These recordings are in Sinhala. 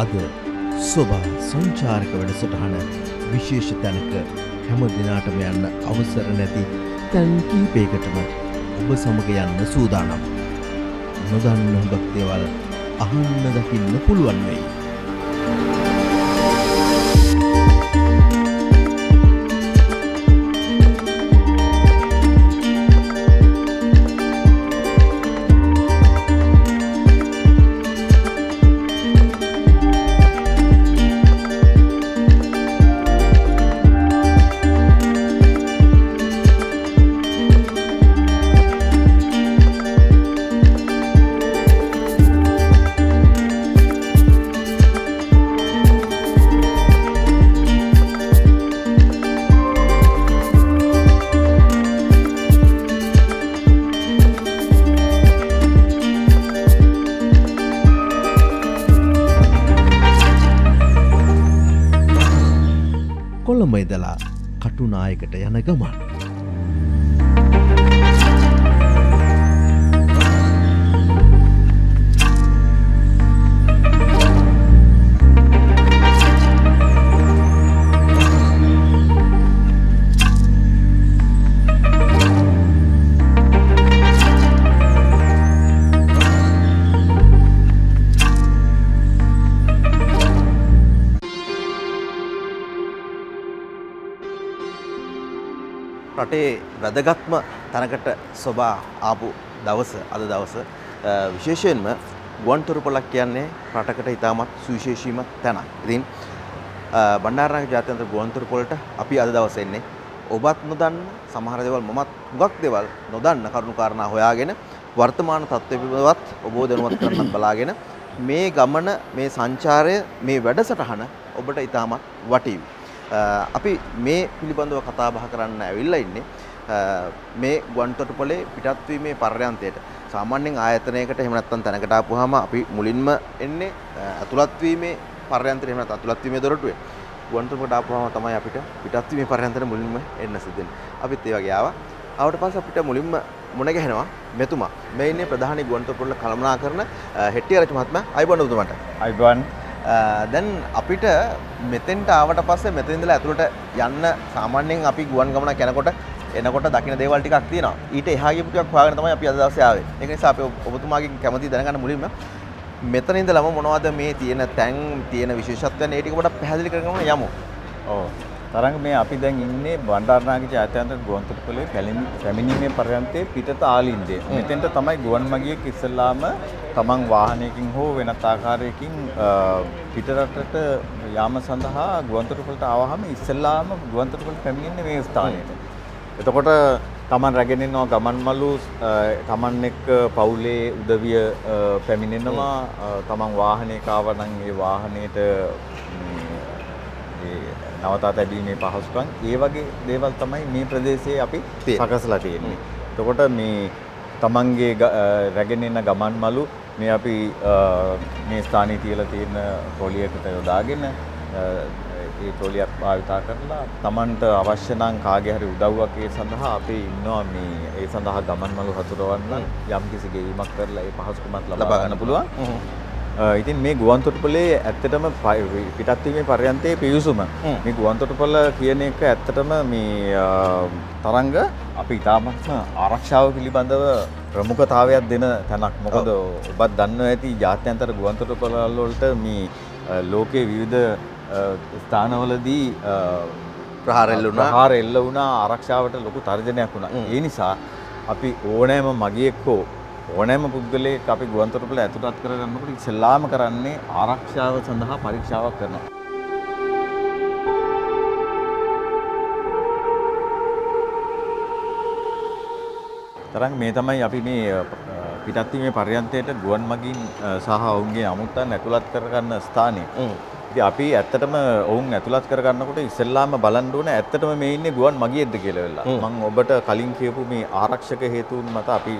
අද සොබා සංචාරක වැඩසටහන විශේෂ තැනක හැම දිනාටම යන්න අවසර නැති තැන් කීපයකටම ඔබ සමග යන්න සූදානම්. නොදන්න හුඟක් දේවල් අහන්න දකින්න පුළුවන් වෙයි. කොළඹ ඉඳලා කටුනායකට යන ගමන් රටේ වැදගත්ම තැනකට සොබා ආපු දවස අද දවස විශේෂයෙන්ම ගුවන්තොටුපළක් කියන්නේ රටකට ඉතාමත් සුවිශේෂීම තැනක්. ඉතින් බණ්ඩාරනායක ජාත්‍යන්තර ගුවන්තොටුපළට අපි අද දවසේ එන්නේ ඔබත් නොදන්න සමහර දේවල් මමත් හුඟක් දේවල් නොදන්න කරුණු කාරණා හොයාගෙන වර්තමාන තත්ත්වය පිළිබඳවත් ඔබව දැනුවත් කරන්නත් බලාගෙන මේ ගමන මේ සංචාරය මේ වැඩසටහන ඔබට ඉතාමත් වටීවි. අපි මේ පිළිබඳව කතා බහ කරන්න ඇවිල්ලා ඉන්නේ මේ ගුවන්තොටුපළේ පිටත් වීමේ පර්යන්තයට. සාමාන්‍යයෙන් ආයතනයකට එහෙම නැත්නම් තැනකට ආපුවාම අපි මුලින්ම එන්නේ අතුලත් වීමේ පර්යන්තයට එහෙම නැත්නම් අතුලත් වීමේ දොරටුවේ. ගුවන්තොටුපළට ආපුවාම තමයි අපිට පිටත් වීමේ පර්යන්තයට මුලින්ම එන්න සිද්ධ වෙන්නේ. අපිත් ඒ වගේ ආවා. ආවට පස්සේ අපිට මුලින්ම මුණ ගැහෙනවා මෙතුමා. මේ ඉන්නේ ප්‍රධානී ගුවන්තොටුපළ කළමනාකරන හෙට්ටිආරච්චි මහත්මයා. අයිබෝන් ඔබතුමාට. අයිබෝන්. දැන් අපිට මෙතෙන්ට ආවට පස්සේ මෙතන ඉඳලා ඇතුළට යන්න සාමාන්‍යයෙන් අපි ගුවන් ගමනක් යනකොට එනකොට දකින්න දේවල් ටිකක් තියෙනවා. ඊට එහා ගියපු ටිකක් හොයාගෙන තමයි අපි අද දවසේ ආවේ. ඒක නිසා අපි ඔබතුමාගෙන් කැමති දැනගන්න මුලින්ම මෙතන ඉඳලම මොනවද මේ තියෙන තැන් තියෙන විශේෂත්වයන් ඒ ටික පොඩ්ඩක් පැහැදිලි කරගන්න යමු. ඔව්. තරංග මේ අපි දැන් ඉන්නේ බණ්ඩාරනායක ජාත්‍යන්තර ගුවන්තොටුපළේ පැමිණීමේ පර්යන්තයේ පිටත ආලින්දේ. මෙතෙන්ට තමයි ගුවන් මගියෙක් ඉස්සෙල්ලාම තමන් වාහනයකින් හෝ වෙනත් ආකාරයකින් පිටරටට යාම සඳහා ගුවන්තොටුපළට ආවහම ඉස්සෙල්ලාම ගුවන්තොටුපළට පැමිණෙන්නේ මේ ස්ථානයට. එතකොට තමන් රැගෙන යනවා ගමන්මලු තමන් එක්ක පවුලේ උදවිය පැමිණෙනවා තමන් වාහනයක ආවනම් ඒ වාහනේට නවතා තැබීමේ පහසුකම් ඒ වගේ දේවල් තමයි මේ ප්‍රදේශයේ අපි සකසලා තියෙන්නේ. එතකොට මේ තමන්ගේ රැගෙන එන ගමන්මලු මේ අපි මේ ස්ථානයේ තියලා තියෙන ට්‍රොලියකට යොදාගෙන ඒ ට්‍රොලියක් භාවිත කරලා තමන්ට අවශ්‍ය නම් කාගේ හරි උදව්වක් ඒ සඳහා අපි ඉන්නවා මේ ඒ සඳහා ගමන්මලු හසුරවන්න යම්කිසි ගෙවීමක් කරලා ඒ පහසුකමත් ලබා ගන්න පුළුවන්. ඉතින් මේ ගුවන්තොටුපළේ ඇත්තටම පිටත් වීමේ පර්යන්තයේ පිවිසුම මේ ගුවන්තොටුපළ කියන එක ඇත්තටම මේ තරංග අපි ඉතාමත්ම ආරක්ෂාව පිළිබඳව ප්‍රමුඛතාවයක් දෙන තැනක්. මොකද ඔබත් දන්නවා ඇති ජාත්‍යන්තර ගුවන්තොටුපළ වලට මේ ලෝකයේ විවිධ ස්ථානවලදී ප්‍රහාර එල්ල වුණා ආරක්ෂාවට ලොකු තර්ජනයක් වුණා. ඒ නිසා අපි ඕනෑම මගියෙක් හෝ ඕනෑම පුද්ගලයෙක් අපි ගුවන්තොටුපළ ඇතුළත් කරගන්නකොට ඉස්සෙල්ලාම කරන්නේ ආරක්ෂාව සඳහා පරීක්ෂාවක් කරනවා. තරංග මේ තමයි අපි මේ පිටත් වීමේ පර්යන්තයට ගුවන් මගින් සහ ඔවුන්ගේ අමුත්තන් ඇතුළත් කරගන්න ස්ථානය. ඉතින් අපි ඇත්තටම ඔවුන් ඇතුළත් කරගන්නකොට ඉස්සෙල්ලාම බලන්න ඕනේ ඇත්තටම මේ ඉන්නේ ගුවන් මගියෙක්ද කියලා වෙලා. මම ඔබට කලින් කියපු මේ ආරක්ෂක හේතුන් මත අපි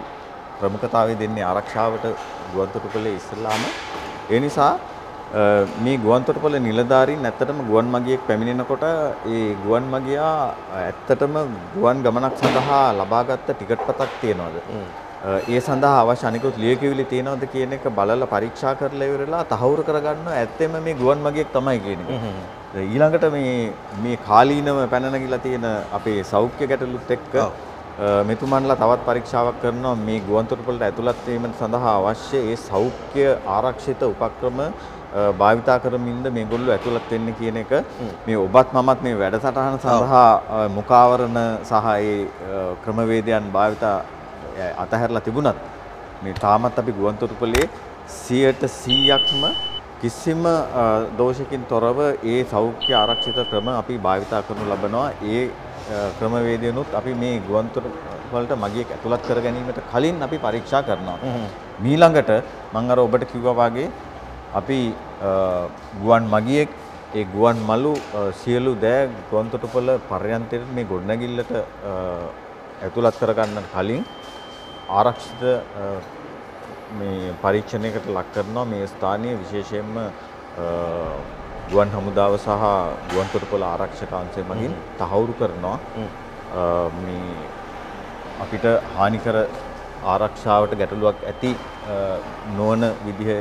ප්‍රමුඛතාවය දෙන්නේ ආරක්ෂාවට ගුවන්තොටුපළේ ඉස්සෙල්ලාම. ඒ නිසා මේ ගුවන්තොටුපළ නිලධාරීන් ඇත්තටම ගුවන් මගියෙක් පැමිණෙනකොට ඒ ගුවන් මගියා ඇත්තටම ගුවන් ගමනක් සඳහා ලබාගත් ටිකට් පතක් තියනවාද? ඒ සඳහා අවශ්‍ය අනිකුත් ලියකියවිලි තියෙනවද කියන එක බලලා පරීක්ෂා කරලා ඉවරලා තහවුරු කරගන්නවා ඇත්තෙම මේ ගුවන් මගියෙක් තමයි කියන එක. ඊළඟට මේ කාලීනව පැන නැගිලා තියෙන අපේ සෞඛ්‍ය ගැටලුත් එක්ක මෙතුමන්ලා තවත් පරීක්ෂාවක් කරනවා මේ ගුවන්තොටුපළට ඇතුළත් වීම සඳහා අවශ්‍ය ඒ සෞඛ්‍ය ආරක්ෂිත උපක්‍රම භාවිතා කරමින්ද මේගොල්ලෝ ඇතුළත් වෙන්නේ කියන එක මේ ඔබත් මමත් මේ වැඩසටහන සඳහා මුඛාවරණ සහ ඒ ක්‍රමවේදයන් භාවිතා අතහැරලා තිබුණත් මේ තාමත් අපි ගුවන්තොටුපළේ 100%ක්ම කිසිම දෝෂකින් තොරව ඒ සෞඛ්‍ය ආරක්ෂිත ක්‍රම අපි භාවිතා කරනු ලබනවා. ඒ ක්‍රමවේදයනුත් අපි මේ ගුවන්තොටුපළට මගියෙක් ඇතුළත් කර ගැනීමට කලින් අපි පරීක්ෂා කරනවා. ඊළඟට මම අර ඔබට කිව්වා වගේ අපි ගුවන් මගියෙක් ඒ ගුවන් මළු සියලු දෑ ගුවන්තොටුපළ පර්යන්තයට මේ ගොඩනැගිල්ලට ඇතුළත් කරගන්න කලින් ආරක්ෂිත මේ පරීක්ෂණයකට ලක් කරනවා. මේ ස්ථානීය විශේෂයෙන්ම ගුවන් හමුදාව සහ ගුවන්තොටුපළ ආරක්ෂක අංශය මගින් තහවුරු කරනවා මේ අපිට හානිකර ආරක්ෂාවට ගැටලුවක් ඇති නොවන විදිහ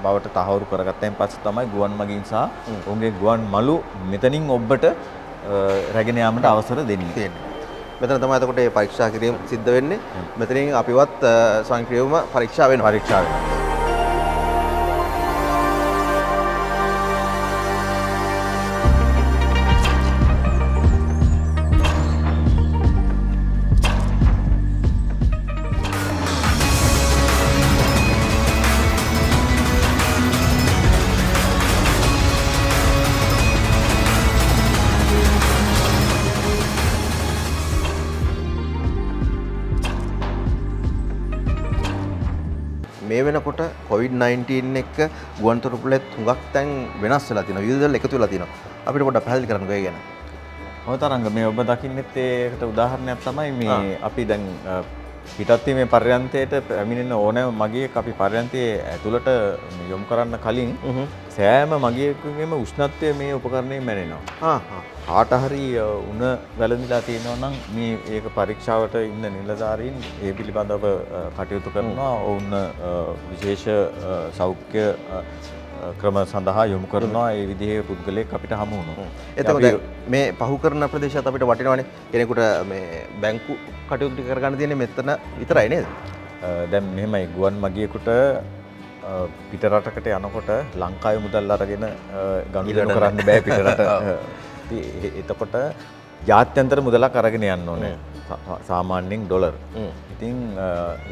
බවට තහවුරු කරගත්තයින් පස්සේ තමයි ගුවන් මගින් සහ ඔවුන්ගේ ගුවන් මළු මෙතනින් ඔබට රැගෙන යාමට අවසර දෙන්නේ. මෙතන තමයි එතකොට මේ පරීක්ෂා කිරීම සිද්ධ වෙන්නේ. මෙතනින් අපිවත් ස්වයංක්‍රීයවම පරීක්ෂා වෙනවා. මේ වෙනකොට COVID-19 එක්ක ගුවන්තොටුපළෙත් හුඟක් තැන් වෙනස් වෙලා තියෙනවා. විවිධ දේවල් එකතු වෙලා තියෙනවා. අපිට පොඩ්ඩක් පැහැදිලි කරන්නකෝ ඒ ගැන. ඔය තරංග මේ ඔබ දකින්නෙත් ඒකට උදාහරණයක් තමයි මේ අපි දැන් පිටත් වීමේ පර්යන්තයට පැමිණෙන ඕනෑම මගියෙක් අපි පර්යන්තයේ ඇතුළට යොමු කරන්න කලින් සෑම මගියෙකුගේම උෂ්ණත්වය මේ උපකරණයෙන් මැනෙනවා. කාට හරි උණ වැළඳිලා තියෙනවා නම් මේ ඒක පරීක්ෂාවට ඉන්න නිලධාරීන් ඒ පිළිබඳව කටයුතු කරනවා. ඔවුන් විශේෂ සෞඛ්‍ය ක්‍රම සඳහා යොමු කරනවා. ඒ විදිහේ පුද්ගලයෙක් අපිට හමු වුණා. එතකොට මේ පහු කරන ප්‍රදේශات අපිට වටිනවනේ. කෙනෙකුට මේ බැංකු කටයුතු ටික කරගන්න තියෙන්නේ මෙතන විතරයි නේද? දැන් මෙහෙමයි ගුවන් මගියෙකුට පිට රටකට යනකොට ලංකාවේ මුදල් අරගෙන ගනුදෙනු කරන්න බෑ පිට රට. එතකොට ජාත්‍යන්තර මුදලක් අරගෙන යන්න ඕනේ. සාමාන්‍යයෙන් ඩොලර්. ඉතින්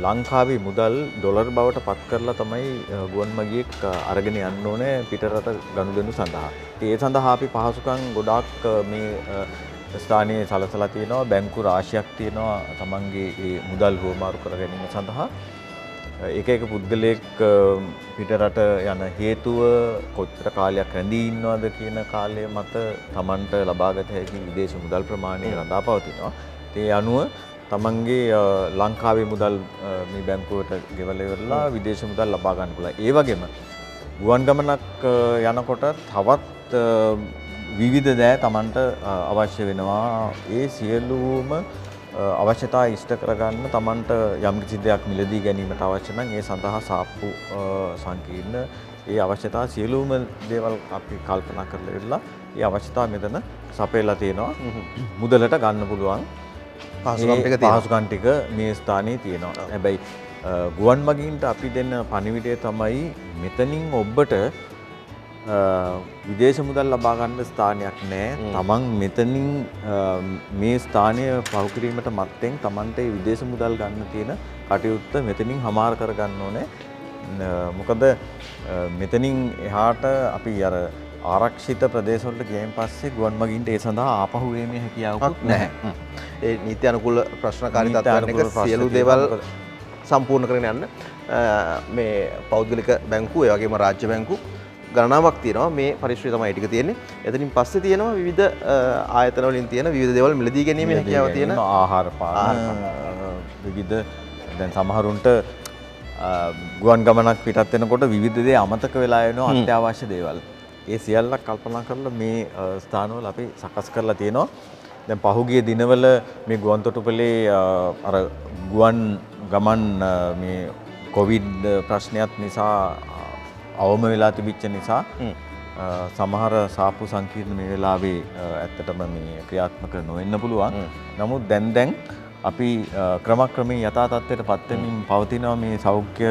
ලංකාවේ මුදල් ඩොලර් බවට පත් කරලා තමයි ගුවන් මගියෙක් අරගෙන යන්න ඕනේ පිට රට ගනුදෙනු සඳහා. ඒ සඳහා අපි පහසුකම් ගොඩාක් මේ ස්ථානයේ සලසලා තියෙනවා. බැංකු රාශියක් තියෙනවා තමන්ගේ ඒ මුදල් හුවමාරු කර ගැනීම සඳහා. එක එක පුද්ගලයෙක් පිට රට යන හේතුව කොච්චර කාලයක් රැඳී ඉන්නවද කියන කාලය මත තමන්ට ලබාගත හැකි විදේශ මුදල් ප්‍රමාණය රඳා පවතිනවා. ඒ අනුව තමන්ගේ ලංකාවේ මුදල් මේ බැංකුවට ගෙවලා ඉවරලා විදේශ මුදල් ලබා ගන්න පුළුවන්. ඒ වගේම ගුවන් ගමනක් යනකොට තවත් විවිධ දෑ තමන්ට අවශ්‍ය වෙනවා. ඒ සියලුම අවශ්‍යතා ඉෂ්ට කරගන්න තමන්ට යම් කිසි දෙයක් මිලදී ගැනීමට අවශ්‍ය නම් ඒ සඳහා සාප්පු සංකීර්ණ ඒ අවශ්‍යතා සියලුම දේවල් අපි කල්පනා කරලා ඉවරලා ඒ අවශ්‍යතා මෙතන සපයලා තියෙනවා. මුදලට ගන්න පුළුවන් පහසුකම් ටික මේ ස්ථානයේ තියෙනවා. හැබැයි ගුවන් මගීන්ට අපි දෙන්න පණිවිඩය තමයි මෙතනින් ඔබට විදේශ මුදල් ලබා ගන්න ස්ථානයක් නැහැ. තමන් මෙතනින් මේ ස්ථානය පහු කිරීමට මත්තෙන් තමන්ට මේ විදේශ මුදල් ගන්න තියෙන කටයුත්ත මෙතනින් හමාර කරගන්න ඕනේ. මොකද මෙතනින් එහාට අපි අර ආරක්ෂිත ප්‍රදේශවලට ගියන් පස්සේ ගුවන් මගීන්ට ඒ සඳහා ආපහු එීමේ හැකියාවක් නැහැ. ඒ නීති අනුකූල ප්‍රශ්නකාරී තත්ත්වයන් එක සියලු දේවල් සම්පූර්ණ කරගෙන යන්න මේ පෞද්ගලික බැංකු ඒ වගේම රාජ්‍ය බැංකු ගණනාවක් තියෙනවා. මේ පරිශ්‍රය තමයි ටික තියෙන්නේ. එතනින් පස්සේ තියෙනවා විවිධ ආයතන වලින් තියෙන විවිධ දේවල් මිලදී ගැනීමේ හැකියාව තියෙන ආහාර පාන විවිධ දැන් සමහරුන්ට ගුවන් ගමනක් පිටත් වෙනකොට විවිධ දේ අමතක වෙලා යනවා අත්‍යවශ්‍ය දේවල්. ඒ සියල්ලක් කල්පනා කරලා මේ ස්ථානවල අපි සකස් කරලා තියෙනවා. දැන් පහුගිය දිනවල මේ ගුවන්තොටුපළේ අර ගුවන් ගමන් මේ කොවිඩ් ප්‍රශ්නයත් නිසා අවම වෙලා තිබිච්ච නිසා සමහර සාප්පු සංකීර්ණ මේ වෙලාවේ ඇත්තටම මේ ක්‍රියාත්මක නොවෙන්න පුළුවන්. නමුත් දැන් අපි ක්‍රමක්‍රමයෙන් යථා තත්ත්වයට පත් වෙමින් පවතිනවා මේ සෞඛ්‍ය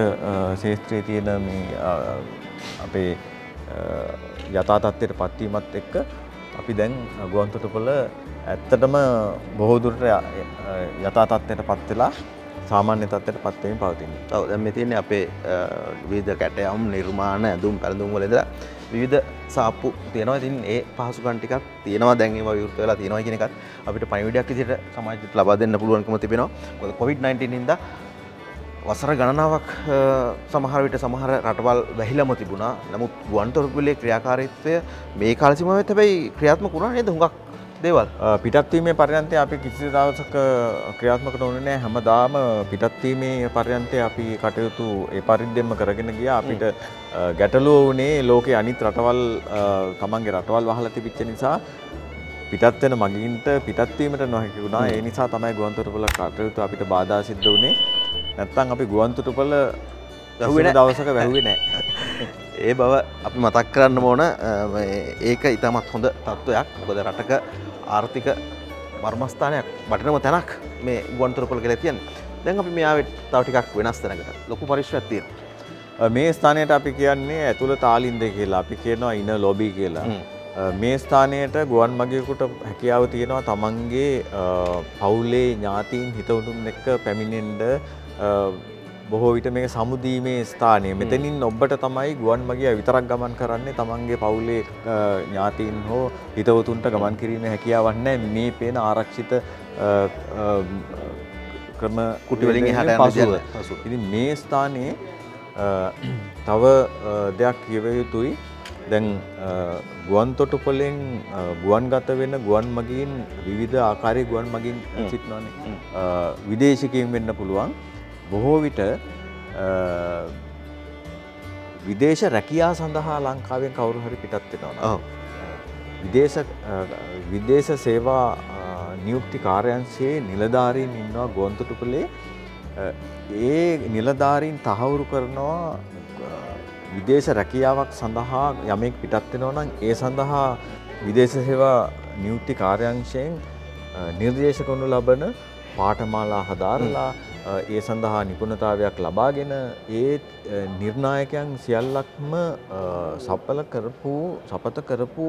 ශාස්ත්‍රයේ තියෙන මේ අපේ යථා තත්ත්වයට පත් වීමත් එක්ක අපි දැන් ගුවන්තොටුපළ ඇත්තටම බොහෝ දුරට යථා තත්ත්වයට පත් වෙලා සාමාන්‍ය තත්ත්වයට පත් වෙමින් පවතිනවා. ඔව් දැන් මේ තියෙන්නේ අපේ විවිධ කැටයම් නිර්මාණ ඇඳුම් පැළඳුම් වල ඉඳලා විවිධ සාප්පු තියෙනවා. ඉතින් ඒ පහසුකම් ටිකක් තියෙනවා දැන් ඒවා විවෘත වෙලා තියෙනවා කියන එකත් අපිට පණිවිඩයක් විදිහට සමාජයට ලබා දෙන්න පුළුවන්කම තිබෙනවා. මොකද COVID-19 හින්දා වසර ගණනාවක් සමහර විට සමහර රටවල් වැහිලම තිබුණා. නමුත් ගුවන්තොටුපළේ ක්‍රියාකාරීත්වය මේ කාල සීමාවෙත් හැබැයි ක්‍රියාත්මක වුණා නේද හුඟක් දේවල්. පිටත් වීමේ පර්යන්තය අපි කිසි දවසක ක්‍රියාත්මක නොවුනේ නැහැ. හැමදාම පිටත් වීමේ පර්යන්තය අපි කටයුතු ඒ පරිද්දෙන්ම කරගෙන ගියා. අපිට ගැටලුව වුණේ ලෝකයේ අනිත් රටවල් තමන්ගේ රටවල් වහලා තිබිච්ච නිසා පිටත් වෙන මගින්ට පිටත් වීමට නොහැකි වුණා. ඒ නිසා තමයි ගුවන්තොටුපළ කටයුතු අපිට බාධා සිද්ධ වුණේ. නැත්තම් අපි ගුවන්තොටුපළ වැහුවේ දවසක වැහුවේ නැහැ. ඒ බව අපි මතක් කරන්න ඕන. ඒක ඉතාමත් හොඳ තත්ත්වයක්. මොකද රටක ආර්ථික මර්මස්ථානයක් වටිනම තැනක් මේ ගුවන්තොටුපළ කියලා කියන්නේ. දැන් අපි මේ ආවේ තව ටිකක් වෙනස් තැනකට. ලොකු පරිශ්‍රයක් තියෙනවා. මේ ස්ථානයට අපි කියන්නේ ඇතුළත ආලින්ද කියලා. අපි කියනවා ඉන ලොබි කියලා. මේ ස්ථානයට ගුවන් මගියෙකුට හැකියාව තියෙනවා තමන්ගේ පවුලේ ඥාතීන් හිතවතුන් එක්ක පැමිණෙන්න. බොහෝ විට මේක සමුදීමේ ස්ථානය. මෙතනින් ඔබට තමයි ගුවන් මගියා විතරක් ගමන් කරන්නේ. තමන්ගේ පවුලේ ඥාතීන් හෝ හිතවතුන්ට ගමන් කිරීමේ හැකියාවක් නැහැ. මේ පේන ආරක්ෂිත ක්‍රම කුටි වලින් එහාට යන්න. ඉතින් මේ ස්ථානයේ තව දෙයක් කියව යුතුයි. දැන් ගුවන්තොටුපළෙන් ගුවන්ගත වෙන ගුවන් මගීන් විවිධ ආකාරයේ ගුවන් මගීන් සිටිනවානේ. විදේශිකයින් වෙන්න පුළුවන්. බොහෝ විට විදේශ රැකියා සඳහා ලංකාවෙන් කවුරු හරි පිටත් වෙනවා. විදේශ සේවා නියුක්ති කාර්යාංශයේ නිලධාරීන් ඉන්නවා ගුවන්තොටුපළේ. ඒ නිලධාරීන් තහවුරු කරනවා විදේශ රැකියාවක් සඳහා යමෙක් පිටත් වෙනවා නම් ඒ සඳහා විදේශ සේවා නියුක්ති කාර්යාංශයෙන් නිර්දේශ කරනු ලබන පාඨමාලා හදාරලා ඒ සඳහා නිපුණතාවයක් ලබාගෙන ඒ නිර්ණායකයන් සියල්ලක්ම සපත කරපු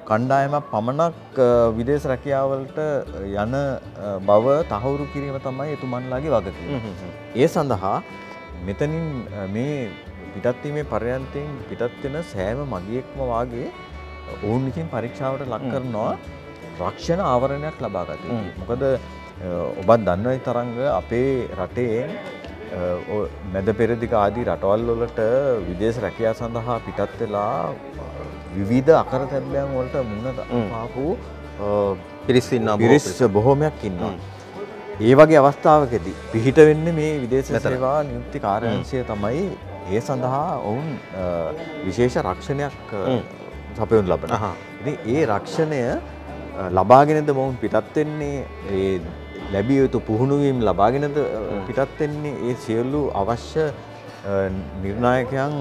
කණ්ඩායමක් පමණක් විදේශ රැකියාවලට යන බව තහවුරු කිරීම තමයි එතුමන්ලාගේ වගකීම. ඒ සඳහා මෙතනින් මේ පිටත් වීමේ පර්යන්තයෙන් පිටත් වෙන සෑම මගියෙක්ම වාගේ ඔවුන් විසින් පරීක්ෂාවට ලක් කරනවා රක්ෂණ ආවරණයක් ලබා ගත යුතුයි. මොකද ඔබත් දන්නවයි තරංග අපේ රටේ මැද පෙරදිග ආදී රටවල් වලට විදේශ රැකියාව සඳහා පිටත් වෙලා විවිධ අකරතැබ්බයන් වලට මුහුණ පාපු පිරිස් බොහෝමයක් ඉන්නවා. ඒ වගේ අවස්ථාවකදී පිහිට වෙන්නේ මේ විදේශ සේවා නියුක්ති කාර්යාංශය තමයි. ඒ සඳහා ඔවුන් විශේෂ රක්ෂණයක් සපයනු ලබනවා. ඉතින් ඒ රක්ෂණය ලබාගෙනද මොවුන් පිටත් වෙන්නේ? ඒ ලැබිය යුතු පුහුණුවීම් ලබාගෙනද පිටත් වෙන්නේ? ඒ සියලු අවශ්‍ය නිර්ණායකයන්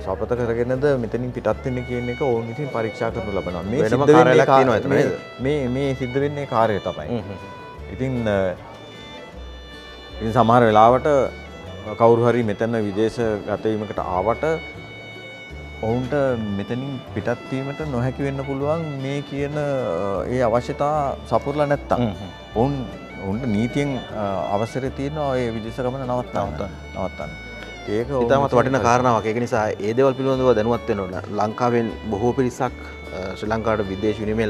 සපත කරගෙනද මෙතනින් පිටත් වෙන්නේ කියන එක ඔවුන් විසින් පරීක්ෂා කරනු ලබනවා. මේ සිද්ධ වෙන්නේ කාර්යය තමයි. ඉතින් සමහර වෙලාවට කවුරු හරි මෙතන විදේශගත වීමකට ආවට ඔවුන්ට මෙතනින් පිටත් වීමට නොහැකි වෙන්න පුළුවන් මේ කියන ඒ අවශ්‍යතා සපුරලා නැත්තම්. ඔවුන්ට නීතියෙන් අවසරය තියෙනවා ඒ විදේශ ගමන නවත්තන්න. ඒක ඉතාමත් වටින කාරණාවක්. ඒක නිසා ඒ දේවල් පිළිබඳව දැනුවත් වෙන්න ඕන. ලංකාවෙන් බොහෝ පිරිසක් ශ්‍රී ලංකාවට විදේශ විනිමය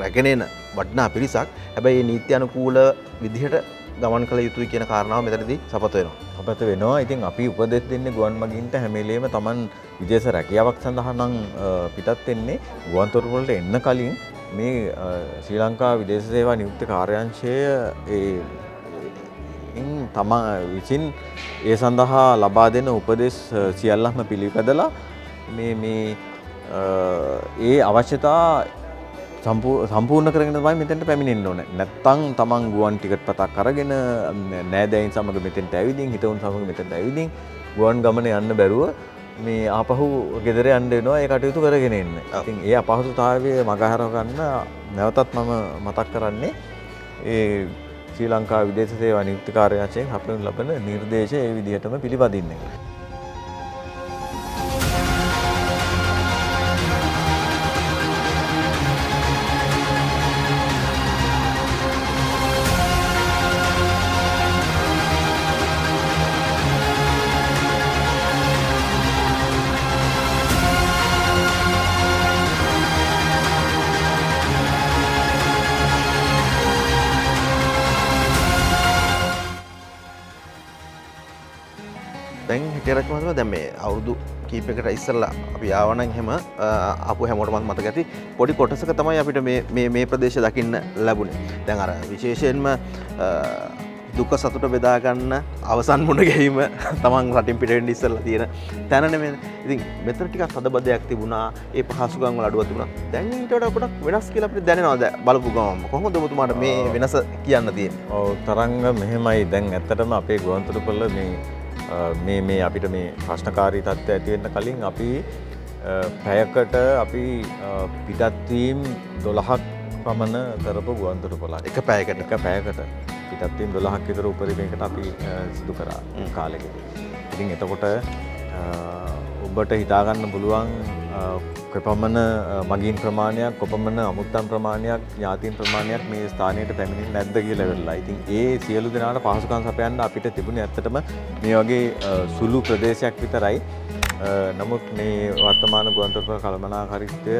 රැගෙන එන වටිනා පිරිසක්. හැබැයි මේ නීති අනුකූල විදිහට ගමන් කළ යුතුයි කියන කාරණාව මෙතනදී සපත වෙනවා. සපත වෙනවා. ඉතින් අපි උපදෙස් දෙන්නේ ගුවන් මගින්ට හැම වෙලේම Taman විදේශ රැකියාවක් සඳහා නම් පිටත් වෙන්නේ ගුවන්තොටුපළට එන්න කලින් මේ ශ්‍රී ලංකා විදේශ සේවා නියුක්ති කාර්යාංශය තමා විසින් ඒ සඳහා ලබා දෙන උපදෙස් සියල්ලක්ම පිළිපැදලා මේ ඒ අවශ්‍යතා සම්පූර්ණ කරගෙන තමයි මෙතෙන්ට පැමිණෙන්න ඕනේ. නැත්තම් තමන් ගුවන් ටිකට් පතක් අරගෙන නෑදෑයින් සමග මෙතෙන්ට ඇවිදින් හිතවුන් සමග මෙතෙන්ට ඇවිදින් ගුවන් ගමන යන්න බැරුව මේ ආපහු ගෙදර යන්න වෙනවා ඒ කටයුතු කරගෙන එන්න. ඉතින් ඒ අපහසුතාවය මගහරව ගන්න නැවතත් මම මතක් කරන්නේ ඒ ශ්‍රී ලංකා විදේශ සේවා නියුක්ති කාර්යාලයෙන් අපිට ලබන නිර්දේශ ඒ විදිහටම පිළිපදින්න. දැන් හිටියරච්ච මහත්මයා දැන් මේ අවුරුදු කීපයකට ඉස්සෙල්ලා අපි ආවනම් එහෙම ආපු හැමෝටම මතක ඇති පොඩි කොටසක තමයි අපිට මේ ප්‍රදේශය දකින්න ලැබුණේ. දැන් අර විශේෂයෙන්ම දුක සතුට බෙදා ගන්න අවසන් මුණ ගැහිම තමන් රටින් පිට වෙන්න ඉස්සෙල්ලා තියෙන තැන නෙමෙයි. ඉතින් මෙතන ටිකක් තදබදයක් තිබුණා. ඒ පහසුකම් වල අඩුවක් තිබුණා. දැන් ඊට වඩා ගොඩක් වෙනස් කියලා අපිට දැනෙනවා. දැන් බලපු ගමන්ම කොහොමද ඔබතුමාට මේ වෙනස කියන්න තියෙන්නේ? ඔව් තරංග මෙහෙමයි. දැන් ඇත්තටම අපේ ගුවන්තොටුපළ මේ අපිට මේ ප්‍රශ්නකාරී තත්ත්වය ඇති වෙන්න කලින් අපි පැයකට අපි පිටත්වීම් 12ක් පමණ කරපු ගුවන්තොටුපළක්. එක පැයකට පිටත්වීම් 12ක් විතර උපරිමයකට අපි සිදු කරා කාලෙකදී. ඉතින් එතකොට ඔබට හිතා ගන්න පුළුවන් කොපමණ මගීන් ප්‍රමාණයක්, කොපමණ අමුත්තන් ප්‍රමාණයක්, ඥාතීන් ප්‍රමාණයක් මේ ස්ථානයට පැමිණෙන්නේ නැද්ද කියලා වෙලා. ඉතින් ඒ සියලු දෙනාට පහසුකම් සපයන්න අපිට තිබුණේ ඇත්තටම මේ වගේ සුළු ප්‍රදේශයක් විතරයි. නමුත් මේ වර්තමාන ගුවන්තොටුපළ කළමනාකාරීත්වය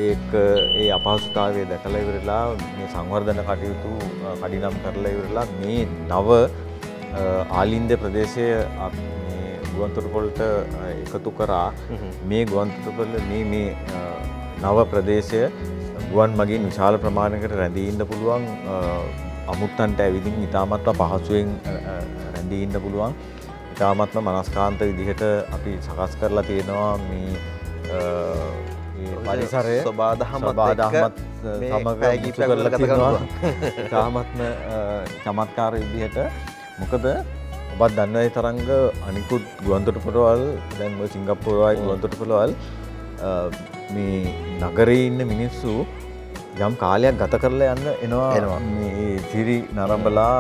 ඒ අපහසුතාවය දැකලා ඉවරලා මේ සංවර්ධන කටයුතු කඩිනම් කරලා ඉවරලා මේ නව ආලින්ද ප්‍රදේශය ගුවන්තොටුපළට එකතු කරා. මේ ගුවන්තොටුපළ මේ නව ප්‍රදේශය ගුවන් මගින් විශාල ප්‍රමාණයකට රැඳී ඉන්න පුළුවන්, අමුත්තන්ට ඇවිදින් ඉතාමත්ම පහසුවෙන් රැඳී ඉන්න පුළුවන්, ඉතාමත්ම මනස්කාන්ත විදිහට අපි සකස් කරලා තියෙනවා මේ පරිසරය සබාදහමත් සමග මුසු කරලා තියෙනවා ඉතාමත්ම චමත්කාර විදිහට. මොකද ඔබත් දන්නයි තරංග අනිකුත් ගුවන්තොටුපළවල් දැන් ඔය සිංගප්පූරු වගේ ගුවන්තොටුපළවල් මේ නගරේ ඉන්න මිනිස්සු යම් කාලයක් ගත කරලා යන්න එනවා මේ සිරි නරඹලා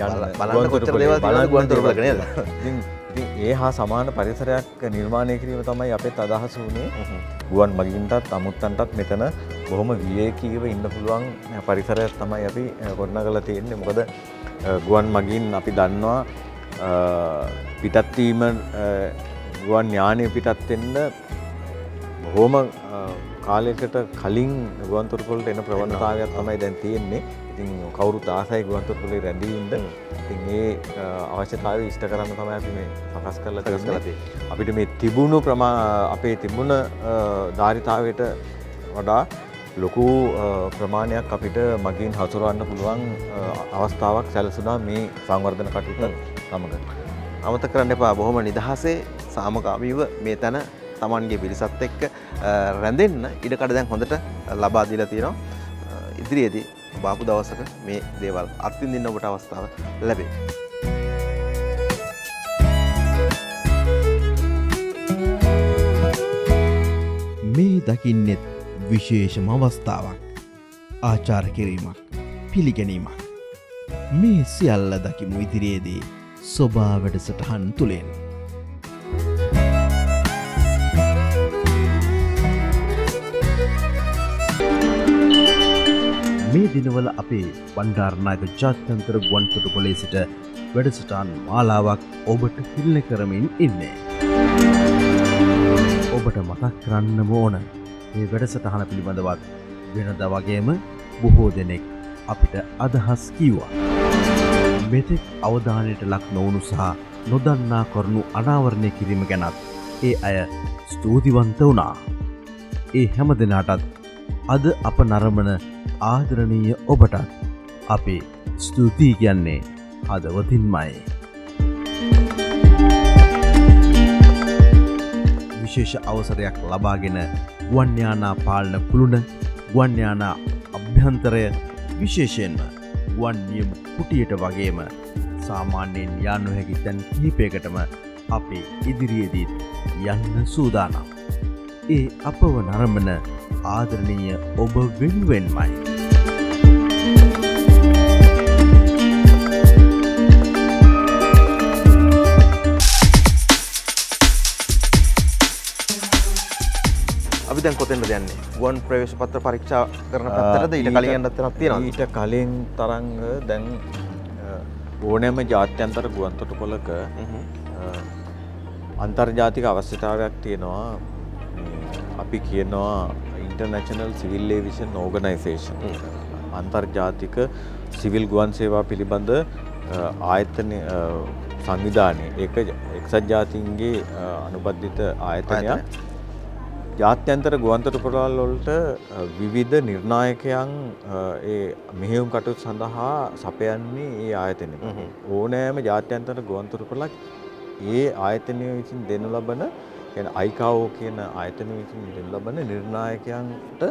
යන්න බලන්න කොච්චර දේවල් තියෙනවද ගුවන්තොටුපළක නේද? ඉතින් ඒ හා සමාන පරිසරයක් නිර්මාණය කිරීම තමයි අපේත් අදහස වුණේ. ගුවන් මගින්ටත් අමුත්තන්ටත් මෙතන බොහොම විවේකීව ඉන්න පුළුවන් පරිසරයක් තමයි අපි ගොඩනගලා තියෙන්නේ. මොකද ගුවන් මගින් අපි දන්නවා පිටත්වීම ගුවන් යානය පිටත් වෙන්න බොහොම කාලයකට කලින් ගුවන්තොටුපළට එන ප්‍රවණතාවයක් තමයි දැන් තියෙන්නේ. ඉතින් කවුරුත් ආසයි ගුවන්තොටුපළේ රැඳී ඉන්න. ඉතින් ඒ අවශ්‍යතාවය ඉෂ්ට කරන්න තමයි අපි මේ සකස් කරලා තියෙන්නේ. අපිට මේ තිබුණු අපේ තිබුණ ධාරිතාවයට වඩා ලොකු ප්‍රමාණයක් අපිට මගින් හසුරවන්න පුළුවන් අවස්ථාවක් සැලසුණා මේ සංවර්ධන කටයුතු සමග. අමතක කරන්න එපා, බොහොම නිදහසේ සාමකාමීව මේ තැන Tamanගේ පිරිසත් එක්ක රැඳෙන්න ඉඩකඩ දැන් හොඳට ලබා දීලා තියෙනවා. ඉදිරියේදී බාපු දවසක මේ දේවල් අත්විඳින්න ඔබට අවස්ථාව ලැබේ. මේ දකින්නෙත් විශේෂම අවස්ථාවක්, ආචාර කිරීමක්, පිළිගැනීමක්. මේ සියල්ල දකිමු ඉදිරියේදී සොබා වැඩසටහන් තුළින්. මේ දිනවල අපේ බණ්ඩාරනායක ජාත්‍යන්තර ගුවන්තොටුපළේ සිට වැඩසටහන් මාලාවක් ඔබට පිළිල කරමින් ඉන්නේ. ඔබට මතක් කරන්න ඕන මේ වැඩසටහන පිළිබඳවත් වෙනද වගේම බොහෝ දෙනෙක් අපිට අදහස් කිව්වා. මෙතෙක් අවධානයට ලක් නොවුණු සහ නොදන්නා කරුණු අනාවරණය කිරීම ගැනත් ඒ අය ස්තුතිවන්ත වුණා. ඒ හැම දෙනාටත් අද අප නරඹන ආදරණීය ඔබටත් අපි ස්තුතියි කියන්නේ හදවතින්මයි. විශේෂ අවසරයක් ලබාගෙන ගුවන් යානා පාලන කුළුණ ගුවන් යානා අභ්‍යන්තරය විශේෂයෙන්ම ගුවන් නියම කුටියට වගේම සාමාන්‍යයෙන් යා නොහැකි තැන් කිහිපයකටම අපි ඉදිරියේදී යන්න සූදානම්. ඒ අපව නරඹන ආදරණීය ඔබ වෙනුවෙන්මයි. අපි දැන් කොතෙන්ද යන්නේ? ගුවන් ප්‍රවේශ පත්‍ර පරීක්ෂා කරන පැත්තටද ඊට කලින් යන්නත් තියෙනවා. ඊට කලින් තරංග දැන් ඕනෑම ජාත්‍යන්තර ගුවන් තොටුපළක අන්තර්ජාතික අවශ්‍යතාවයක් තියෙනවා. අපි කියනවා ඉන්ටර්නැෂනල් සිවිල් ඒවියේෂන් ඕගනයිසේෂන්. අන්තර්ජාතික සිවිල් ගුවන් සේවා පිළිබඳ ආයතන සංවිධානය. ඒක එක්සත් ජාතීන්ගේ අනුබද්ධිත ආයතනයක්. ජාත්‍යන්තර ගුවන් තොටුපළවල් වලට විවිධ නිර්ණායකයන් ඒ මෙහෙයුම් කටයුතු සඳහා සපයන්නේ ඒ ආයතනය. ඕනෑම ජාත්‍යන්තර ගුවන් තොටුපළක් ඒ ආයතනය විසින් දෙනු ලබන ICAO කියන ආයතනය විසින් දෙනු ලබන නිර්ණායකයන්ට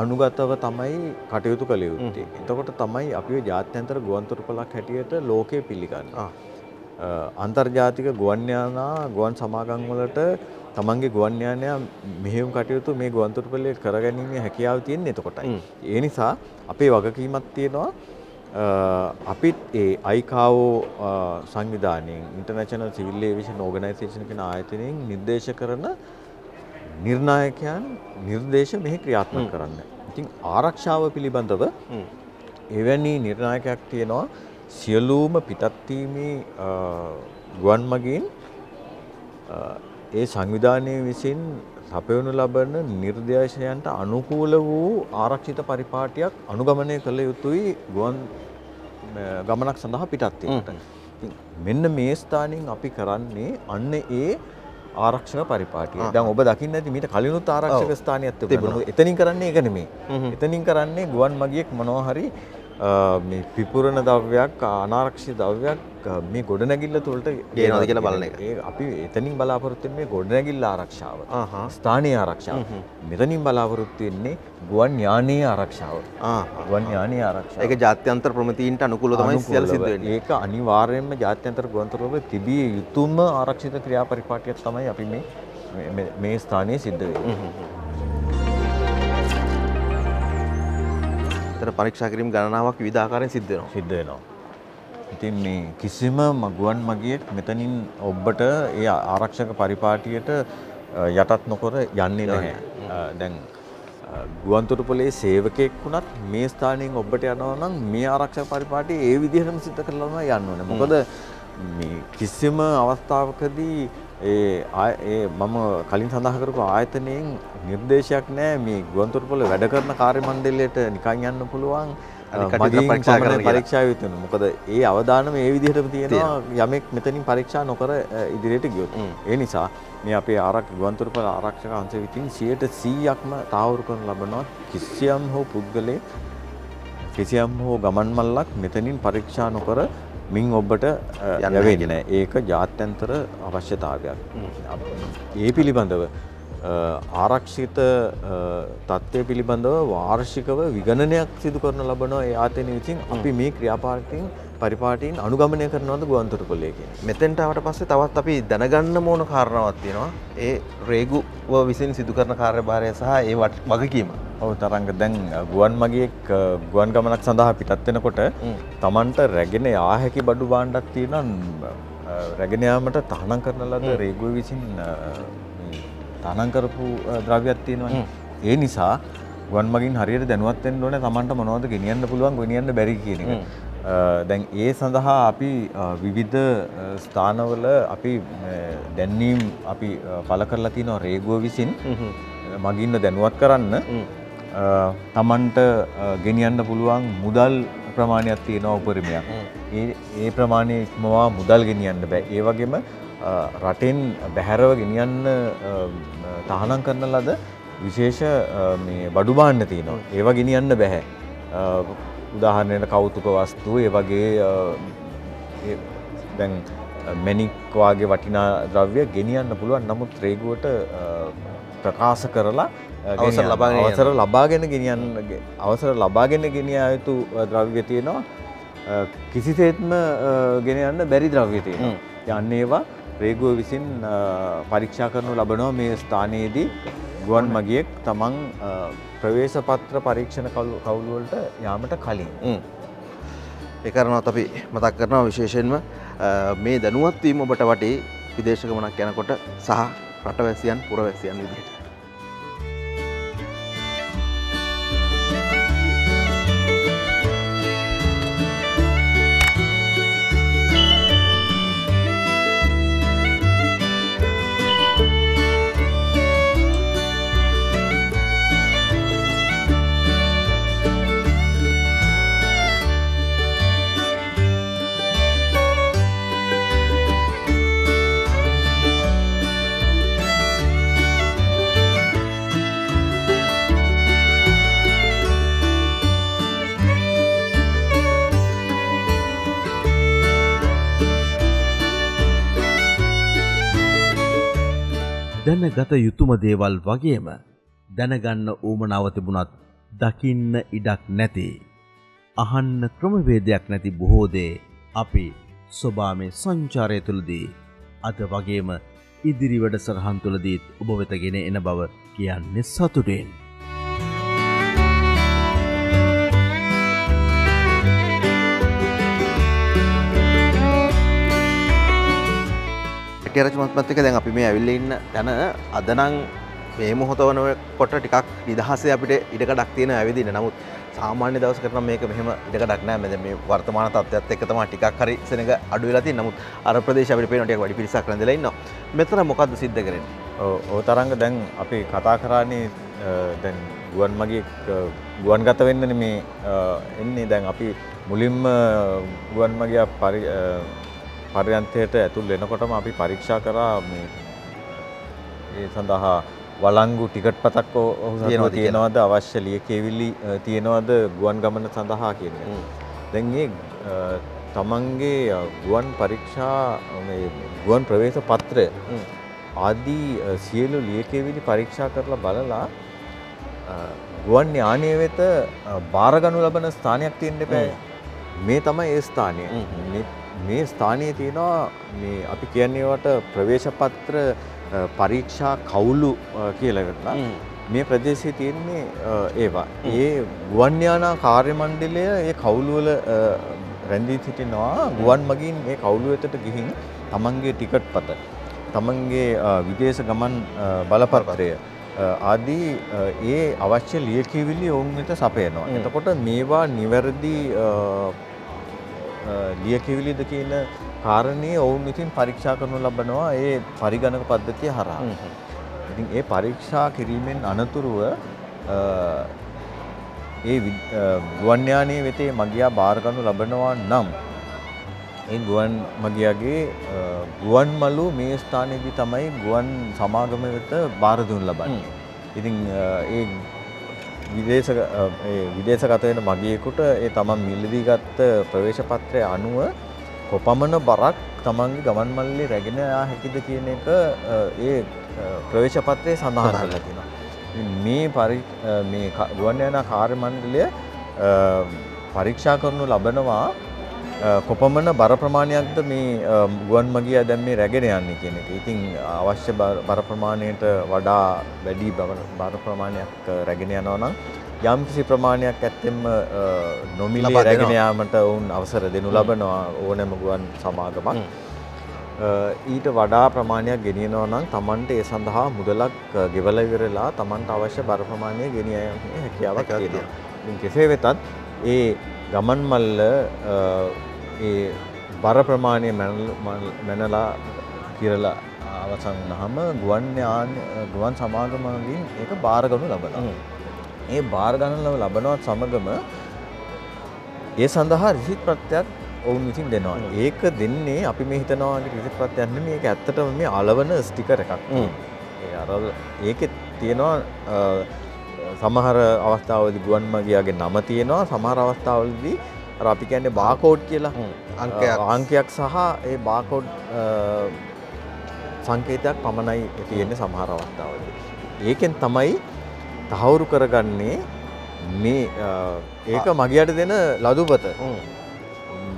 අනුගතව තමයි කටයුතු කළ යුත්තේ. එතකොට තමයි අපි ජාත්‍යන්තර ගුවන් තොටුපළක් හැටියට ලෝකයේ පිළිගන්නේ. අන්තර්ජාතික ගුවන් යානා ගුවන් සමාගම් වලට තමන්ගේ ගුවන් යානය මෙහෙයුම් කටයුතු මේ ගුවන් තොටුපළේ කරගැනීමේ හැකියාව තියෙන්නේ එතකොටයි. ඒ නිසා අපේ වගකීමක් තියෙනවා අපිත් ඒ ICAO සංවිධානයෙන් ඉන්ටර්නැෂනල් සිවිල් ඒවියේෂන් ඕගනයිසේෂන් කියන ආයතනයෙන් නිර්දේශ කරන නිර්ණායකයන් නිර්දේශ මෙහි ක්‍රියාත්මක කරන්න. ඉතින් ආරක්ෂාව පිළිබඳව එවැනි නිර්ණායකයක් තියෙනවා සියලුම පිටත් වීමේ ගුවන් මගීන් ඒ සංවිධානයේ විසින් සපයනු ලබන නිර්දේශයන්ට අනුකූල වූ ආරක්ෂිත පරිපාටියක් අනුගමනය කළ යුතුයි ගුවන් ගමනක් සඳහා පිටත් වීමට. මෙන්න මේ ස්ථානයෙන් අපි කරන්නේ අන්න ඒ ආරක්ෂක පරිපාටිය. දැන් ඔබ දකින්න ඇති මීට කලිනුත් ආරක්ෂක ස්ථානයක් තිබුණා. එතනින් කරන්නේ ඒක නෙමෙයි. එතනින් කරන්නේ ගුවන් මගියෙක් මොනවා හරි මේ පිපුරන ද්‍රව්‍යයක් අනාරක්ෂිත ද්‍රව්‍යයක් මේ ගොඩනැගිල්ල තුළට ගේනවාද කියලා බලන එක. ඒ අපි එතනින් බලාපොරොත්තු වෙන්නේ ගොඩනැගිල්ල ආරක්ෂාව. ස්ථානීය ආරක්ෂාව. මෙතනින් බලාපොරොත්තු වෙන්නේ ගුවන් යානීය ආරක්ෂාව. ගුවන් යානීය ආරක්ෂාව. ඒක ජාත්‍යන්තර ප්‍රමිතීන්ට අනුකූලව තමයි සියල්ල සිද්ධ වෙන්නේ. ඒක අනිවාර්යයෙන්ම ජාත්‍යන්තර ගුවන් තොටුපළ තිබිය යුතුම ආරක්ෂිත ක්‍රියාපරිපාටියක් තමයි අපි මේ ස්ථානයේ සිද්ධ වෙන්නේ. පරීක්ෂා කිරීම ගණනාවක් විවිධ ආකාරයෙන් සිද්ධ වෙනවා. ඉතින් මේ කිසිම ගුවන් මගියෙක් මෙතනින් ඔබට ඒ ආරක්ෂක පරිපාටියට යටත් නොකර යන්නේ නැහැ. දැන් ගුවන් තොටුපළේ සේවකයෙක් වුණත් මේ ස්ථානයෙන් ඔබට යනවා නම් මේ ආරක්ෂක පරිපාටිය ඒ විදිහටම සිද්ධ කරලාම යන්න ඕනේ. මොකද මේ කිසිම අවස්ථාවකදී ඒ මම කලින් සඳහන් කරපු ආයතනයෙන් නිර්දේශයක් නැහැ මේ ගුවන් තොටුපළ වැඩ කරන කාර්ය මණ්ඩලයට නිකන් යන්න පුළුවන් මගින් පරීක්ෂා යුතුයි. මොකද ඒ අවදානම ඒ විදිහටම තියෙනවා යමෙක් මෙතනින් පරීක්ෂා නොකර ඉදිරියට ගියොත්. ඒ නිසා මේ අපේ ගුවන් තොටුපළ ආරක්ෂක අංශය විසින් 100%ක්ම තහවුරු කරන ලබනවා කිසියම් හෝ පුද්ගලයෙක් කිසියම් හෝ ගමන් මල්ලක් මෙතනින් පරීක්ෂා නොකර මින් ඔබට යවෙන්නේ නැහැ. ඒක ජාත්‍යන්තර අවශ්‍යතාවයක්. ඒ පිළිබඳව ආරක්ෂිත තත්ත්වය පිළිබඳව වාර්ෂිකව විගණනයක් සිදු කරන ලබන ඒ ආයතනය විසින් අපි මේ පරිපාටීන් අනුගමනය කරනවද ගුවන් තොටුපළේ කියන්නේ. මෙතෙන්ට ආවට පස්සේ තවත් අපි දැනගන්න ඕන කාරණාවක් තියෙනවා. ඒ රේගුව විසින් සිදු කරන කාර්යභාරය සහ ඒ වගකීම. ඔව් තරංග දැන් ගුවන් මගියෙක් ගුවන් ගමනක් සඳහා පිටත් වෙනකොට Tamanට රැගෙන යා හැකි බඩු භාණ්ඩක් තියෙනවා. රැගෙන යාමට තහනම් කරන ලද රේගුව විසින් තහනම් කරපු ද්‍රව්‍යයක් තියෙනවානේ. ඒ නිසා ගුවන් මගින් හරියට දැනුවත් වෙන්න ඕනේ Tamanට මොනවද ගෙනියන්න පුළුවන් ගෙනියන්න බැරි කියන එක. දැන් ඒ සඳහා අපි විවිධ ස්ථානවල අපි දැන්වීම් අපි පළ කරලා තියෙනවා රේගුව විසින් මගින්න දැනුවත් කරන්න. Tamanට ගෙනියන්න පුළුවන් මුදල් ප්‍රමාණයක් තියෙනවා උපරිමයක්. ඒ ප්‍රමාණය ඉක්මවා මුදල් ගෙනියන්න බෑ. ඒ වගේම රටෙන් බැහැරව ගෙනියන්න තහනම් කරන ලද විශේෂ මේ බඩු භාණ්ඩ තියෙනවා. ඒවා ගෙනියන්න බෑ. උදාහරණයට කෞතුක වස්තු ඒ වගේ දැන් මැණික් වාගේ වටිනා ද්‍රව්‍ය ගෙනියන්න පුළුවන්. නමුත් රේගුවට ප්‍රකාශ කරලා අවසර ලබාගෙන ගෙනියා යුතු ද්‍රව්‍ය තියෙනවා කිසිසේත්ම ගෙන යන්න බැරි ද්‍රව්‍ය තියෙනවා. යන්න ඒවා රේගුව විසින් පරීක්ෂා කරනු ලබනවා මේ ස්ථානයේදී ගුවන් මගියෙක් තමන් ප්‍රවේශ පත්‍ර පරීක්ෂණ කවුළු වලට යාමට කලින්. ඒ කාරණාවත් අපි මතක් කරනවා විශේෂයෙන්ම මේ දැනුවත් වීම ඔබට වටේ විදේශ ගමනක් යනකොට සහ රටවැසියන් පුරවැසියන් විදිහට. දැනගත යුතුම දේවල් වගේම දැනගන්න ඌමනාව තිබුණත් දකින්න ඉඩක් නැති අහන්න ක්‍රමවේදයක් නැති බොහෝ දේ අපි සොබාමේ සංචාරය තුළදී අද වගේම ඉදිරි වැඩසටහන් තුළදීත් ඔබ වෙත ගෙන එන බව කියන්නේ සතුටෙන්. රජ මහත්මත් එක්ක දැන් අපි මේ ඇවිල්ලා ඉන්න තැන අද නම් මේ මොහොත වනකොට ටිකක් නිදහසේ අපිට ඉඩකඩක් තියෙන ඇවිදින්න. නමුත් සාමාන්‍ය දවසකට නම් මේක මෙහෙම ඉඩකඩක් නැහැ. දැන් මේ වර්තමාන තත්ත්වයත් එක්ක තමයි ටිකක් හරි සෙනඟ අඩු වෙලා තියෙන්නේ. නමුත් අර ප්‍රදේශ අපිට පේනවා ටිකක් වැඩි පිරිසක් රැඳිලා ඉන්නවා. මෙතන මොකද්ද සිද්ධ කරන්නේ? ඔව් තරංග දැන් අපි කතා කරන්නේ දැන් ගුවන් මගියෙක් ගුවන්ගත වෙන්නනේ මේ එන්නේ. දැන් අපි මුලින්ම ගුවන් මගියා පර්යන්තයට ඇතුල් වෙනකොටම අපි පරීක්ෂා කරා මේ ඒ සඳහා වළංගු ටිකට් පතක් ඔහු තියෙනවද අවශ්‍ය ලියකියවිලි තියෙනවද ගුවන් ගමන සඳහා කියන එක. දැන් මේ තමන්ගේ ගුවන් පරීක්ෂා මේ ගුවන් ප්‍රවේශ පත්‍රය ආදී සියලු ලියකියවිලි පරීක්ෂා කරලා බලලා ගුවන් යානය වෙත බාර ගනු ලබන ස්ථානයක් තියෙන්න එපා. මේ තමයි ඒ ස්ථානය. මේ ස්ථානයේ තියෙනවා මේ අපි කියන්නේ වට ප්‍රවේශ පත්‍ර පරීක්ෂා කවුළු කියලා එකක්. මේ ප්‍රදේශයේ තියෙන්නේ ඒවා. ඒ ගුවන් යාන කාර්ය මණ්ඩලය ඒ කවුළු වල රැඳී සිටිනවා. ගුවන් මගින් මේ කවුළු වෙතට ගිහින් තමන්ගේ ටිකට් පත, තමන්ගේ විදේශ ගමන් බලපත්‍රය ආදී ඒ අවශ්‍ය ලියකියවිලි ඔවුන් වෙත සපයනවා. එතකොට මේවා නිවැරදි ලියකියවිලිද කියන කාරණේ ඔවුන් විසින් පරීක්ෂා කරනු ලබනවා ඒ පරිගණක පද්ධතිය හරහා. ඉතින් ඒ පරීක්ෂා කිරීමෙන් අනතුරුව ඒ ගුවන් යානයේ වෙතේ මගියා බාර ගනු ලබනවා නම් ඒ ගුවන් මගියාගේ ගුවන් මළු මේ ස්ථානයේදී තමයි ගුවන් සමාගම වෙත බාර දුන් ලබන්නේ. ඉතින් ඒ විදේශගත වෙන මගියෙකුට ඒ තමන් මිලදී ගත්ත ප්‍රවේශ පත්‍රය අනුව කොපමණ බරක් තමන්ගේ ගමන් මල්ලේ රැගෙන යා හැකිද කියන එක ඒ ප්‍රවේශ පත්‍රයේ සඳහන් කරලා තියෙනවා. මේ ගුවන් යාන කාර්ය මණ්ඩලය පරීක්ෂා කරනු ලබනවා කොපමණ බර ප්‍රමාණයක්ද මේ ගුවන් මගියා දැන් මේ රැගෙන යන්නේ කියන එක. ඉතින් අවශ්‍ය බර ප්‍රමාණයට වඩා වැඩි බර ප්‍රමාණයක් රැගෙන යනවා නම් යම්කිසි ප්‍රමාණයක් ඇත්තෙම නොමිලේ රැගෙන යාමට වුන් අවසර දෙනු ලබනවා ඕනෑම ගුවන් සමාගමක්. ඊට වඩා ප්‍රමාණයක් ගෙනියනවා නම් Tamanට ඒ සඳහා මුදලක් ගෙවලා ඉවරලා Tamanට අවශ්‍ය බර ප්‍රමාණය ගෙනිය යීමේ හැකියාවක් තියෙනවා. ඉතින් කෙසේ වෙතත් ඒ ගමන් මල්ල ඒ බර ප්‍රමාණය මැනලා කියලා අවසන් වුණාම ගුවන් සමාගමකින් ඒක බාර ගනු ලබනවා. ඒ බාර ගන්න ලබනවත් සමගම ඒ සඳහා රිසිට් ප්‍රත්‍යක් ඔවුන් විසින් දෙනවා. ඒක දෙන්නේ අපි මේ හිතනවා රිසිට් ප්‍රත්‍යක් නෙමෙයි. මේක ඇත්තටම මේ අලවන ස්ටිකර් එකක්. ඒ අර ඒකේ තියෙනවා සමහර අවස්ථාවලදී ගුවන් මගියාගේ නම තියෙනවා. සමහර අවස්ථාවලදී අර අපි කියන්නේ බාකෝඩ් කියලා අංකයක් සහ ඒ බාකෝඩ් සංකේතයක් පමණයි තියෙන්නේ සමහර අවස්ථාවලදී. ඒකෙන් තමයි තහවුරු කරගන්නේ මේ ඒක මගියට දෙන ලදුපත.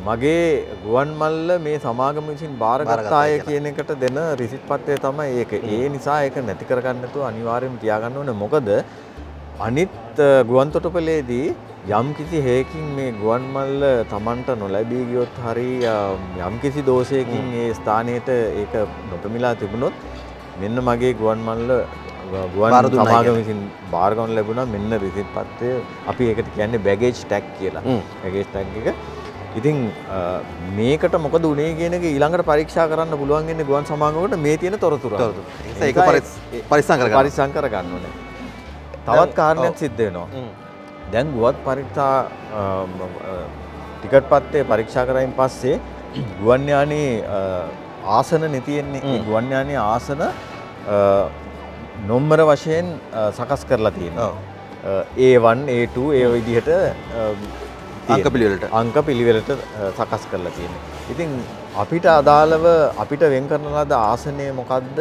මගේ ගුවන් මල්ල මේ සමාගම විසින් බාරගත්තාය කියන එකට දෙන රිසිට් පත්‍රය තමයි ඒක. ඒ නිසා ඒක නැති කරගන්න නැතුව අනිවාර්යයෙන්ම තියාගන්න ඕනේ. මොකද අනිත් ගුවන් තොටුපළේදී යම් කිසි හේකින් මේ ගුවන් මල්ල Tamanට නොලැබී ගියොත් හරි යම් කිසි දෝෂයකින් ඒ ස්ථානයට ඒක නොපැමිණලා තිබුණොත් මෙන්න මගේ ගුවන් මල්ල ගුවන් සමාගම විසින් බාර ගන්න ලැබුණා මෙන්න රිසිට් පත්‍රය. අපි ඒකට කියන්නේ බැගේජ් ටැග් කියලා. බැගේජ් ටැග් එක. ඉතින් මේකට මොකද උනේ කියන එක ඊළඟට පරීක්ෂා කරන්න පුළුවන් වෙන්නේ ගුවන් සමාගමකට මේ තියෙන තොරතුරු. ඒක පරිස්සම් කරගන්න ඕනේ. තවත් කාරණයක් සිද්ධ වෙනවා. දැන් ගුවන් පරීක්ෂා ටිකට් පත්‍රය පරීක්ෂා කරායින් පස්සේ ගුවන් යානයේ ආසනනේ තියෙන්නේ. ඒ ගුවන් යානයේ ආසන නොම්බර වශයෙන් සකස් කරලා තියෙනවා. A1 A2 ඒ විදිහට අංක පිළිවෙලට සකස් කරලා තියෙනවා. ඉතින් අපිට අදාළව අපිට වෙන් කරන ලද ආසනය මොකද්ද?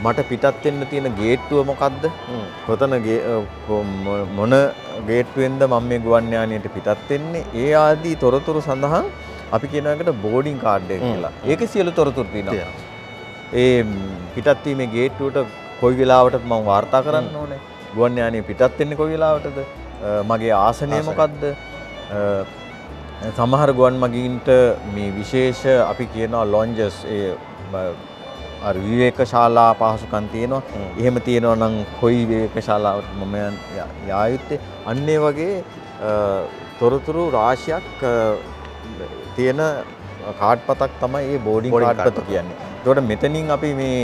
මට පිටත් වෙන්න තියෙන ගේට්ටුව මොකද්ද? කොතන මොන ගේට්ටුවෙන්ද මම මේ ගුවන් යානයට පිටත් වෙන්නේ? ඒ ආදී තොරතුරු සඳහන් අපි කියන එකට බෝඩින් කාඩ් එක කියලා. ඒකේ සියලු තොරතුරු තියෙනවා. ඒ පිටත් වීමේ ගේට්ටුවට කොයි වෙලාවටද මම වාර්තා කරන්න ඕනේ? ගුවන් යානයේ පිටත් වෙන්නේ කොයි වෙලාවටද? මගේ ආසනය මොකද්ද? සමහර ගුවන් මගීන්ට මේ විශේෂ අපි කියනවා ලොන්ජස් ඒ අර විවේක ශාලා පහසුකම් තියෙනවා. එහෙම තියෙනවා නම් කොයි විවේක ශාලාවට මම යා යුත්තේ? අන්න ඒ වගේ තොරතුරු රාශියක් තියෙන කාඩ් පතක් තමයි මේ බෝඩින් කාඩ් පත කියන්නේ. ඒකට මෙතනින් අපි මේ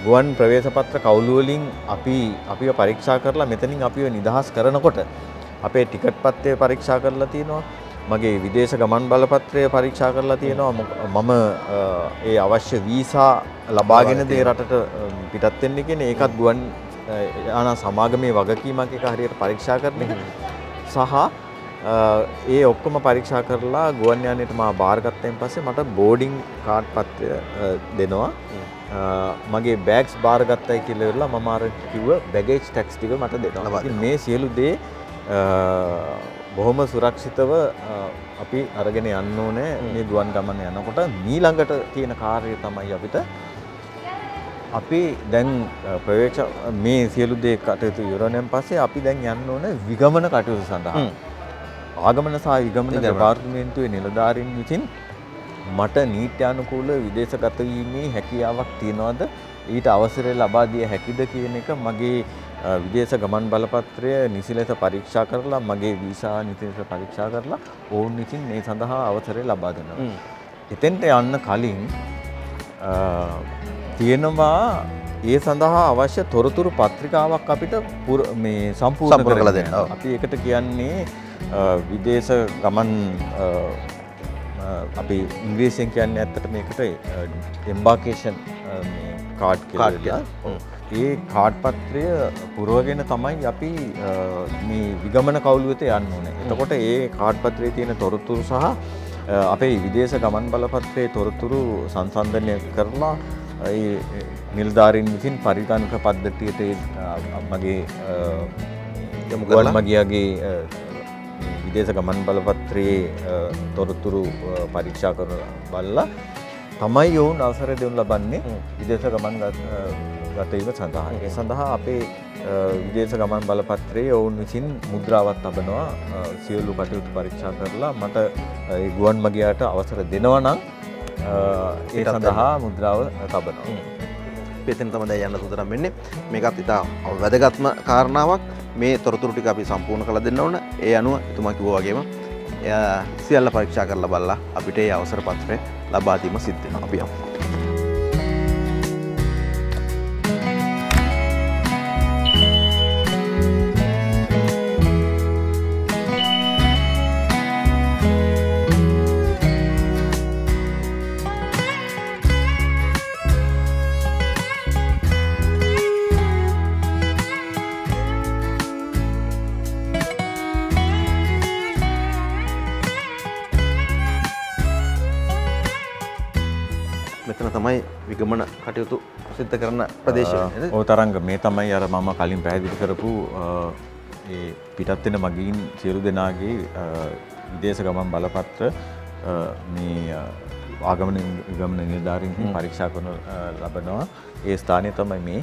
ගුවන් ප්‍රවේශ පත්‍ර කවුළු වලින් අපිව පරීක්ෂා කරලා මෙතනින් අපිව නිදහස් කරනකොට අපේ ටිකට් පත්‍රය පරීක්ෂා කරලා තියෙනවා. මගේ විදේශ ගමන් බලපත්‍රය පරීක්ෂා කරලා තියෙනවා. මම ඒ අවශ්‍ය වීසා ලබාගෙන දේ රටට පිටත් වෙන්න කියන්නේ ඒකත් ගුවන් යාන සමාගමේ වගකීමක් එක හරියට පරීක්ෂා කරන එක. සහ ඒ ඔක්කොම පරීක්ෂා කරලා ගුවන් යානයට මා බාරගත්තයින් පස්සේ මට බෝඩින් කාඩ් පත්‍රය දෙනවා. මගේ බෑග්ස් බාරගත්තයි කියලා ඉවරලා මම අර කිව්ව බැගේජ් ටැක්ස් ටික මට දෙනවා. ඉතින් මේ සියලු දේ බොහොම සුරක්ෂිතව අපි අරගෙන යන්න ඕනේ මේ ගුවන් ගමන යනකොට. ඊළඟට තියෙන කාර්යය තමයි අපි දැන් ප්‍රවේශ මේ සියලු දේ කටයුතු ඉවරණයෙන් පස්සේ අපි දැන් යන්න ඕනේ විගමන කටයුතු සඳහා. ආගමන සහ විගමන දෙපාර්තමේන්තුවේ නිලධාරීන් විසින් මට නීත්‍යානුකූල විදේශගත වීමේ හැකියාවක් තියනවාද? ඊට අවසරය ලබා දිය හැකිද කියන එක මගේ විදේශ ගමන් බලපත්‍රය නිසි ලෙස පරීක්ෂා කරලා මගේ වීසා නිසි ලෙස පරීක්ෂා කරලා ඔවුන් විසින් මේ සඳහා අවසරය ලබා දෙනවා. එතෙන්ට යන්න කලින් තියෙනවා ඒ සඳහා අවශ්‍ය තොරතුරු පත්‍රිකාවක් අපිට මේ සම්පූර්ණ කරලා දෙන්න. අපි ඒකට කියන්නේ විදේශ ගමන් අපි ඉංග්‍රීසියෙන් කියන්නේ ඇත්තට මේකට එම්බාර්කේෂන් කාඩ් කියලා. ඒ කාඩ් පත්‍රය පුරවගෙන තමයි අපි මේ විගමන කවුළු වෙත යන්න ඕනේ. එතකොට ඒ කාඩ් පත්‍රයේ තියෙන තොරතුරු සහ අපේ විදේශ ගමන් බලපත්‍රයේ තොරතුරු සංසන්දනය කරලා ඒ නිලධාරීන් විසින් පරිගණක පද්ධතියට මගේ ගුවන් මගියාගේ විදේශ ගමන් බලපත්‍රයේ තොරතුරු පරීක්ෂා කරන බලලා තමයි ඔවුන් අවසරය දෙනු ලබන්නේ විදේශ ගමන් ගත වීම සඳහා. ඒ සඳහා අපේ විදේශ ගමන් බලපත්‍රයේ ඔවුන් විසින් මුද්‍රාවක් තබනවා. සියලු කටයුතු පරීක්ෂා කරලා මට ඒ ගුවන් මගියාට අවසර දෙනවා නම් ඒ සඳහා මුද්‍රාව තබනවා. එතන තමයි දැන් යන්න සූදානම් වෙන්නේ. මේකත් ඉතා වැදගත්ම කාරණාවක්. මේ තොරතුරු ටික අපි සම්පූර්ණ කරලා දෙන්න ඕන. ඒ අනුව එතුමා කිව්වා වගේම සියල්ල පරීක්ෂා කරලා බලලා අපිට ඒ අවසර පත්‍රය ලබා දීම සිද්ධ වෙනවා. අපි යමු. මෙතන තමයි විගමන කටයුතු සිද්ධ කරන ප්‍රදේශය නේද? ඔය තරංග මේ තමයි අර මම කලින් පැහැදිලි කරපු ඒ පිටත් වෙන මගීන් සියලු දෙනාගේ විදේශ ගමන් බලපත්‍ර මේ ආගමන විගමන නිලධාරීන් පරීක්ෂා කරන ලබනවා. ඒ ස්ථානය තමයි මේ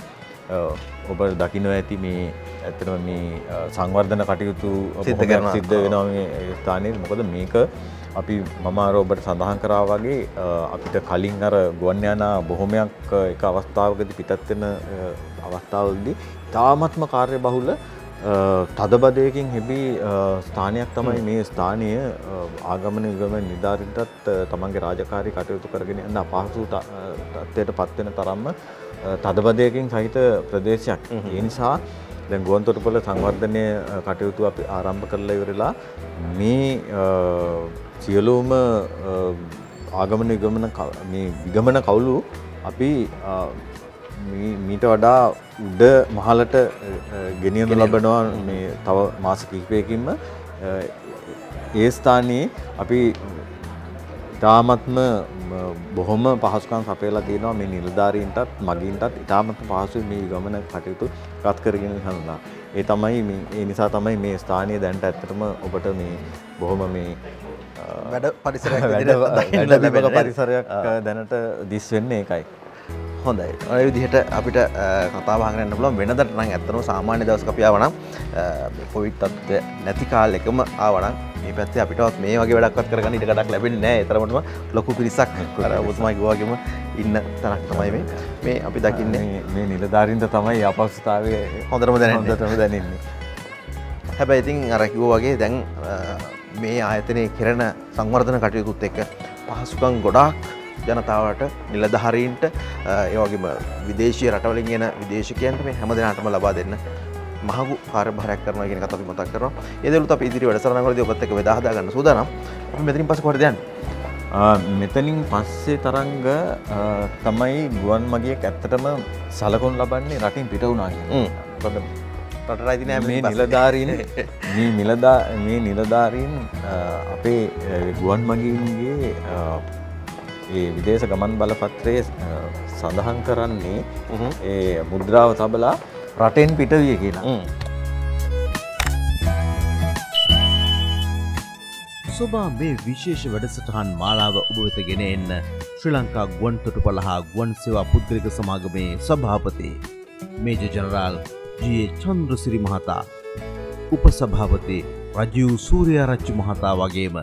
ඔබ දකින්න ඇති මේ ඇත්තටම මේ සංවර්ධන කටයුතු සිද්ධ වෙනවා මේ ස්ථානයේ. මොකද මේක අපි මම අර ඔබට සඳහන් කරා වගේ අපිට කලින් අර ගුවන් යානා බොහොමයක් එක අවස්ථාවකදී පිටත් වෙන අවස්ථාවවලදී තාමත්ම කාර්යබහුල තදබදයකින් හෙබි ස්ථානයක් තමයි මේ ස්ථානය. ආගමන විගමන නිලධාරීන්ටත් තමන්ගේ රාජකාරී කටයුතු කරගෙන යන්න අපහසු තත්ත්වයට පත් වෙන තරම්ම තදබදයකින් සහිත ප්‍රදේශයක්. ඒ නිසා දැන් ගුවන්තොටුපොළ සංවර්ධනය කටයුතු අපි ආරම්භ කරලා ඉවරලා මේ සියලුම ආගමන විගමන කවුළු අපි මීට වඩා උඩ මහලට ගෙනියනු ලබනවා මේ තව මාස කිහිපයකින්ම. ඒ ස්ථානයේ අපි ඉතාමත්ම බොහොම පහසුකම් සපයලා තියෙනවා මේ නිලධාරීන්ටත් මගීන්ටත් ඉතාමත්ම පහසුයි මේ ගමන කටයුතු රත් කරගෙන යනවා. ඒ නිසා තමයි මේ ස්ථානීය දැනට ඇත්තටම ඔබට මේ බොහොම මේ වැඩ පරිසරයක් විදිහට පරිසරයක් දැනට දිස් වෙන්නේ ඒකයි. හොඳයි. ඔය විදිහට අපිට කතා බහ කරන්න පුළුවන්. වෙනදට නම් ඇත්තටම සාමාන්‍ය දවසක අපි ආවනම් මේ කොවිඩ් තත්ත්වය නැති කාලෙකම ආවනම් මේ පැත්තේ අපිටවත් මේ වගේ වැඩක්වත් කරගන්න ඉඩ කඩක් ලැබෙන්නේ නැහැ. ඒ තරමටම ලොකු පිරිසක් අර ඔබතුමායි ගෝවාගෙම ඉන්න තැනක් තමයි මේ අපි දකින්නේ. මේ නිලධාරීන්ට තමයි අපහසුතාවය හොඳටම දැනෙන්නේ. හැබැයි ඉතින් අර කිව්වා වගේ දැන් මේ ආයතනයේ කෙරෙන සංවර්ධන කටයුතුත් එක්ක පහසුකම් ගොඩාක් ජනතාවට නිලධාරීන්ට ඒ වගේම විදේශීය රටවලින් එන විදේශිකයන්ට මේ හැම දෙනාටම ලබා දෙන්න මහඟු කාර්යභාරයක් කරනවා කියන එකත් අපි මතක් කරනවා. ඒ දේවලුත් අපි ඉදිරි වැඩසටහනවලදී ඔබත් එක්ක බෙදා හදා ගන්න සූදානම්. අපි මෙතනින් පස්සේ කොහෙද යන්නේ? මෙතනින් පස්සේ තරංග තමයි ගුවන් මගියෙක් ඇත්තටම සලකුණු ලබන්නේ රටින් පිට වුණා කියන්නේ. රටට ඉතින් මේ නිලධාරීන් අපේ ගුවන් මගීන්ගේ ඒ විදේශ ගමන් බලපත්‍රයේ සඳහන් කරන්නේ ඒ මුද්‍රාව තබලා රටෙන් පිටවිය කියලා. සොබා මේ විශේෂ වැඩසටහන් මාලාව ඔබ වෙත ගෙන එන්න ශ්‍රී ලංකා ගුවන්තොටුපළ හා ගුවන් සේවා පුද්ගලික සමාගමේ සභාපති මේජර් ජනරාල් ජී.ඒ. චන්ද්‍රසිරි මහතා, උපසභාපති රජීව් සූර්යාරච්චි මහතා වගේම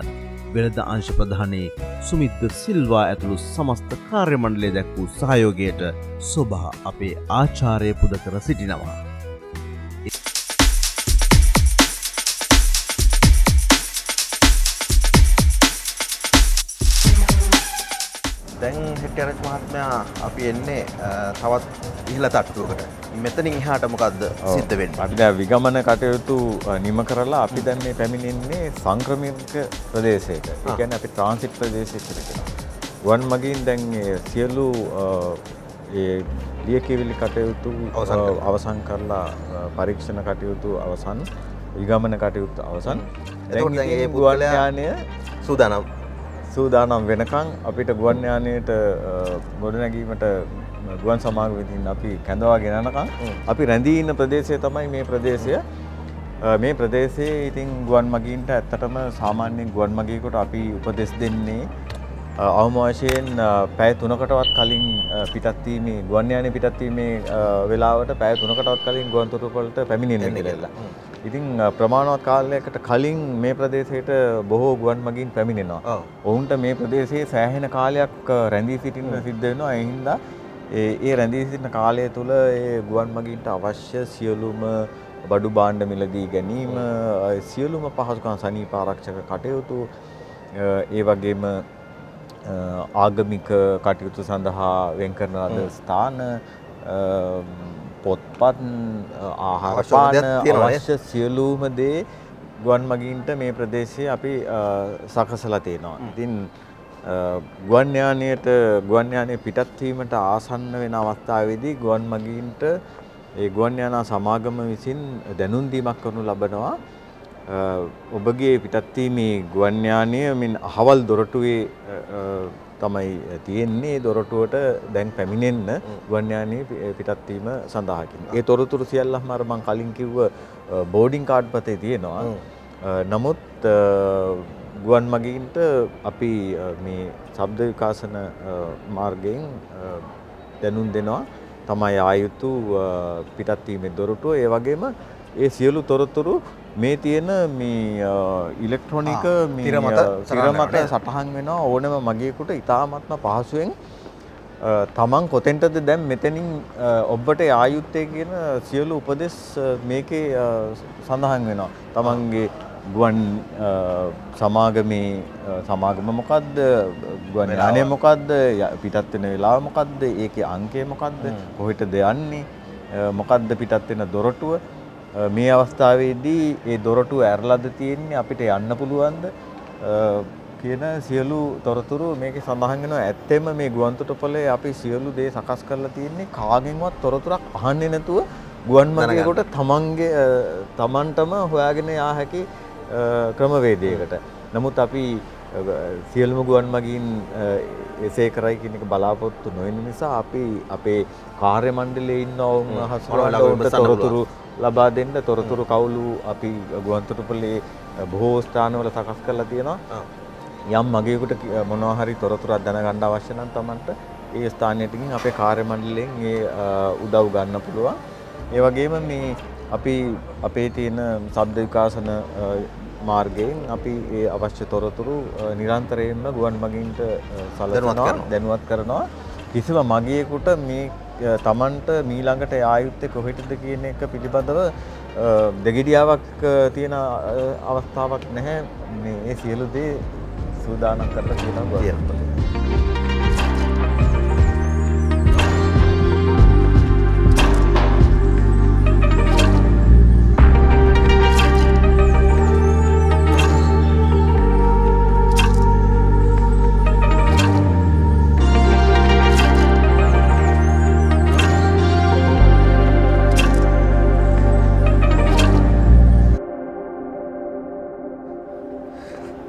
වෙළඳ අංශ ප්‍රධානී සුමිද්ද සිල්වා ඇතුළු සමස්ත කාර්ය මණ්ඩලය දැක් වූ සහයෝගයට සොබා අපේ ආචාර්ය පුද කර සිටිනවා. දැන් හෙට්ටිආරච්චි මහත්මයා අපි එන්නේ තවත් ඉහළ තට්ටුවකට. මෙතනින් එහාට මොකද්ද සිද්ධ වෙන්නේ? අපි දැන් විගමන කටයුතු නිම කරලා අපි දැන් මේ පැමිණෙන්නේ සංක්‍රමික ප්‍රදේශයක. ඒ කියන්නේ අපි ට්‍රාන්සිට් ප්‍රදේශයක ඉඳලා. ගුවන් මගීන් දැන් සියලු ඒ ලියකියවිලි කටයුතු අවසන් කරලා පරීක්ෂණ කටයුතු අවසන්, විගමන කටයුතු අවසන්. එතකොට දැන් මේ ගුවන් යානය සූදානම් වෙනකන් අපිට ගුවන් යානයට ගොඩනැගීමට ගුවන් සමාගම විසින් අපි කැඳවාගෙන යනකම් අපි රැඳී ඉන්න ප්‍රදේශය තමයි මේ ප්‍රදේශය. මේ ප්‍රදේශයේ ඉතින් ගුවන් මගීන්ට ඇත්තටම සාමාන්‍යයෙන් ගුවන් මගියෙකුට අපි උපදෙස් දෙන්නේ අවම වශයෙන් පැය 3කටවත් කලින් පිටත් වීමේ ගුවන් යානයේ පිටත් වීමේ වෙලාවට පැය 3කටවත් කලින් ගුවන්තොටුපළට පැමිණෙන්න කියලා. ඉතින් ප්‍රමාණවත් කාලයකට කලින් මේ ප්‍රදේශයට බොහෝ ගුවන් මගීන් පැමිණෙනවා. ඔවුන්ට මේ ප්‍රදේශයේ සෑහෙන කාලයක් රැඳී සිටින්න සිද්ධ වෙනවා. ඒ හින්දා ඒ රැඳී සිටින කාලය තුළ ඒ ගුවන් මගීන්ට අවශ්‍ය සියලුම බඩු භාණ්ඩ මිලදී ගැනීම, සියලුම පහසුකම් සනීප ආරක්ෂක කටයුතු, ඒ වගේම ආගමික කටයුතු සඳහා වෙන් කරන ලද ස්ථාන, පොත්පත්, ආහාර පාන අවශ්‍ය සියලුම දේ ගුවන් මගීන්ට මේ ප්‍රදේශයේ අපි සකසලා තියෙනවා. ඉතින් ගුවන් යානයේ පිටත් වීමට ආසන්න වෙන අවස්ථාවේදී ගුවන් මගීන්ට ඒ ගුවන් යානා සමාගම විසින් දැනුම් දීමක් කරනු ලබනවා. ඔබගේ පිටත් වීමේ ගුවන් යානය මින් අහවල් දොරටුවේ තමයි තියෙන්නේ දොරටුවට දැන් පැමිණෙන්න ගුවන් යානයේ පිටත් වීම සඳහා. ඒ තොරතුරු සියල්ලම අර මම කලින් කිව්ව බෝඩින් කාඩ් පතේ තියෙනවා. නමුත් ගුවන් මගීන්ට අපි මේ ශබ්ද විකාශන මාර්ගයෙන් දැනුම් දෙනවා තමයි ආයුතු පිටත් වීමේ දොරටුව. ඒ වගේම ඒ සියලු තොරතුරු මේ තියෙන මේ ඉලෙක්ට්‍රොනික තිරමත සටහන් වෙනවා ඕනෑම මගියෙකුට ඉතාමත්ම පහසුවෙන් තමන් කොතෙන්ටද දැන් මෙතනින් ඔබට ආයුත්තේ කියන සියලු උපදෙස් මේකේ සඳහන් වෙනවා. තමන්ගේ ගුවන් සමාගමේ සමාගම මොකද්ද, ගුවන් යානය මොකද්ද, පිටත් වෙන වෙලාව මොකද්ද, ඒකේ අංකය මොකද්ද, කොහෙටද යන්නේ, මොකද්ද පිටත් වෙන දොරටුව, මේ අවස්ථාවේදී ඒ දොරටුව ඇරලාද තියෙන්නේ, අපිට යන්න පුළුවන්ද කියන සියලු තොරතුරු මේකේ සඳහන් වෙනවා. ඇත්තෙම මේ ගුවන් තොටුපළේ අපි සියලු දේ සකස් කරලා තියෙන්නේ කාගෙන්වත් තොරතුරක් අහන්නේ නැතුව ගුවන් මගියෙකුට තමන්ටම හොයාගෙන යා හැකි ක්‍රමවේදයකට. නමුත් අපි සියලුම ගුවන් මගීන් එසේ කරයි කියන එක බලාපොරොත්තු නොවන නිසා අපි අපේ කාර්ය මණ්ඩලයේ ඉන්න ඔවුන් තොරතුරු ලබා දෙන්න තොරතුරු කවුළු අපි ගුවන් තොටුපළේ බොහෝ ස්ථානවල සකස් කරලා තියෙනවා. යම් මගියෙකුට මොනවා හරි තොරතුරක් දැනගන්න අවශ්‍ය නම් Tamanට ඒ ස්ථානයට ගිහින් අපේ කාර්ය මණ්ඩලයෙන් ඒ උදව් ගන්න පුළුවන්. ඒ වගේම මේ අපි අපේ තියෙන ශබ්ද විකාශන මාර්ගයෙන් අපි ඒ අවශ්‍ය තොරතුරු නිරන්තරයෙන්ම ගුවන් මගීන්ට දැනුවත් කරනවා. කිසිම මගියෙකුට මේ Tamanට මීළඟට ආයුත්තේ කොහෙටද කියන එක පිළිබඳව දෙගිඩියාවක් තියෙන අවස්ථාවක් නැහැ. මේ සියලු දේ සූදානම් කරලා තියෙනවා.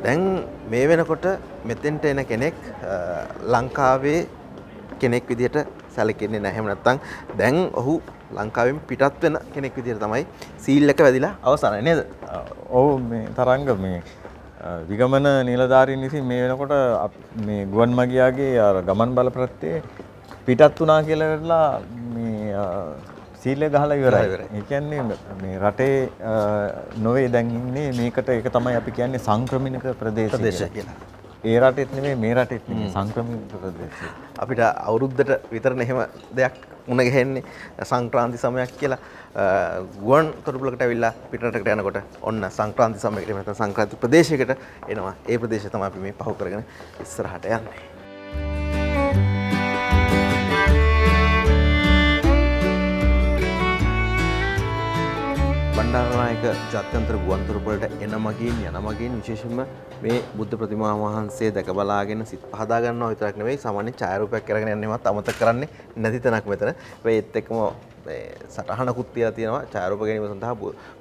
දැන් මේ වෙනකොට මෙතෙන්ට එන කෙනෙක් ලංකාවේ කෙනෙක් විදිහට සැලකෙන්නේ නැහැ. එහෙම නැත්නම් දැන් ඔහු ලංකාවෙන් පිටත් වෙන කෙනෙක් විදිහට තමයි සීල් එක වැදිලා අවසానයි නේද? ඔව් මේ තරංග මේ විගමන නිලධාරීන් විසින් මේ වෙනකොට මේ ගුවන් මගියාගේ ගමන් බල ප්‍රත්‍යේ පිටත් වුණා කියලා වෙලා මේ සීලය ගහලා ඉවරයි. ඒ කියන්නේ මේ රටේ නොවේ දැන් ඉන්නේ මේකට ඒක තමයි අපි කියන්නේ සංක්‍රමණික ප්‍රදේශය කියලා. ඒ රටෙත් නෙමෙයි මේ රටෙත් නෙමෙයි සංක්‍රමණික ප්‍රදේශය. අපිට අවුරුද්දට විතරනේ එහෙම දෙයක් මුණ ගැහෙන්නේ සංක්‍රාන්ති සමයක් කියලා. ගුවන් තොටුපළකට ඇවිල්ලා පිටරටකට යනකොට ඔන්න සංක්‍රාන්ති සමයකට නැත්නම් සංක්‍රාන්ති ප්‍රදේශයකට එනවා. ඒ ප්‍රදේශය තමයි අපි මේ පහු කරගෙන ඉස්සරහට යන්නේ. බණ්ඩාරනායක ජාත්‍යන්තර ගුවන් තොටුපළට එන මගින් යන මගින් විශේෂයෙන්ම මේ බුද්ධ ප්‍රතිමා වහන්සේ දැක බලාගෙන සිත් පහදා ගන්නවා විතරක් නෙවෙයි සාමාන්‍ය ඡායාරූපයක් අරගෙන යන්නේවත් අමතක කරන්නේ නැති තැනක් මෙතන. ඒත් එක්කම සටහනකුත් තියලා තියෙනවා ඡායාරූප ගැනීම සඳහා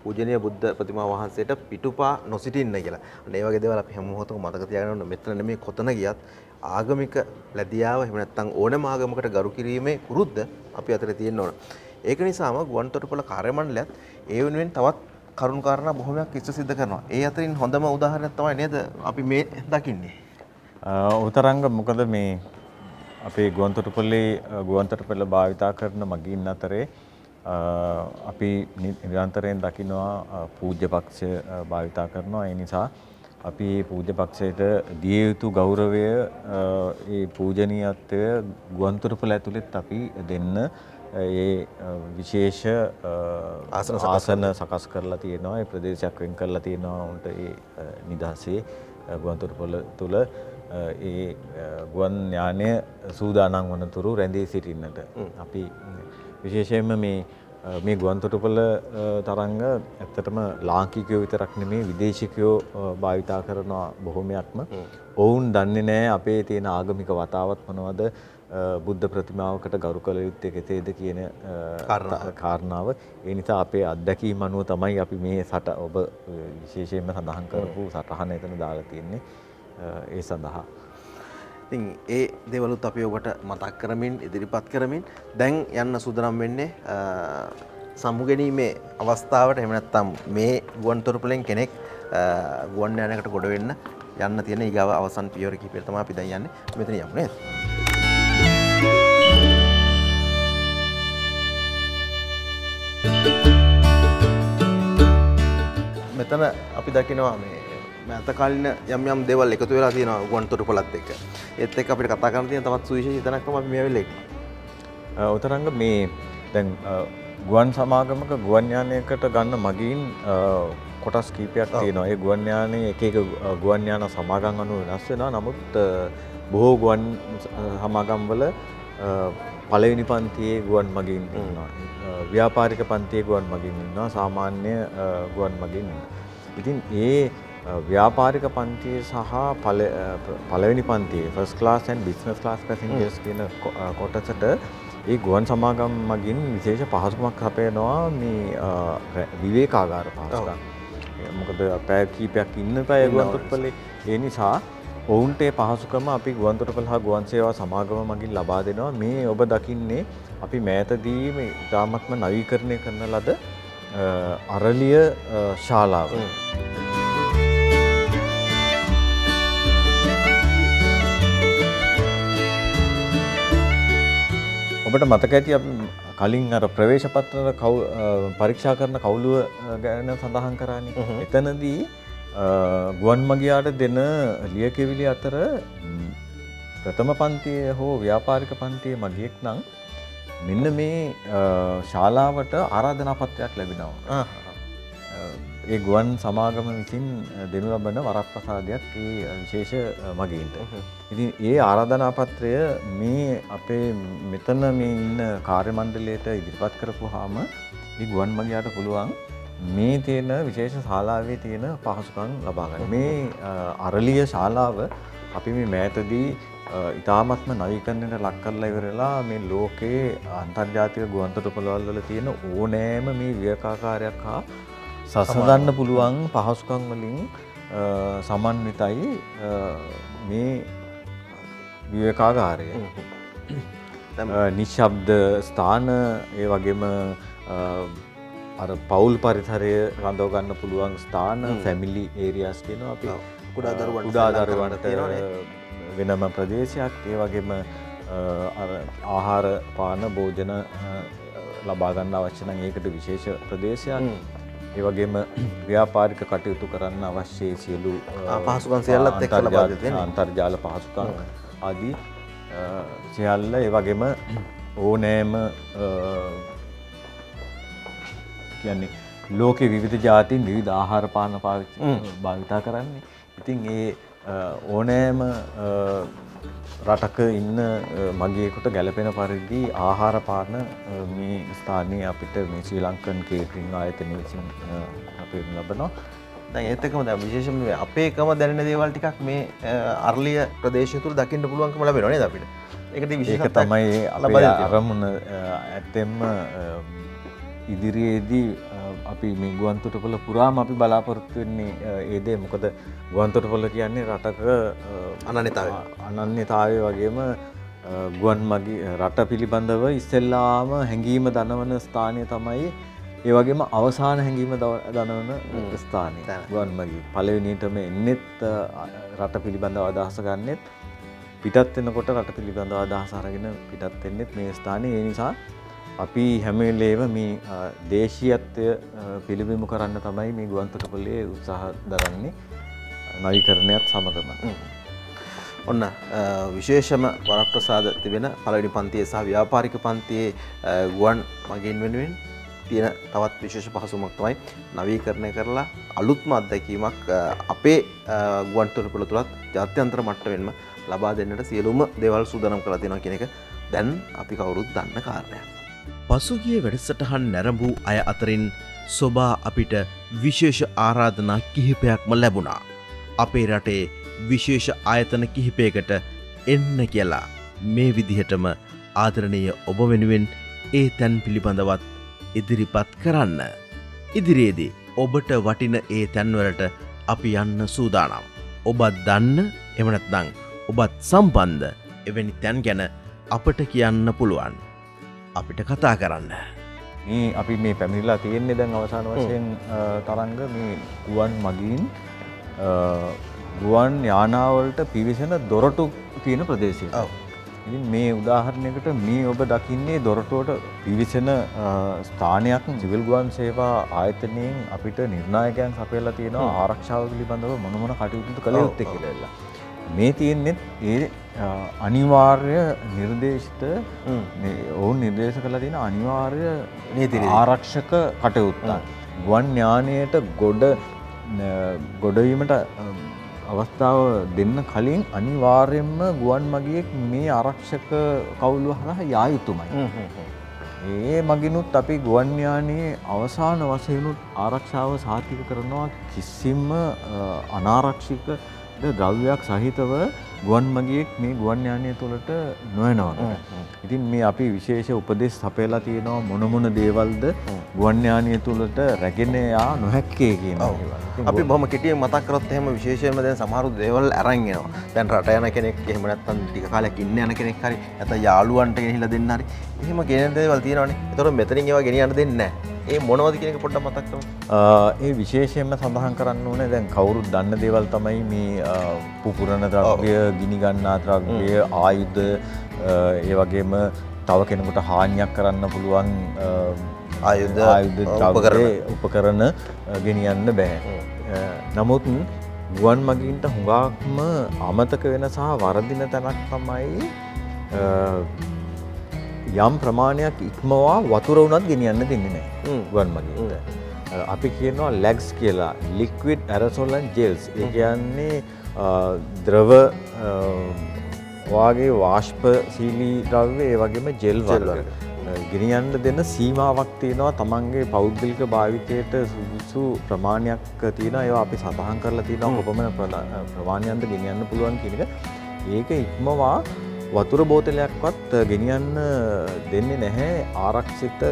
පූජනීය බුද්ධ ප්‍රතිමා වහන්සේට පිටුපා නොසිටින්න කියලා. අන්න ඒ වගේ දේවල් අපි හැම මොහොතකම මතක තියාගන්න ඕන. මෙතන නෙමෙයි කොතන ගියත් ආගමික ලැබියාව එහෙම නැත්නම් ඕනෑම ආගමකට ගරු කිරීමේ කුරුද්ද අපි අතරේ තියෙන්න ඕන. ඒක නිසාම ගුවන් තොටුපළ කාර්ය මණ්ඩලයත් ඒ වෙනුවෙන් තවත් කරුණු කාරණා බොහොමයක් ඉෂ්ට සිද්ධ කරනවා. ඒ අතරින් හොඳම උදාහරණයක් තමයි නේද අපි මේ දකින්නේ. උතරංග මොකද මේ අපේ ගුවන් තොටුපළේ ගුවන් තොටුපළ භාවිතා කරන මගීන් අතරේ අපි නිරන්තරයෙන් දකිනවා පූජ්‍ය පක්ෂය භාවිතා කරනවා. ඒ නිසා අපි පූජ්‍ය පක්ෂයට දිය යුතු ගෞරවය ඒ පූජනීයත්වය ගුවන් තොටුපළ ඇතුළෙත් අපි දෙන්න ඒ විශේෂ ආසන සකස් කරලා තියෙනවා. ඒ ප්‍රදේශයක් වෙන් කරලා තියෙනවා උන්ට ඒ නිදහසේ ගුවන් තොටුපළ තුල ඒ ගුවන් යානය සූදානම් වනතුරු රැඳී සිටින්නට අපි විශේෂයෙන්ම මේ ගුවන් තොටුපළ තරංග ඇත්තටම ලාංකිකයෝ විතරක් නෙමේ විදේශිකයෝ භාවිතා කරනවා බොහොමයක්ම. ඔවුන් දන්නේ නැහැ අපේ තියෙන ආගමික වතාවත් මොනවද, බුද්ධ ප්‍රතිමාවකට ගරු කළ යුත්තේ කෙසේද කියන කාරණාව. ඒ නිසා අපේ අත්දැකීම් අනුව තමයි අපි මේ ඔබ විශේෂයෙන්ම සඳහන් කරපු සටහන එතන දාලා තියෙන්නේ ඒ සඳහා. ඉතින් ඒ දේවලුත් අපි ඔබට මතක් කරමින් ඉදිරිපත් කරමින් දැන් යන්න සූදානම් වෙන්නේ සමුගැනීමේ අවස්ථාවට. එහෙම නැත්නම් මේ ගුවන් තොරතුරුලෙන් කෙනෙක් ගුවන් යානයකට ගොඩ වෙන්න යන්න තියෙන ඊගාව අවසන් පියවර කිහිපය තමයි අපි දැන් යන්නේ. මෙතන යමු නේද? මෙතන අපි දකිනවා මේ මෑත කාලින යම් දේවල් එකතු වෙලා තියෙනවා ගුවන් තොරතුරුපළත් එක්ක. ඒත් එක්ක අපිට කතා කරන්න තියෙන තවත් සුවිශේෂී තැනක් තමයි අපි මේ වෙලේ ඉන්නේ. උතරංග මේ දැන් ගුවන් සමාගමක ගුවන් යානයකට ගන්න මගින් කොටස් කීපයක් තියෙනවා. ඒ ගුවන් යානයේ එක එක ගුවන් යාන සමාගම් අනුව වෙනස් වෙනවා. නමුත් බොහෝ ගුවන් සමාගම් වල පළවෙනි පන්තියේ ගුවන් මගින් ඉන්නවා. ව්‍යාපාරික පන්තියේ ගුවන් මගින් ඉන්නවා. සාමාන්‍ය ගුවන් මගින් ඉන්නවා. ඉතින් ඒ ව්‍යාපාරික පන්තියේ සහ පළවෙනි පන්තියේ first class and business class passengers කියන කොටසට ඒ ගුවන් සමාගම් මගින් විශේෂ පහසුකමක් අපේනවා මේ විවේකාගාර පහසුකම්. මොකද පැය කීපයක් ඉන්න පැය ගුවන් තොටුපළේ. ඒ නිසා ඔවුන්ට ඒ පහසුකම අපි ගුවන් තොටුපළ හා ගුවන් සේවා සමාගම මගින් ලබා දෙනවා. මේ ඔබ දකින්නේ අපි මෑතදී මේ ඉතාමත්ම නවීකරණය කරන ලද අරලිය ශාලාව. ඔබට මතක ඇති අපි කලින් අර ප්‍රවේශ පත්‍ර පරීක්ෂා කරන කවුළුව ගැන සඳහන් කරානේ. එතනදී ගුවන් මගියාට දෙන ලියකියවිලි අතර ප්‍රථම පන්තියේ හෝ ව්‍යාපාරික පන්තියේ මගියෙක් නම් මෙන්න මේ ශාලාවට ආරාධනා පත්‍රයක් ලැබෙනවා. ඒ ගුවන් සමාගම විසින් දෙනු ලබන වරප්‍රසාදයක් ඒ විශේෂ මගීන්ට. ඉතින් ඒ ආරාධනා පත්‍රය මේ අපේ මෙතන මේ ඉන්න කාර්ය මණ්ඩලයට ඉදිරිපත් කරපුවාම මේ ගුවන් මගියාට පුළුවන් මේ තියෙන විශේෂ ශාලාවේ තියෙන පහසුකම් ලබා ගන්න. මේ අරලිය ශාලාව අපි මේ මෑතදී ඉතාමත්ම නවීකරණයට ලක් කරලා ඉවරලා මේ ලෝකයේ අන්තර්ජාතික ගුවන් තොටුපළවල් වල තියෙන ඕනෑම මේ විවේකාකාරයක් හා සසඳන්න පුළුවන් පහසුකම් වලින් සමන්විතයි මේ විවේකාගාරය. නිශ්ශබ්ද ස්ථාන, ඒ වගේම අර පවුල් පරිසරය රඳව ගන්න පුළුවන් ස්ථාන, ෆැමිලි ඒරියාස් කියනවා අපි. කුඩා දරුවන්ට වෙනම ප්‍රදේශයක්, ඒ වගේම ආහාර පාන භෝජන ලබා ගන්න අවශ්‍ය නම් ඒකට විශේෂ ප්‍රදේශයක්. ඒ වගේම ව්‍යාපාරික කටයුතු කරන්න අවශ්‍ය සියලු පහසුකම් සියල්ලත් එක්ක ලබා දෙන්නේ. අන්තර්ජාල පහසුකම් ආදී සියල්ල, ඒ වගේම ඕනෑම කියන්නේ ලෝකේ විවිධ ජාතීන් විවිධ ආහාර පාන භාවිතා කරන්නේ. ඉතින් ඒ ඕනෑම රටක ඉන්න මගියෙකුට ගැලපෙන පරිදි ආහාර පාන මේ ස්ථානයේ අපිට මේ ශ්‍රී ලංකන් කේටරින් ආයතනය විසින් අපිට ලබනවා. දැන් ඒත් එක්කම දැන් විශේෂයෙන්ම මේ අපේකම දැනෙන දේවල් ටිකක් මේ අරලිය ප්‍රදේශය තුල දකින්න පුළුවන්කම ලැබෙනවා නේද අපිට? ඒකට විශේෂ තමයි අපේ අරමුණ. ඇත්තෙන්ම ඉදිරියේදී අපි මේ ගුවන් තොටුපළ පුරාම අපි බලාපොරොත්තු වෙන්නේ ඒ දේ. මොකද ගුවන් තොටුපළ කියන්නේ රටක අනන්‍යතාවය වගේම ගුවන් මගී රට පිළිබඳව ඉස්සෙල්ලාම හැඟීම දනවන ස්ථානය තමයි, ඒ වගේම අවසාන හැඟීම දනවන ස්ථානය ගුවන් මගී. පළවෙනියටම එන්නෙත් රට පිළිබඳව අදහස ගන්නෙත්, පිටත් වෙනකොට රට පිළිබඳව අදහස අරගෙන පිටත් වෙන්නෙත් මේ ස්ථානයේ. ඒ නිසා අපි හැම වෙලේම මේ දේශීයත්වය පිළිබිඹු කරන්න තමයි මේ ගුවන් තොටුපළේ උත්සාහ දරන්නේ, නවීකරණයත් සමගම. ඔන්න විශේෂම වරප්‍රසාද තිබෙන පළවෙනි පන්තියේ සහ ව්‍යාපාරික පන්තියේ ගුවන් මගීන් වෙනුවෙන් තියෙන තවත් විශේෂ පහසුමක් තමයි නවීකරණය කරලා අලුත්ම අත්දැකීමක් අපේ ගුවන් තොටුපළ තුලත් ජාත්‍යන්තර මට්ටමින්ම ලබා දෙන්නට සියලුම දේවල් සූදානම් කරලා තියෙනවා කියන එක දැන් අපි කවුරුත් දන්න කාරණයක්. පසුගිය වැඩසටහන් නැරඹූ අය අතරින් සොබා අපිට විශේෂ ආරාධනා කිහිපයක්ම ලැබුණා. අපේ රටේ විශේෂ ආයතන කිහිපයකට එන්න කියලා මේ විදිහටම ආදරණීය ඔබ වෙනුවෙන් ඒ තැන් පිළිබඳවත් ඉදිරිපත් කරන්න. ඉදිරියේදී ඔබට වටින ඒ තැන්වලට අපි යන්න සූදානම්. ඔබත් දන්න, එහෙම නැත්නම් ඔබත් සම්බන්ධ එවැනි තැන් ගැන අපට කියන්න පුළුවන්. අපිට කතා කරන්න. මේ අපි මේ පැමිණිලා තියෙන්නේ දැන් අවසාන වශයෙන් තරංග මේ ගුවන් මගින් ගුවන් යානාවලට පිවිසෙන දොරටු තියෙන ප්‍රදේශය. ඉතින් මේ උදාහරණයකට මේ ඔබ දකින්නේ දොරටුවට පිවිසෙන ස්ථානයක් සිවිල් ගුවන් සේවා ආයතනයෙන් අපිට නිර්ණායකයන් සපයලා තියෙනවා ආරක්ෂාව පිළිබඳව මොන මොන කටයුතු කළ යුත්තේ කියලා. මේ තියෙන්නේ ඒ අනිවාර්ය නිර්දේශිත මේ ඔවුන් නිර්දේශ කළා තියෙන අනිවාර්ය ආරක්ෂක කටයුත්ත. ගුවන් යානයට ගොඩවීමට අවස්ථාව දෙන්න කලින් අනිවාර්යයෙන්ම ගුවන් මගියෙක් මේ ආරක්ෂක කවුළුව හරහා යා යුතුමයි. ඒ මගිනුත් අපි ගුවන් යානයේ අවසාන වශයෙන්ුත් ආරක්ෂාව සාතික කරනවා කිසිම අනාරක්ෂිත ද්‍රව්‍යයක් සහිතව ගුවන් මගියෙක් මේ ගුවන් යානය තුළට නොයනවා. ඉතින් මේ අපි විශේෂ උපදෙස් සපයලා තියෙනවා මොන මොන දේවල්ද ගුවන් යානය තුළට රැගෙන යා නොහැක්කේ කියන ඒවා. අපි බොහොම කෙටියෙන් මතක් කරොත් එහෙම විශේෂයෙන්ම දැන් සමහර දේවල් අරන් එනවා. දැන් රට යන කෙනෙක් එහෙම නැත්නම් ටික කාලයක් ඉන්න යන කෙනෙක් හරි නැත්නම් යාළුවන්ට ගෙනහිලා දෙන්න හරි එහෙම ගෙනෙන දේවල් තියෙනවානේ. ඒතකොට මෙතනින් ඒවා ගෙනියන්න දෙන්නේ නැහැ. ඒ මොනවද කියන එක පොඩ්ඩක් මතක් කරමු. ඒ විශේෂයෙන්ම සඳහන් කරන්න ඕනේ දැන් කවුරුත් දන්න දේවල් තමයි මේ පුපුරන ද්‍රව්‍ය, ගිනි ගන්නා ද්‍රව්‍ය, ආයුධ, ඒ වගේම තව කෙනෙකුට හානියක් කරන්න පුළුවන් ආයුධ උපකරණ ගෙනියන්න බෑ. නමුත් ගුවන් මගීන්ට හුඟක්ම අමතක වෙන සහ වරදින තැනක් තමයි යම් ප්‍රමාණයක් ඉක්මවා වතුර වුණත් ගෙනියන්න දෙන්නේ නැහැ ගුවන් මගීන්ට. අපි කියනවා ලැග්ස් කියලා, liquid aerosol and gels. ඒ කියන්නේ ද්‍රව වාගේ වාෂ්පශීලී ද්‍රව්‍ය ඒ වගේම ජෙල් වර්ග ගෙනියන්න දෙන සීමාවක් තියෙනවා. තමන්ගේ පෞද්ගලික භාවිතයට සුදුසු ප්‍රමාණයක් තියෙනවා. ඒවා අපි සඳහන් කරලා තියෙනවා කොපමණ ප්‍රමාණයක්ද ගෙනියන්න පුළුවන් කියන එක. ඒක ඉක්මවා වතුර බෝතලයක්වත් ගෙනියන්න දෙන්නේ නැහැ ආරක්ෂිත.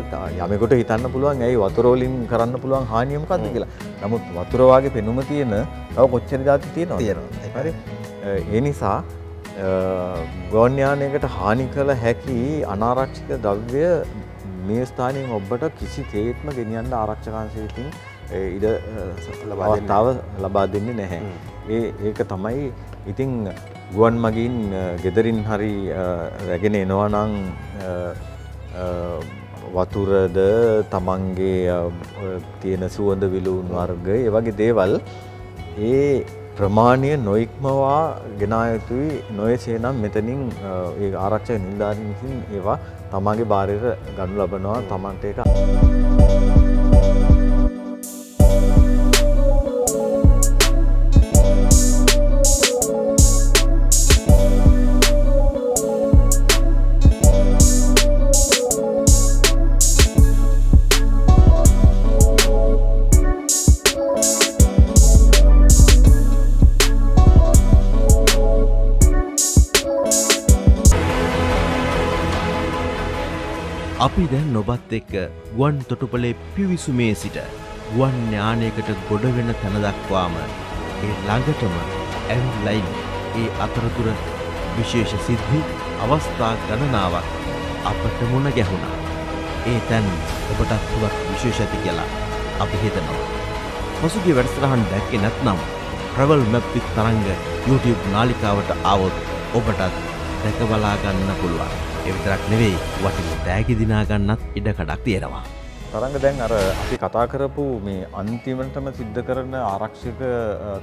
යමෙකුට හිතන්න පුළුවන් ඇයි වතුර වලින් කරන්න පුළුවන් හානිය මොකක්ද කියලා. නමුත් වතුර වාගේ පෙනුම තියෙන තව කොච්චර જાති තියෙනවද? හරි. ඒ නිසා ගුවන් යානයකට හානි කළ හැකි අනාරක්ෂිත ද්‍රව්‍ය මේ ස්ථානයෙන් ඔබට කිසිසේත්ම ගෙනියන්න ආරක්ෂකාංශයෙන් ඉඩ ලබා දෙන්නේ නැහැ. ඒක තමයි ඉතින් ගුවන් මගින් ගෙදරින් හරි රැගෙන එනවා නම් වතුරද තමන්ගේ තියෙන සුවඳ විලවුන් වර්ග ඒ වගේ දේවල් ඒ ප්‍රමාණය නොඉක්මවා ගෙනා යුතුයි. නොයසේ නම් මෙතනින් ඒ ආරක්ෂක නිලධාරීන් විසින් ඒවා තමන්ගේ බාරයට ගනු ලබනවා. තමන්ට ඒක අපි දැන් ඔබත් එක්ක ගුවන් තොටුපළේ පිවිසුමේ සිට ගුවන් යානයකට ගොඩ වෙන තැන දක්වාම ඒ ළඟටම ඇවිල්ලා ඉන්නේ. ඒ අතරතුර විශේෂ සිද්ධි අවස්ථා ගණනාවක් අපට මුණ ගැහුණා. ඒ තැන් ඔබටත් හුඟක් විශේෂ ඇති කියලා අපි හිතනවා. පසුගිය වැඩසටහන් දැක්කේ නැත්නම් travel map with තරංග YouTube නාලිකාවට ආවොත් ඔබටත් දැක බලා ගන්න පුළුවන්. ඒ විතරක් නෙවෙයි වටින තෑගි දිනා ගන්නත් ඉඩකඩක් තියෙනවා. තරංග දැන් අර අපි කතා කරපු මේ අන්තිමටම සිද්ධ කරන ආරක්ෂක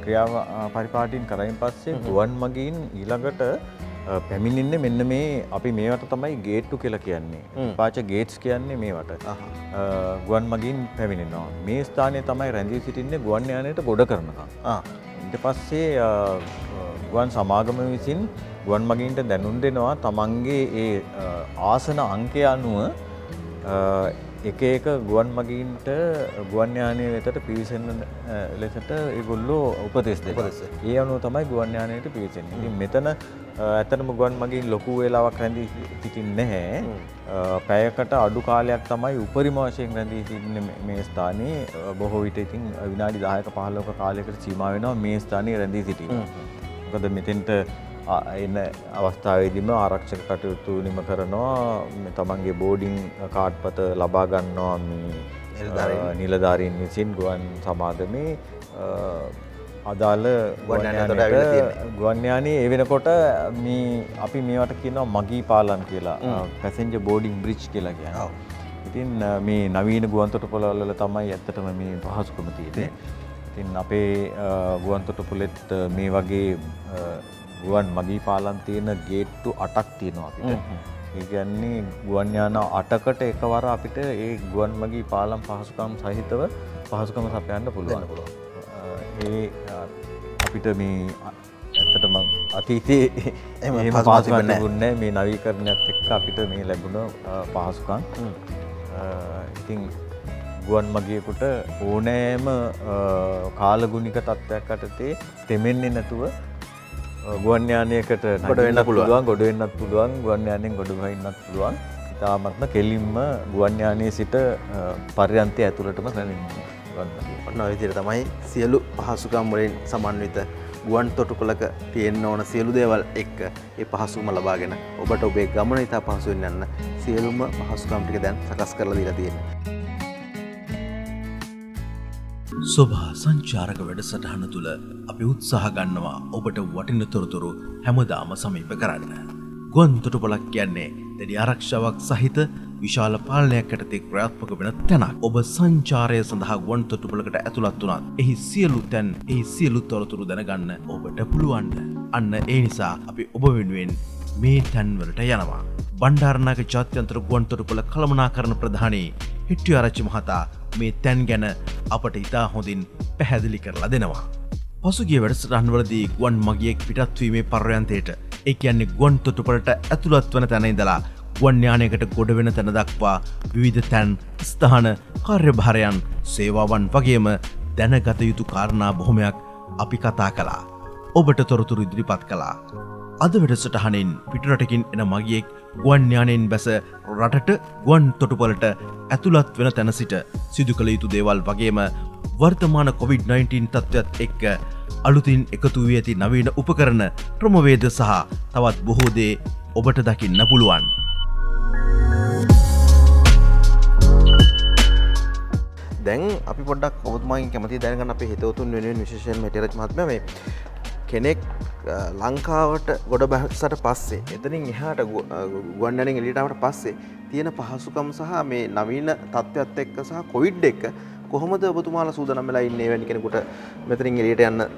ක්‍රියා පරිපාටීන් කරයින් පස්සේ ගුවන් මගීන් ඊළඟට පැමිණෙන්නේ මෙන්න මේ අපි මේවට තමයි ගේට්ටු කියලා කියන්නේ. පාච ගේට්ස් කියන්නේ මේවට. ගුවන් මගීන් පැමිණෙනවා. මේ ස්ථානයේ තමයි රැඳී සිටින්නේ ගුවන් යානයට ගොඩ කරනකම්. ඊට පස්සේ ගුවන් සමාගම විසින් ගුවන් මගීන්ට දැනුම් දෙනවා තමන්ගේ ඒ ආසන අංකය අනුව එක එක ගුවන් මගීන්ට ගුවන් යානය වෙතට පිවිසෙන්න ලෙසට ඒගොල්ලෝ උපදෙස් දෙනවා. ඒ අනුව තමයි ගුවන් යානයට පිවිසෙන්නේ. ඉතින් මෙතන ඇත්තටම ගුවන් මගීන් ලොකු වේලාවක් රැඳී සිටින්නේ නැහැ. පැයකට අඩු කාලයක් තමයි උපරිම වශයෙන් රැඳී සිටින්නේ මේ ස්ථානයේ. බොහෝ විට ඉතින් විනාඩි 10ක 15ක කාලයකට සීමා වෙනවා මේ ස්ථානයේ රැඳී සිටීම. මොකද මෙතෙන්ට එන අවස්ථාවේදීම ආරක්ෂක කටයුතු නිම කරනවා තමන්ගේ බෝඩින් කාඩ් පත ලබා ගන්නවා මේ නිලධාරීන් විසින් ගුවන් සමාගමේ අදාළ ගුවන් යානයේ ඒ වෙනකොට මේ අපි මේවට කියනවා මගී පාලම් කියලා පැසෙන්ජර් බෝඩින් බ්‍රිජ් කියලා කියනවා. ඉතින් මේ නවීන ගුවන් තොටුපළවල තමයි ඇත්තටම මේ පහසුකම තියෙන්නේ. ඉතින් අපේ ගුවන් තොටුපළෙත් මේ වගේ ගුවන් මගී පාලම් තියෙන ගේට්ටු 8ක් තියෙනවා අපිට. ඒ කියන්නේ ගුවන් යාන 8කට එකවර අපිට ඒ ගුවන් මගී පාලම් පහසුකම් සහිතව පහසුකම් සපයන්න පුළුවන්. ඒ අපිට මේ ඇත්තටම අතීතයේ එහෙම පහසුකම් ලැබුණේ මේ නවීකරණයත් එක්ක අපිට මේ ලැබුණ පහසුකම්. ඉතින් ගුවන් මගියෙකුට ඕනෑම කාලගුණික තත්ත්වයක් යටතේ තෙමෙන්නේ නැතුව ගුවන් යානයකට ගොඩ වෙන්නත් පුළුවන් ගුවන් යානයෙන් ගොඩ වෙන්නත් පුළුවන්. ඉතාමත්ම කෙලින්ම ගුවන් යානයේ සිට පර්යන්තය ඇතුළටම පැමිණෙනවා. ඔන්න ඔය විදිහට තමයි සියලු පහසුකම් වලින් සමන්විත ගුවන් තොටුපළක තියෙන්න ඕන සියලු දේවල් එක්ක ඒ පහසුකම ලබාගෙන ඔබට ඔබේ ගමන ඉතා පහසුවෙන් යන්න සියලුම පහසුකම් ටික දැන් සකස් කරලා දීලා තියෙනවා. සොබා සංචාරක වැඩසටහන තුළ අපි උත්සාහ ගන්නවා ඔබට වටින තොරතුරු හැමදාම සමීප කරන්න. ගුවන් තොටුපළක් කියන්නේ දැඩි ආරක්ෂාවක් සහිත විශාල පාලනයක් යටතේ ක්‍රියාත්මක වෙන තැනක්. ඔබ සංචාරය සඳහා ගුවන් තොටුපළකට ඇතුළත් වුණත් එහි සියලු තැන් එහි සියලු තොරතුරු දැනගන්න ඔබට පුළුවන්. අන්න ඒ නිසා අපි ඔබ වෙනුවෙන් මේ තැන්වලට යනවා. බණ්ඩාරනායක ජාත්‍යන්තර ගුවන් තොටුපළ කළමනාකරණ ප්‍රධානී හිට්ටිආරච්චි මහතා මේ තැන් ගැන අපට ඉතා හොඳින් පැහැදිලි කරලා දෙනවා. පසුගිය වැඩසටහන්වලදී ගුවන් මගියෙක් පිටත්වීමේ පර්යන්තයට ඒ කියන්නේ ගුවන් තොටුපළට ඇතුළත් වන තැන ඉඳලා ගුවන් යානයකට ගොඩ වෙන තැන දක්වා විවිධ තැන් ස්ථාන කාර්යභාරයන් සේවාවන් වගේම දැනගත යුතු කාරණා බොහොමයක් අපි කතා කළා. ඔබට තොරතුරු ඉදිරිපත් කළා. අද වැඩසටහනින් පිටරටකින් එන මගියෙක් ගුවන් යානයෙන් බැස රටට ගුවන් තොටුපළට ඇතුළත් වෙන තැන සිට සිදු කළ යුතු දේවල් වගේම වර්තමාන COVID-19 තත්ත්වයත් එක්ක අලුතින් එකතු වී ඇති නවීන උපකරණ ක්‍රමවේද සහ තවත් බොහෝ දේ ඔබට දකින්න පුළුවන්. දැන් අපි පොඩ්ඩක් ඔබතුමාගෙන් කැමතියි දැනගන්න අපේ හිතවතුන් වෙනුවෙන් විශේෂයෙන් මෙටරජ් මහත්මයා මේ කෙනෙක් ලංකාවට ගොඩ බැස්සට පස්සේ එතනින් එහාට ගුවන් යානයෙන් එළියට ආවට පස්සේ තියෙන පහසුකම් සහ මේ නවීන තත්ත්වයත් එක්ක සහ කොවිඩ් එක කොහොමද ඔබතුමාලා සූදානම් වෙලා ඉන්නේ වෙන කෙනෙකුට මෙතනින් එළියට යන්න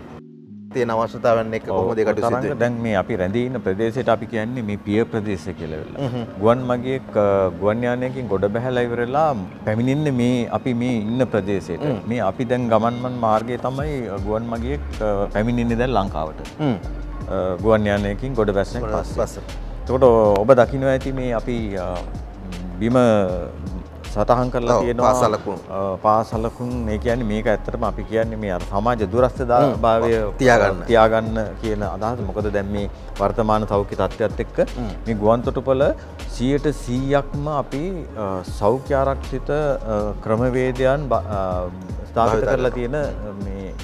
තියෙන අවශ්‍යතාවයන් එක්ක කොහොමද ඒකට සිද්ධ දැන් මේ අපි රැඳී ඉන්න ප්‍රදේශයට අපි කියන්නේ මේ පිය ප්‍රදේශය කියලා වෙලා. ගුවන් මගියෙක් ගුවන් යානයකින් ගොඩ බැහැලා ඉවරලා පැමිණෙන්නේ මේ අපි මේ ඉන්න ප්‍රදේශයට. මේ අපි දැන් ගමන්මන් මාර්ගයේ තමයි ගුවන් මගියෙක් පැමිණෙන්නේ දැන් ලංකාවට. ගුවන් යානයකින් ගොඩ බැස්සෙන් පස්සේ. එතකොට ඔබ දකින්න ඇති මේ අපි බිම සටහන් කරලා තියෙනවා පාසලකුන් මේ කියන්නේ මේක ඇත්තටම අපි කියන්නේ මේ අර සමාජ දුරස්ථභාවය තියාගන්න කියන අදහස. මොකද දැන් මේ වර්තමාන සෞඛ්‍ය තත්ත්වයත් එක්ක මේ ගුවන් තොටුපළ 100%ක්ම අපි සෞඛ්‍ය ආරක්ෂිත ක්‍රමවේදයන් ස්ථාපිත කරලා තියෙන මේ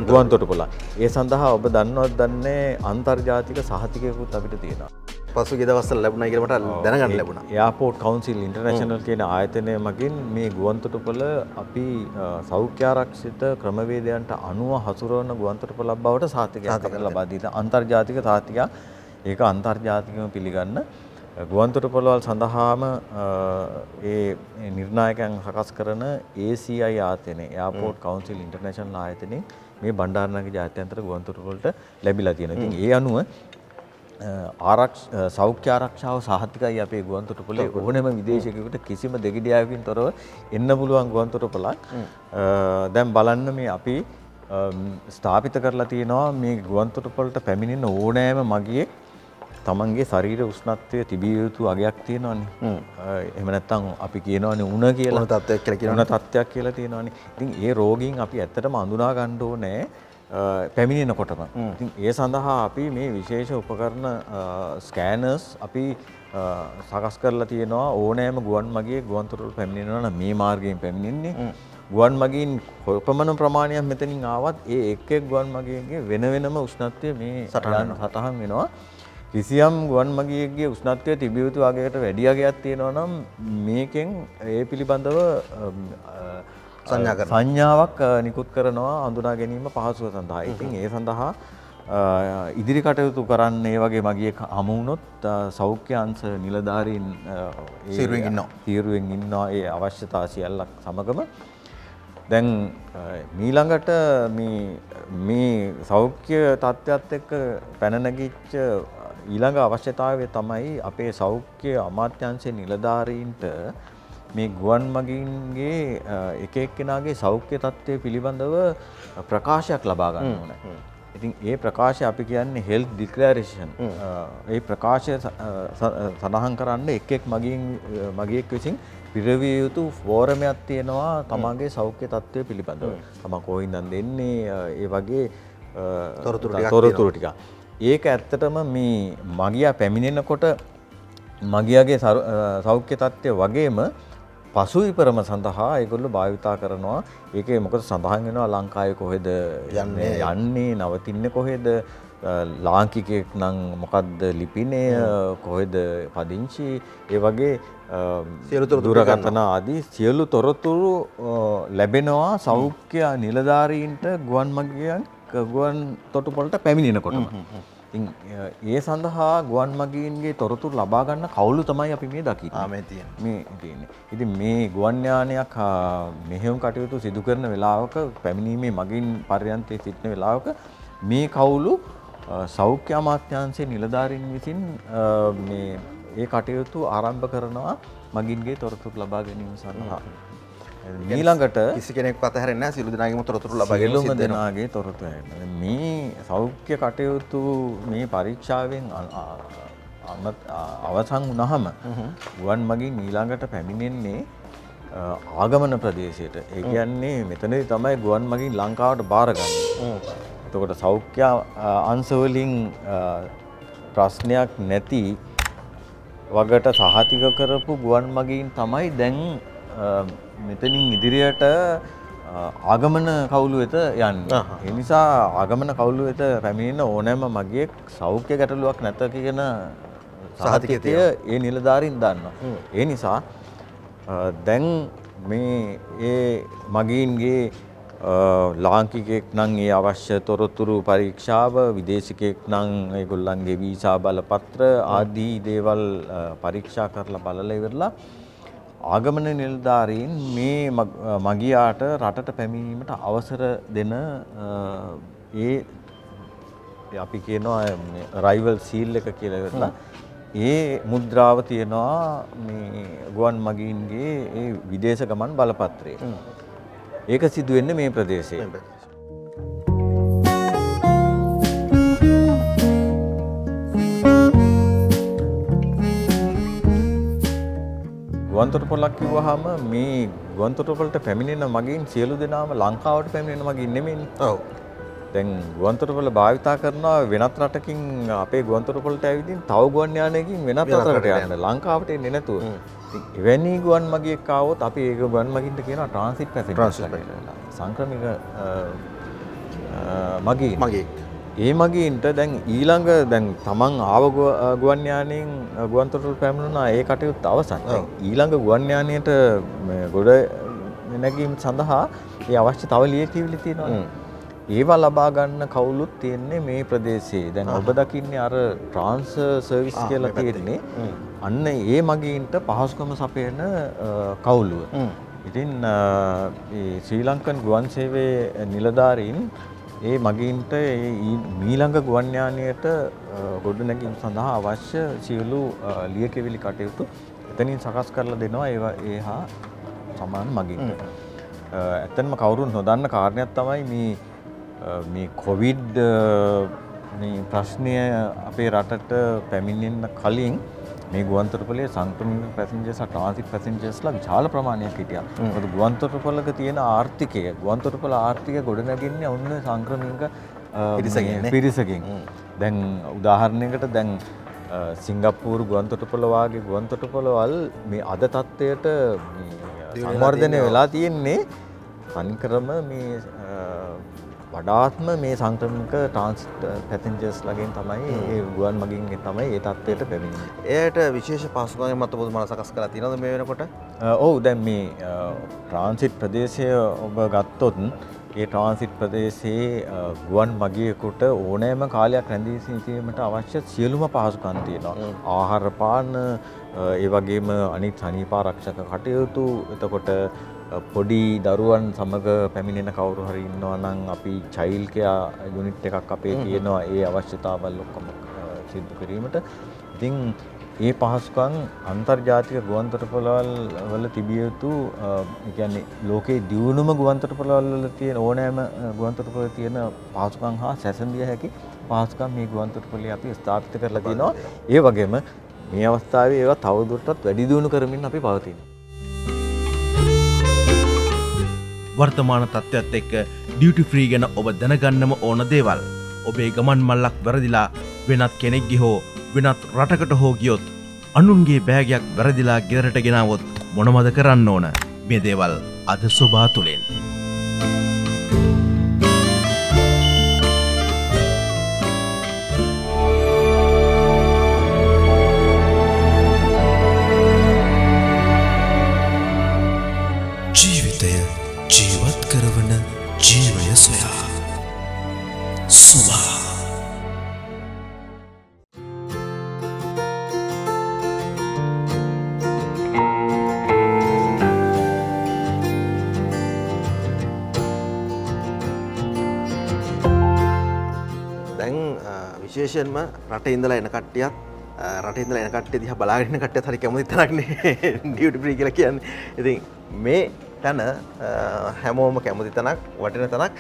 ගුවන් තොටුපළ. ඒ සඳහා ඔබ දන්නවද දන්නේ අන්තර්ජාතික සහතිකයකුත් අපිට තියෙනවා. පසුගිය දවස්වල ලැබුණා කියලා මට දැනගන්න ලැබුණා. එයාපෝට් කවුන්සිල් ඉන්ටර්නැෂනල් කියන ආයතනය මගින් මේ ගුවන් තොටුපළ අපි සෞඛ්‍ය ආරක්ෂිත ක්‍රමවේදයන්ට අනුව හසුරවන ගුවන් තොටුපළක් බවට සාතිකයක් ලබා දීලා අන්තර්ජාතික සාතිකයක් ඒක අන්තර්ජාතිකව පිළිගන්න ගුවන් තොටුපළවල් සඳහාම ඒ නිර්ණායකයන් සකස් කරන ACI ආයතනය එයාපෝට් කවුන්සිල් ඉන්ටර්නැෂනල් ආයතනයේ මේ බණ්ඩාරනායක ජාත්‍යන්තර ගුවන් තොටුපළට ලැබිලා තියෙනවා. ඉතින් ඒ අනුව සෞඛ්‍ය ආරක්ෂාව සහතිකයි අපේ ගුවන් තොටුපළේ ඕනෑම විදේශිකයෙකුට කිසිම දෙගිඩියාවකින් තොරව එන්න පුළුවන් ගුවන් තොටුපළක්. දැන් බලන්න මේ අපි ස්ථාපිත කරලා තියෙනවා මේ ගුවන් තොටුපළට පැමිණෙන ඕනෑම මගියෙක් තමන්ගේ ශරීර උෂ්ණත්වය තිබිය යුතු අගයක් තියෙනවානේ. එහෙම නැත්නම් අපි කියනවානේ උණ කියලා. උණ තත්ත්වයක් කියලා තියෙනවානේ. ඉතින් ඒ රෝගීන් අපි ඇත්තටම අඳුනා ගන්න ඕනේ පැමිණෙනකොටම. ඉතින් ඒ සඳහා අපි මේ විශේෂ උපකරණ ස්කෑනර්ස් අපි සකස් කරලා තියෙනවා ඕනෑම ගුවන් මගියෙක් ගුවන් තොටුපළ පැමිණෙනවා නම් මේ මාර්ගයෙන් පැමිණෙන්නේ ගුවන් මගීන් කොපමණ ප්‍රමාණයක් මෙතනින් ආවත් ඒ එක් එක් ගුවන් මගීන්ගේ වෙන වෙනම උෂ්ණත්වය මේ සටහන් වෙනවා. කිසියම් ගුවන් මගියෙක්ගේ උෂ්ණත්වය තිබිය යුතු අගයකට වැඩි අගයක් තියෙනවා නම් මේකෙන් ඒ පිළිබඳව සංඥාවක් නිකුත් කරනවා හඳුනා ගැනීම පහසුව සඳහා. ඉතින් ඒ සඳහා ඉදිරි කටයුතු කරන්න ඒ වගේ මගියෙක් හමු වුණොත් සෞඛ්‍ය අංශ නිලධාරීන් තීරුවෙන් ඉන්නවා ඒ අවශ්‍යතා සියල්ලක් සමගම. දැන් මීළඟට මේ සෞඛ්‍ය තත්ත්වයක් එක්ක පැන නැගිච්ච ඊළඟ අවශ්‍යතාවය තමයි අපේ සෞඛ්‍ය අමාත්‍යාංශයේ නිලධාරීන්ට මේ ගුවන් මගීන්ගේ එක එක්කෙනාගේ සෞඛ්‍ය තත්ත්වය පිළිබඳව ප්‍රකාශයක් ලබා ගන්න ඕනේ. ඉතින් ඒ ප්‍රකාශය අපි කියන්නේ health declaration. ඒ ප්‍රකාශය සඳහන් කරන්න එක් එක් මගියෙක් විසින් පිරවිය යුතු ෆෝරමයක් තියෙනවා තමන්ගේ සෞඛ්‍ය තත්ත්වය පිළිබඳව. තමන් කොහින්ද දෙන්නේ ඒ වගේ තොරතුරු ටික. ඒක ඇත්තටම මේ මගියා පැමිණෙනකොට මගියාගේ සෞඛ්‍ය තත්ත්වය වගේම පසු විපරම සඳහා ඒගොල්ලෝ භාවිතා කරනවා. ඒකේ මොකද සඳහන් වෙනවා ලංකාවේ කොහෙද යන්නේ නවතින්නේ කොහෙද ලාංකිකයෙක් නම් මොකද්ද ලිපිනය කොහෙද පදිංචි ඒ වගේ දුරකථන ආදී සියලු තොරතුරු ලැබෙනවා සෞඛ්‍ය නිලධාරීන්ට ගුවන් තොටුපළට පැමිණෙනකොටම. ඉතින් ඒ සඳහා ගුවන් මගීන්ගේ තොරතුරු ලබා ගන්න කවුළු තමයි අපි මේ දකින්නේ. මේ තියෙන්නේ. ඉතින් මේ ගුවන් යානයක් මෙහෙයුම් කටයුතු සිදු කරන වෙලාවක පැමිණීමේ මගින් පර්යන්තයේ සිටින වෙලාවක මේ කවුළු සෞඛ්‍ය අමාත්‍යාංශයේ නිලධාරීන් විසින් මේ ඒ කටයුතු ආරම්භ කරනවා මගින්ගේ තොරතුරු ලබා ගැනීම සඳහා. ඊළඟට කිසි කෙනෙක් අතහැරෙන්නේ නැහැ සියලු දෙනාගේම තොරතුරු ලබා ගැනීම සිද්ධ වෙනවා. දෙනාගේ තොරතුරු මේ සෞඛ්‍ය කටයුතු මේ පරීක්ෂාවෙන් අවසන් වුණාම ගුවන් මගින් ඊළඟට පැමිණෙන්නේ ආගමන ප්‍රදේශයට. ඒ කියන්නේ මෙතනදී තමයි ගුවන් මගින් ලංකාවට බාරගන්නේ. එතකොට සෞඛ්‍ය අංශ වලින් ප්‍රශ්නයක් නැති වගට සහතික කරපු ගුවන් මගීන් තමයි දැන් මෙතනින් ඉදිරියට ආගමන කවුළු වෙත යන්නේ. ඒ නිසා ආගමන කවුළු වෙත පැමිණෙන ඕනෑම මගියෙක් සෞඛ්‍ය ගැටලුවක් නැත කියන සහතිකය ඒ නිලධාරීන් දන්නවා. ඒ නිසා දැන් මේ ඒ මගීන්ගේ ලාංකිකයෙක් නම් ඒ අවශ්‍ය තොරතුරු පරීක්ෂාව, විදේශිකයෙක් නම් ඒගොල්ලන්ගේ වීසා බලපත්‍ර ආදී දේවල් පරීක්ෂා කරලා බලලා ඉවරලා ආගමන නිලධාරීන් මේ මගියාට රටට පැමිණීමට අවසර දෙන ඒ අපි කියනවා රයිවල් සීල් එක කියලා ඉවරලා ඒ මුද්‍රාව තියෙනවා මේ ගුවන් මගීන්ගේ ඒ විදේශ ගමන් බලපත්‍රයේ. ඒක සිදු වෙන්නේ මේ ප්‍රදේශයේ. ගුවන් තොටුපළක් කිව්වහම මේ ගුවන් තොටුපළට පැමිණෙන මගීන් සියලු දෙනාම ලංකාවට පැමිණෙන මගීන් නෙමෙයිනේ. ඔව්. දැන් ගුවන් තොටුපළ භාවිතා කරනවා වෙනත් රටකින් අපේ ගුවන් තොටුපළට ඇවිදින් තව ගුවන් යානයකින් වෙනත් රටකට යන්න. ලංකාවට එන්නේ නැතුව. එවැනි ගුවන් මගියෙක් ආවොත් අපි ඒක ගුවන් මගින්ට කියනවා ට්‍රාන්සිට් පැසෙන්ජර්ස් කියලා. සංක්‍රමික මගීන්. ඒ මගීන්ට දැන් ඊළඟ දැන් තමන් ආව ගුවන් යානයෙන් ගුවන් තොටුපළ පැමිණුණා ඒ කටයුත්ත අවසන්. ඊළඟ ගුවන් යානයට ගොඩ නැගීම සඳහා ඒ අවශ්‍ය තව ලියකියවිලි තියෙනවා. ඒවා ලබා ගන්න කවුළුත් තියෙන්නේ මේ ප්‍රදේශයේ. දැන් ඔබ දකින්නේ අර ට්‍රාන්ස්ෆර් සර්විස් කියලා තියෙන්නේ. අන්න ඒ මගීන්ට පහසුකම සපයන කවුළුව. ඉතින් මේ ශ්‍රී ලංකන් ගුවන් සේවයේ නිලධාරීන් ඒ මගීන්ට මීළඟ ගුවන් යානයට ගොඩනැගීම සඳහා අවශ්‍ය සියලු ලියකියවිලි කටයුතු එතනින් සකස් කරලා දෙනවා ඒ හා සමාන මගීන්ට. ඇත්තන්ම කවුරුන් නොදන්න කාරණයක් තමයි මේ කොවිඩ් මේ ප්‍රශ්නය අපේ රටට පැමිණෙන්න කලින් මේ ගුවන් තොටුපළේ සංක්‍රමික පැසෙන්ජර්ස් ට්‍රාන්සිට් පැසෙන්ජර්ස්ලා විශාල ප්‍රමාණයක් හිටියා. මොකද ගුවන් තොටුපළක තියෙන ආර්ථිකය ගුවන් තොටුපළ ආර්ථිකය ගොඩනැගෙන්නේ ඔන්න සංක්‍රමික පිරිසකින්. දැන් උදාහරණයකට දැන් සිංගප්පූරු ගුවන් තොටුපළ වාගේ ගුවන් තොටුපළවල් මේ අද තත්ත්වයට සංවර්ධනය වෙලා තියෙන්නේ තනිකරම මේ වඩාත්ම මේ සංක්‍රමණික ට්‍රාන්සිට් පැසෙන්ජර්ස්ලාගෙන් තමයි ඒ ගුවන් මගින් තමයි ඒ තත්ත්වයට පැමිණෙන්නේ. එයට විශේෂ පහසුකම් මත පොදුමන සකස් කරලා තියෙනවද මේ වෙනකොට? ඔව් දැන් මේ ට්‍රාන්සිට් ප්‍රදේශය ඔබ ගත්තොත් ඒ ට්‍රාන්සිට් ප්‍රදේශයේ ගුවන් මගියෙකුට ඕනෑම කාලයක් රැඳී සිටීමට අවශ්‍ය සියලුම පහසුකම් තියෙනවා. ආහාර පාන ඒ වගේම අනිත් සනීපාරක්ෂක කටයුතු එතකොට පොඩි දරුවන් සමග පැමිණෙන කවුරු හරි ඉන්නවා නම් අපි චයිල්ඩ් කෙයා යුනිට් එකක් අපේ තියෙනවා ඒ අවශ්‍යතාවල් ඔක්කොම සිදු කිරීමට. ඉතින් ඒ පහසුකම් අන්තර්ජාතික ගුවන්තොටුපළවල් වල තිබිය යුතු ඒ කියන්නේ ලෝකයේ දියුණුම ගුවන්තොටුපළවල් වල තියෙන ඕනෑම ගුවන්තොටුපළවල තියෙන පහසුකම් හා සැසඳිය හැකි පහසුකම් මේ ගුවන්තොටුපළේ අපි ස්ථාපිත කරලා තියෙනවා. ඒ වගේම මේ අවස්ථාවේ ඒවා තවදුරටත් වැඩි දියුණු කරමින් අපි පවතිනවා. වර්තමාන තත්ත්වයත් එක්ක ඩියුටි ෆ්‍රී ගැන ඔබ දැනගන්නම ඕන දේවල්. ඔබේ ගමන් මල්ලක් වැරදිලා වෙනත් කෙනෙක්ගේ හෝ වෙනත් රටකට හෝ ගියොත් අනුන්ගේ බෑගයක් වැරදිලා ගෙදරට ගෙනාවොත් මොනවද කරන්න ඕන? මේ දේවල් අද සොබා තුලින්. ජීවිතය ජීවත් කරවන ජීවය සොයා සොබා. විශේෂයෙන්ම රටේ ඉඳලා එන කට්ටියත් රටේ ඉඳලා එන කට්ටිය දිහා බලාගෙන ඉන්න කට්ටියත් හරි කැමති තරක්නේ ඩියුටි ෆ්‍රී කියලා කියන්නේ. ඉතින් මේ තන හැමෝම කැමති තනක් වටින තනක්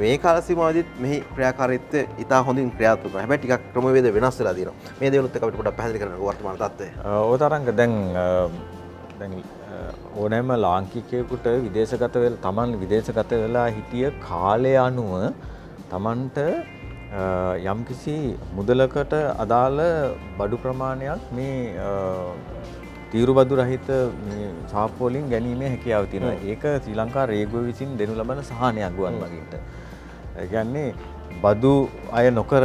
මේ කාල සීමාවෙදිත් මෙහි ක්‍රියාකාරීත්වය ඉතා හොඳින් ක්‍රියාත්මක වෙනවා. හැබැයි ටිකක් ක්‍රමවේද වෙනස් වෙලා තියෙනවා. මේ දේවලුත් එක්ක අපිට පොඩ්ඩක් පැහැදිලි කරන්න වර්තමාන තත්ත්වය. ඔය තරංග දැන් ඕනෑම ලාංකිකයෙකුට විදේශගත වෙලා Taman විදේශගත වෙලා හිටිය කාලය අනුව Tamanට යම්කිසි මුදලකට අදාළ බඩු ප්‍රමාණයක් මේ තීරුබදු රහිත මේ සාප්පු වලින් ගැනීමේ හැකියාව තියෙනවා. ඒක ශ්‍රී ලංකා රේගුව විසින් දෙනු ලබන සහනයක් ගුවන් මගින්ට. ඒ කියන්නේ බදු අය නොකර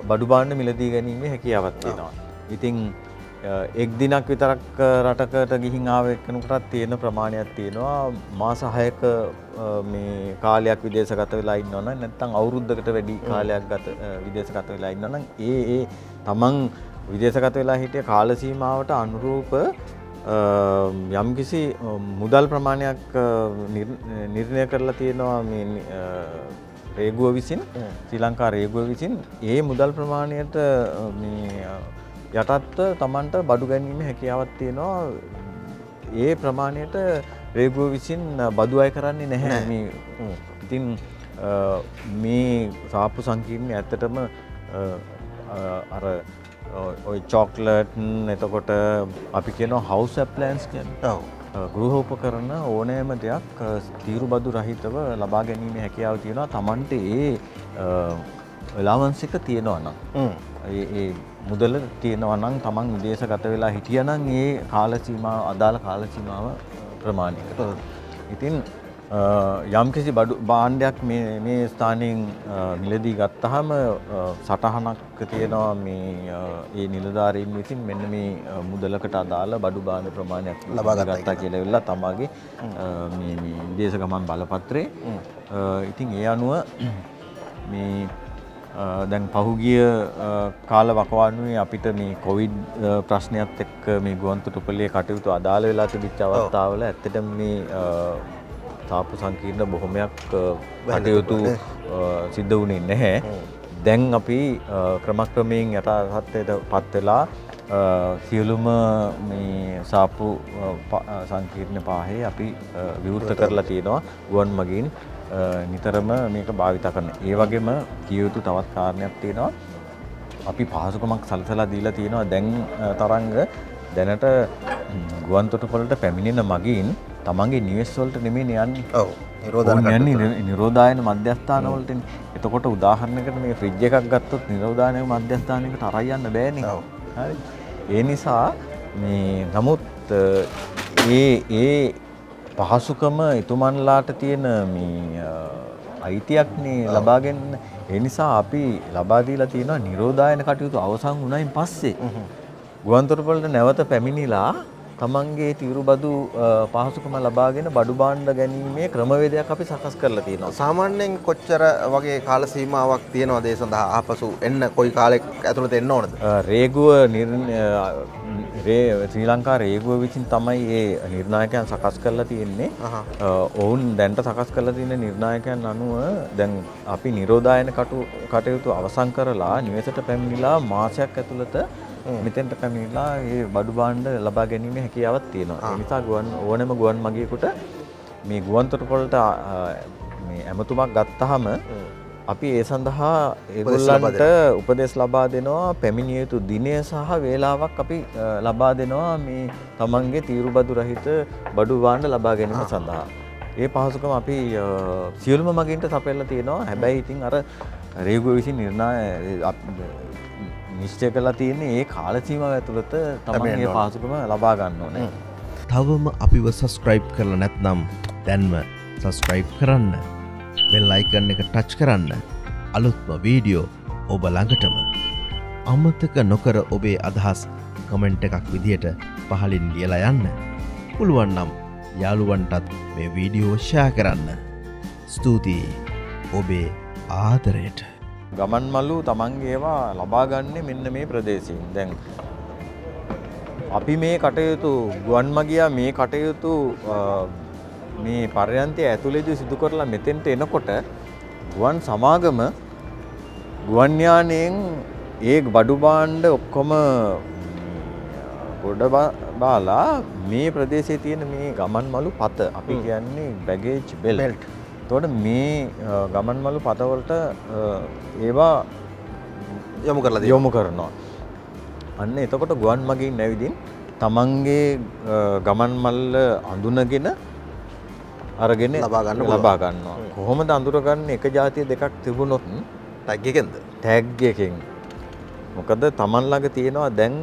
බඩු භාණ්ඩ මිලදී ගැනීමේ හැකියාවක් තියෙනවා. ඉතින් එක් දිනක් විතරක් රටකට ගිහින් ආව එක්කෙනෙකුටත් තියෙන ප්‍රමාණයක් තියෙනවා. මාස 6ක මේ කාලයක් විදේශගත වෙලා ඉන්නවා නම් නැත්නම් අවුරුද්දකට වැඩි කාලයක් විදේශගත වෙලා ඉන්නවා නම් ඒ තමන් විදේශගත වෙලා හිටිය කාල සීමාවට අනුරූප යම්කිසි මුදල් ප්‍රමාණයක් නිර්ණය කරලා තියෙනවා මේ රේගුව විසින් ශ්‍රී ලංකා රේගුව විසින් ඒ මුදල් ප්‍රමාණයට මේ යටත්ව Tamanට බඩු ගැනීමේ හැකියාවක් තියෙනවා. ඒ ප්‍රමාණයට රේගුව විසින් බදු අය කරන්නේ නැහැ. මේ ඉතින් මේ සාප්පු සංකීර්ණය ඇත්තටම අර ඔය චොක්ලට් එතකොට අපි කියනවා හවුස් ඇප්ලයන්ස් කියන්නේ. ඔව්. ගෘහ උපකරණ ඕනෑම දෙයක් තීරු බදු රහිතව ලබා ගැනීමේ හැකියාව තියෙනවා. Tamanට ඒ allowance එක තියෙනවා නම්. ඒ මුදල තියෙනවා නම් Taman විදේශගත වෙලා හිටියා නම් ඒ කාල සීමාව අදාළ කාල සීමාව ප්‍රමාණයකට. ඉතින් යම්කිසි බඩු භාණ්ඩයක් මේ ස්ථානයෙන් මිලදී ගත්තාම සටහනක් තියෙනවා මේ ඒ නිලධාරීන් විසින් මෙන්න මේ මුදලකට අදාළ බඩු භාණ්ඩ ප්‍රමාණයක් ලබා ගත්තා කියලා වෙලා තමගේ මේ විදේශ ගමන් බලපත්‍රේ. ඉතින් ඒ අනුව මේ දැන් පහුගිය කාල වකවානුවේ අපිට මේ කොවිඩ් ප්‍රශ්නයත් එක්ක මේ ගුවන්තොටුපළේ කටයුතු අදාළ වෙලා තිබිච්ච අවස්ථාවල ඇත්තටම මේ සාප්පු සංකීර්ණ බොහොමයක් කටයුතු සිද්ධ වුණේ නැහැ. දැන් අපි ක්‍රමක්‍රමයෙන් යටහත් පත් වෙලා සියලුම මේ සාප්පු සංකීර්ණ පාහේ අපි විවෘත කරලා තියෙනවා ගුවන් මගින් නිතරම මේක භාවිත කරන. ඒ වගේම කිය යුතු තවත් කාරණයක් තියෙනවා. අපි පහසුකමක් සලසලා දීලා තියෙනවා. දැන් තරංග දැනට ගුවන්තොටුපළට පැමිණෙන මගින් තමන්ගේ නිවෙස් වලට නෙමෙයි යන්නේ. ඔව්. නිරෝධායන මධ්‍යස්ථාන වලට. එතකොට උදාහරණයකට මේ ෆ්‍රිජ් එකක් ගත්තොත් නිරෝධායන මධ්‍යස්ථානයකට අරයි යන්න බෑනේ. ඔව්. හරි. ඒ නිසා මේ නමුත් ඒ පහසුකම එතුමන්ලාට තියෙන මේ අයිතියක්නේ ලබා ගන්න. ඒ නිසා අපි ලබා දීලා තියෙනවා නිරෝධායන කටයුතු අවසන් වුණයින් පස්සේ ගුවන්තොටුපළට නැවත පැමිණිලා තමන්ගේ තීරුබදු පහසුකම ලබාගෙන බඩු භාණ්ඩ ගැනීමේ ක්‍රමවේදයක් අපි සකස් කරලා තියෙනවා. සාමාන්‍යයෙන් කොච්චර වගේ කාල සීමාවක් තියෙනවද ඒ සඳහා ආපසු එන්න කොයි කාලයක් ඇතුළත එන්න ඕනද? රේගුව ශ්‍රී ලංකා රේගුව විසින් තමයි ඒ නිර්ණායකයන් සකස් කරලා තියෙන්නේ. ඔවුන් දැන්ට සකස් කරලා තියෙන නිර්ණායකයන් අනුව දැන් අපි නිරෝධායන කටයුතු අවසන් කරලා නිවෙසට පැමිණිලා මාසයක් ඇතුළත මෙතෙන්ට පැමිණිලා මේ බඩු භාණ්ඩ ලබා ගැනීමේ හැකියාවක් තියෙනවා. ඒ නිසා ඕනෑම ගුවන් මගියෙකුට මේ ගුවන්තොටුපළට මේ ඇමතුමක් ගත්තාම අපි ඒ සඳහා ඒගොල්ලන්ට උපදෙස් ලබා දෙනවා. පැමිණිය යුතු දිනය සහ වේලාවක් අපි ලබා දෙනවා මේ තමන්ගේ තීරුබදු රහිත බඩු භාණ්ඩ ලබා ගැනීම සඳහා. ඒ පහසුකම අපි සියලුම මගින්ට සපයලා තියෙනවා. හැබැයි ඉතින් අර රේගුව විසින් නිශ්චය කළා තියෙන්නේ ඒ කාල සීමාව ඇතුළත තමයි මේ පහසුකම ලබා ගන්න ඕනේ. තවම අපිව සබස්ක්‍රයිබ් කරලා නැත්නම් දැන්ම සබස්ක්‍රයිබ් කරන්න. බෙල් අයිකන් එක ටච් කරන්න. අලුත්ම වීඩියෝ ඔබ ළඟටම. අමතක නොකර ඔබේ අදහස් කමෙන්ට් එකක් විදියට පහලින් ලියලා යන්න. පුළුවන් නම් යාළුවන්ටත් මේ වීඩියෝ ෂෙයා කරන්න. ස්තුතියි ඔබේ ආදරයට. ගමන් මළු තමන්ගේ ඒවා ලබා ගන්නේ මෙන්න මේ ප්‍රදේශයෙන්. දැන් අපි මේ කටයුතු ගුවන් මගියා මේ කටයුතු මේ පර්යන්තය ඇතුළේදී සිදු කරලා මෙතෙන්ට එනකොට ගුවන් සමාගම ගුවන් යානයෙන් ඒ බඩු භාණ්ඩ ඔක්කොම ගොඩ බාලා මේ ප්‍රදේශයේ තියෙන මේ ගමන් මළු පත අපි කියන්නේ බැගේජ් බෙල්ට්. එතකොට මේ ගමන් මළු පතවලට ඒවා යොමු කරනවා. අන්න එතකොට ගුවන් මගින් නැවිදින් තමන්ගේ ගමන් මල්ල අඳුනගෙන අරගෙන ලබා ගන්නවා. කොහොමද අඳුරගන්නේ? එක જાතිය දෙකක් තිබුණොත් ටැග් එකෙන්ද? ටැග් එකෙන්. මොකද තමන් ළඟ තියෙනවා දැන්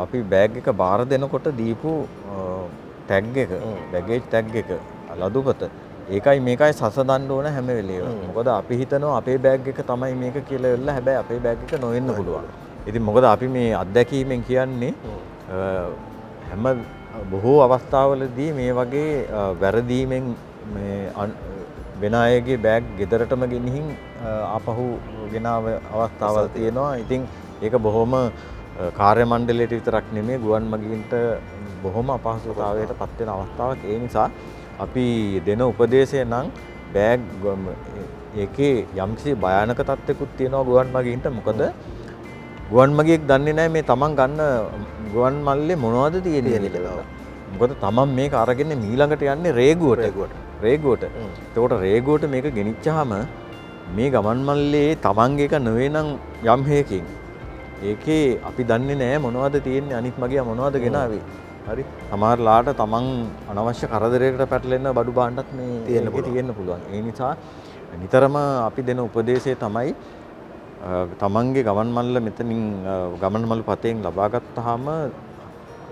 අපි බෑග් එක බාර දෙනකොට දීපු ටැග් එක, බැගේජ් ටැග් එක, ලදුපත. ඒකයි මේකයි සසඳන්න ඕන හැම වෙලේම. මොකද අපි හිතනවා අපේ බෑග් එක තමයි මේක කියලා වෙලා හැබැයි අපේ බෑග් එක නොවෙන්න පුළුවන්. ඉතින් මොකද අපි මේ අත්දැකීමෙන් කියන්නේ හැම බොහෝ අවස්ථාවලදී මේ වගේ වැරදීමෙන් මේ වෙන අයගේ බෑග් ගෙදරටම ගෙනිහින් ආපහු ගෙනාව අවස්ථාවල් තියෙනවා. ඉතින් ඒක බොහොම කාර්ය මණ්ඩලයට විතරක් නෙමෙයි ගුවන් මගීන්ට බොහොම අපහසුතාවයට පත් වෙන අවස්ථාවක්. ඒ නිසා අපි දෙන උපදේශය නම් බෑග් ඒකේ යම්කිසි භයානක තත්ත්වයකුත් තියෙනවා ගුවන් මගීන්ට. මොකද ගුවන් මගියෙක් දන්නේ නැහැ මේ තමන් ගන්න ගුවන් මල්ලේ මොනවද තියෙන්නේ කියලා. මොකද තමන් මේක අරගෙන මීළඟට යන්නේ රේගුවට. එතකොට රේගුවට මේක ගෙනිච්චාම මේ ගමන් මල්ලේ තමන්ගේ එක නෙවෙයි නම් යම් හේකින් ඒකේ අපි දන්නේ නැහැ මොනවද තියෙන්නේ අනිත් මගියා මොනවද ගෙනාවේ. හරි. සමහරලාට තමන් අනවශ්‍ය කරදරයකට පැටලෙන්න බඩු භාණ්ඩත් මේ තියෙන්න පුළුවන්. ඒ නිසා නිතරම අපි දෙන උපදේශය තමයි තමන්ගේ ගමන් මල්ල මෙතනින් ගමන් මළු පතෙන් ලබා ගත්තාම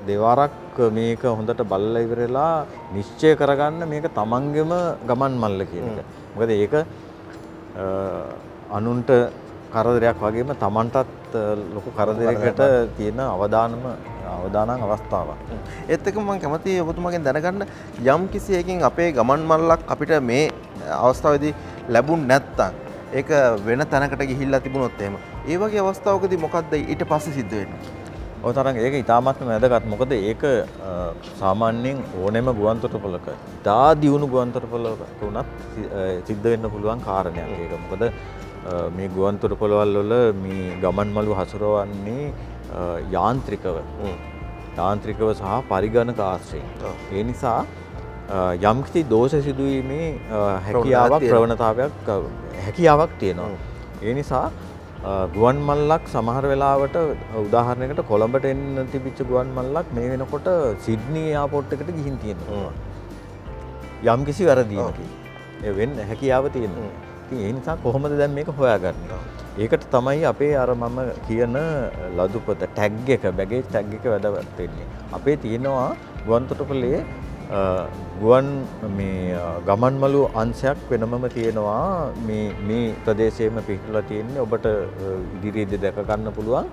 දෙවරක් මේක හොඳට බලලා ඉවරලා නිශ්චය කරගන්න මේක තමන්ගේම ගමන් මල්ල කියන එක. මොකද ඒක අනුන්ට කරදරයක් වගේම තමන්ටත් ලොකු කරදරයකට තියෙන අවදානම් අවස්ථාවක්. ඒත් එක්කම මම කැමතියි ඔබතුමාගෙන් දැනගන්න යම් කිසි එකකින් අපේ ගමන් මල්ලක් අපිට මේ අවස්ථාවේදී ලැබුණ නැත්තම් ඒක වෙන තැනකට ගිහිල්ලා තිබුණොත් එහෙම ඒ වගේ අවස්ථාවකදී මොකද්ද ඊට පස්සේ සිද්ධ වෙන්නේ? ඔය තරම් ඒක ඉතාමත්ම වැදගත්. මොකද ඒක සාමාන්‍යයෙන් ඕනෑම ගුවන්තොටුපළක ඉතා දියුණු ගුවන්තොටුපළක උනත් සිද්ධ වෙන්න පුළුවන් කාරණයක් ඒක. මොකද මේ ගුවන්තොටුපළවල් වල මේ ගමන් මළු හසුරවන්නේ යාන්ත්‍රිකව සහ පරිගණක ආශ්‍රයෙන්. ඒ නිසා යම්කිසි දෝෂ සිදුවීමේ හැකියාවක් තියෙනවා. ඒ නිසා ගුවන් මල්ලක් සමහර වෙලාවට උදාහරණයකට කොළඹට එන්න තිබිච්ච ගුවන් මල්ලක් මේ වෙනකොට සිඩ්නි එයාපෝට් එකට ගිහින් තියෙනවා. යම්කිසි වැරදීමකින් ඒ වෙන්න හැකියාව තියෙනවා. ඉතින් ඒ නිසා කොහොමද දැන් මේක හොයාගන්නේ? ඒකට තමයි අපේ අර මම කියන ලදුපත ටැග් එක, බැගේජ් ටැග් එක වැදගත් වෙන්නේ. අපේ තියෙනවා ගුවන්තොටුපළේ ගුවන් මේ ගමන්මළු අංශයක් වෙනමම තියෙනවා මේ ප්‍රදේශයේම පිහිටලා තියෙන්නේ ඔබට ඉදිරියේදී දැක ගන්න පුළුවන්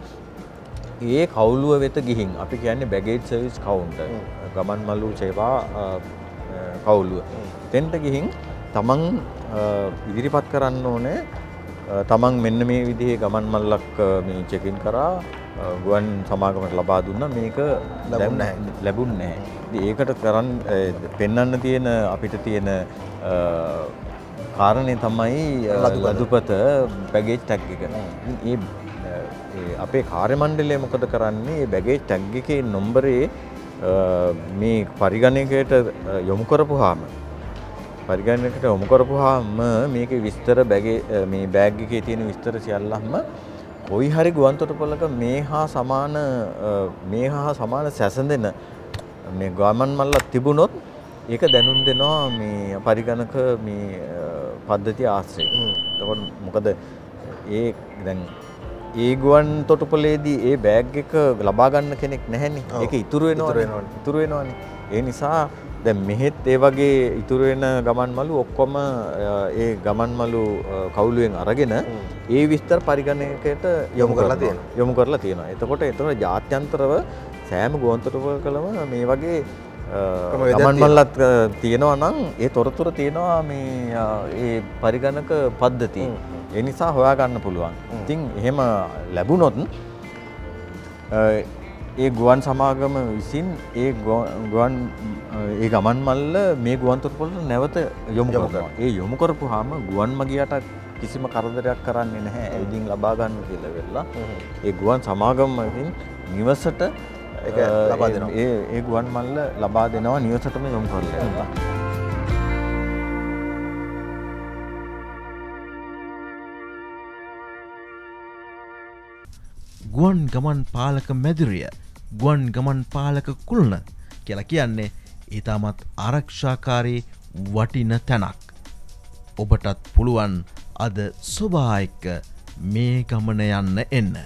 ඒ කවුළුව වෙත ගිහින් අපි කියන්නේ බැගේජ් සර්විස් කවුන්ටර් ගමන්මළු සේවා කවුළුව. එතෙන්ට ගිහින් තමන් ඉදිරිපත් කරන්න ඕනේ තමන් මෙන්න මේ විදිහේ ගමන් මල්ලක් මේ චෙක් ඉන් කරා ගුවන් සමාගමට ලබා දුන්නා මේක ලැබුණේ නැහැ. ඉතින් ඒකට කරන් පෙන්වන්න තියෙන අපිට තියෙන කාරණේ තමයි ලදුපත බැගේජ් ටැග් එක. ඒ අපේ කාර්ය මණ්ඩලය මොකද කරන්නේ මේ බැගේජ් ටැග් එකේ නම්බරේ මේ පරිගණකයට යොමු කරපුවාම මේකේ විස්තර මේ බෑග් එකේ තියෙන විස්තර සියල්ලම කොයි හරි ගුවන් තොටුපළක මේ හා සමාන සැසඳෙන මේ ගමන් මල්ලක් තිබුණොත් ඒක දැනුම් දෙනවා මේ පරිගණක මේ පද්ධතිය ආශ්‍රයෙන්. එතකොට මොකද දැන් ඒ ගුවන් තොටුපළේදී ඒ බෑග් එක ලබා ගන්න කෙනෙක් නැහැනේ. ඒක ඉතුරු වෙනවනේ. ඒ නිසා දැන් මෙහෙත් ඒ වගේ ඉතුරු වෙන ගමන්මළු ඔක්කොම ඒ ගමන්මළු කවුළුවෙන් අරගෙන ඒ විස්තර පරිගණකයට යොමු කරලා තියෙනවා. එතකොට ජාත්‍යන්තරව සෑම ගුවන් තොටුපළකම මේ වගේ ගමන්මල්ලක් තියෙනවා නම් ඒ තොරතුරු තියෙනවා මේ ඒ පරිගණක පද්ධතිය. ඒ නිසා හොයා ගන්න පුළුවන්. ඉතින් එහෙම ලැබුණොත් ඒ ගුවන් සමාගම විසින් ඒ ගමන් මල්ල මේ ගුවන් තොටුපළට නැවත යොමු කරනවා. ඒ යොමු කරපුවාම ගුවන් මගියට කිසිම කරදරයක් කරන්නේ නැහැ. ඇවිදින් ලබා ගන්න කියලා වෙලා. ඒ ගුවන් සමාගම විසින් නිවසට ඒක ලබා දෙනවා. ඒ ගුවන් මල්ල ලබා දෙනවා නිවසටම යොමු කරලා. ගුවන් ගමන් පාලක මැදිරිය ගුවන් ගමන් පාලක කුල්න කියලා කියන්නේ ඊටමත් ආරක්ෂාකාරී වටින තැනක්. ඔබටත් පුළුවන් අද සොබා එක්ක මේ ගමන යන්න එන්න.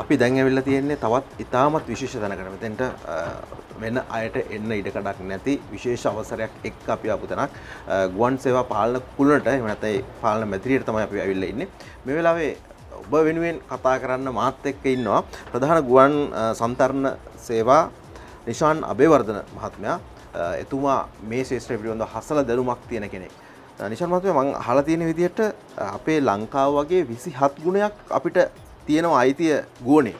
අපි දැන් ඇවිල්ලා තියෙන්නේ තවත් ඉතාමත් විශේෂ තැනකට. මෙතෙන්ට වෙන අයට එන්න ඉඩ කඩක් නැති විශේෂ අවසරයක් එක්ක අපි ආපු තැනක්. ගුවන් සේවා පාලන කුළුණට එහෙම නැත්නම් පාලන මැදිරියට තමයි අපි ඇවිල්ලා ඉන්නේ. මේ වෙලාවේ ඔබ වෙනුවෙන් කතා කරන්න මාත් එක්ක ඉන්නවා ප්‍රධාන ගුවන් සම්තරණ සේවා නිශාන් අබේවර්ධන මහත්මයා. එතුමා මේ ශාස්ත්‍රීය පිළිබඳව හසල දැනුමක් තියෙන කෙනෙක්. නිශාන් මහත්මයා මම අහලා තියෙන විදිහට අපේ ලංකාව වගේ 27 ගුණයක් අපිට තියෙනවා අයිතිය ගුවනේ.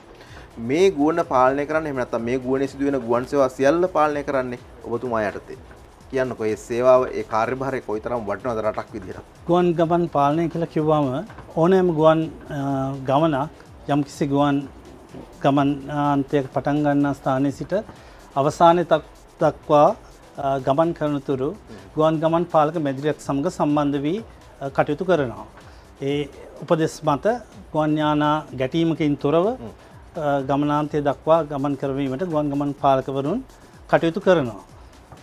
මේ ගුවන පාලනය කරන්නේ එහෙම නැත්නම් මේ ගුවනේ සිදුවෙන ගුවන් සේවා සියල්ල පාලනය කරන්නේ ඔබතුමා යටතේ. කියන්නකෝ මේ සේවාව ඒ කාර්යභාරය කොයිතරම් වටිනවද රටක් විදිහට? ගුවන් ගමන් පාලනය කියලා කිව්වම ඕනෑම ගුවන් ගමනක් යම්කිසි ගුවන් ගමනාන්තයක පටන් ගන්නා ස්ථානයේ සිට අවසානයේ දක්වා ගමන් කරන තුරු ගුවන් ගමන් පාලක මැදිරියක් සමග සම්බන්ධ වී කටයුතු කරනවා. ඒ උපදෙස් මත ගුවන් යානා ගැටීමකින් තොරව ගමනාන්තය දක්වා ගමන් කරවීමට ගුවන් ගමන් පාලකවරුන් කටයුතු කරනවා.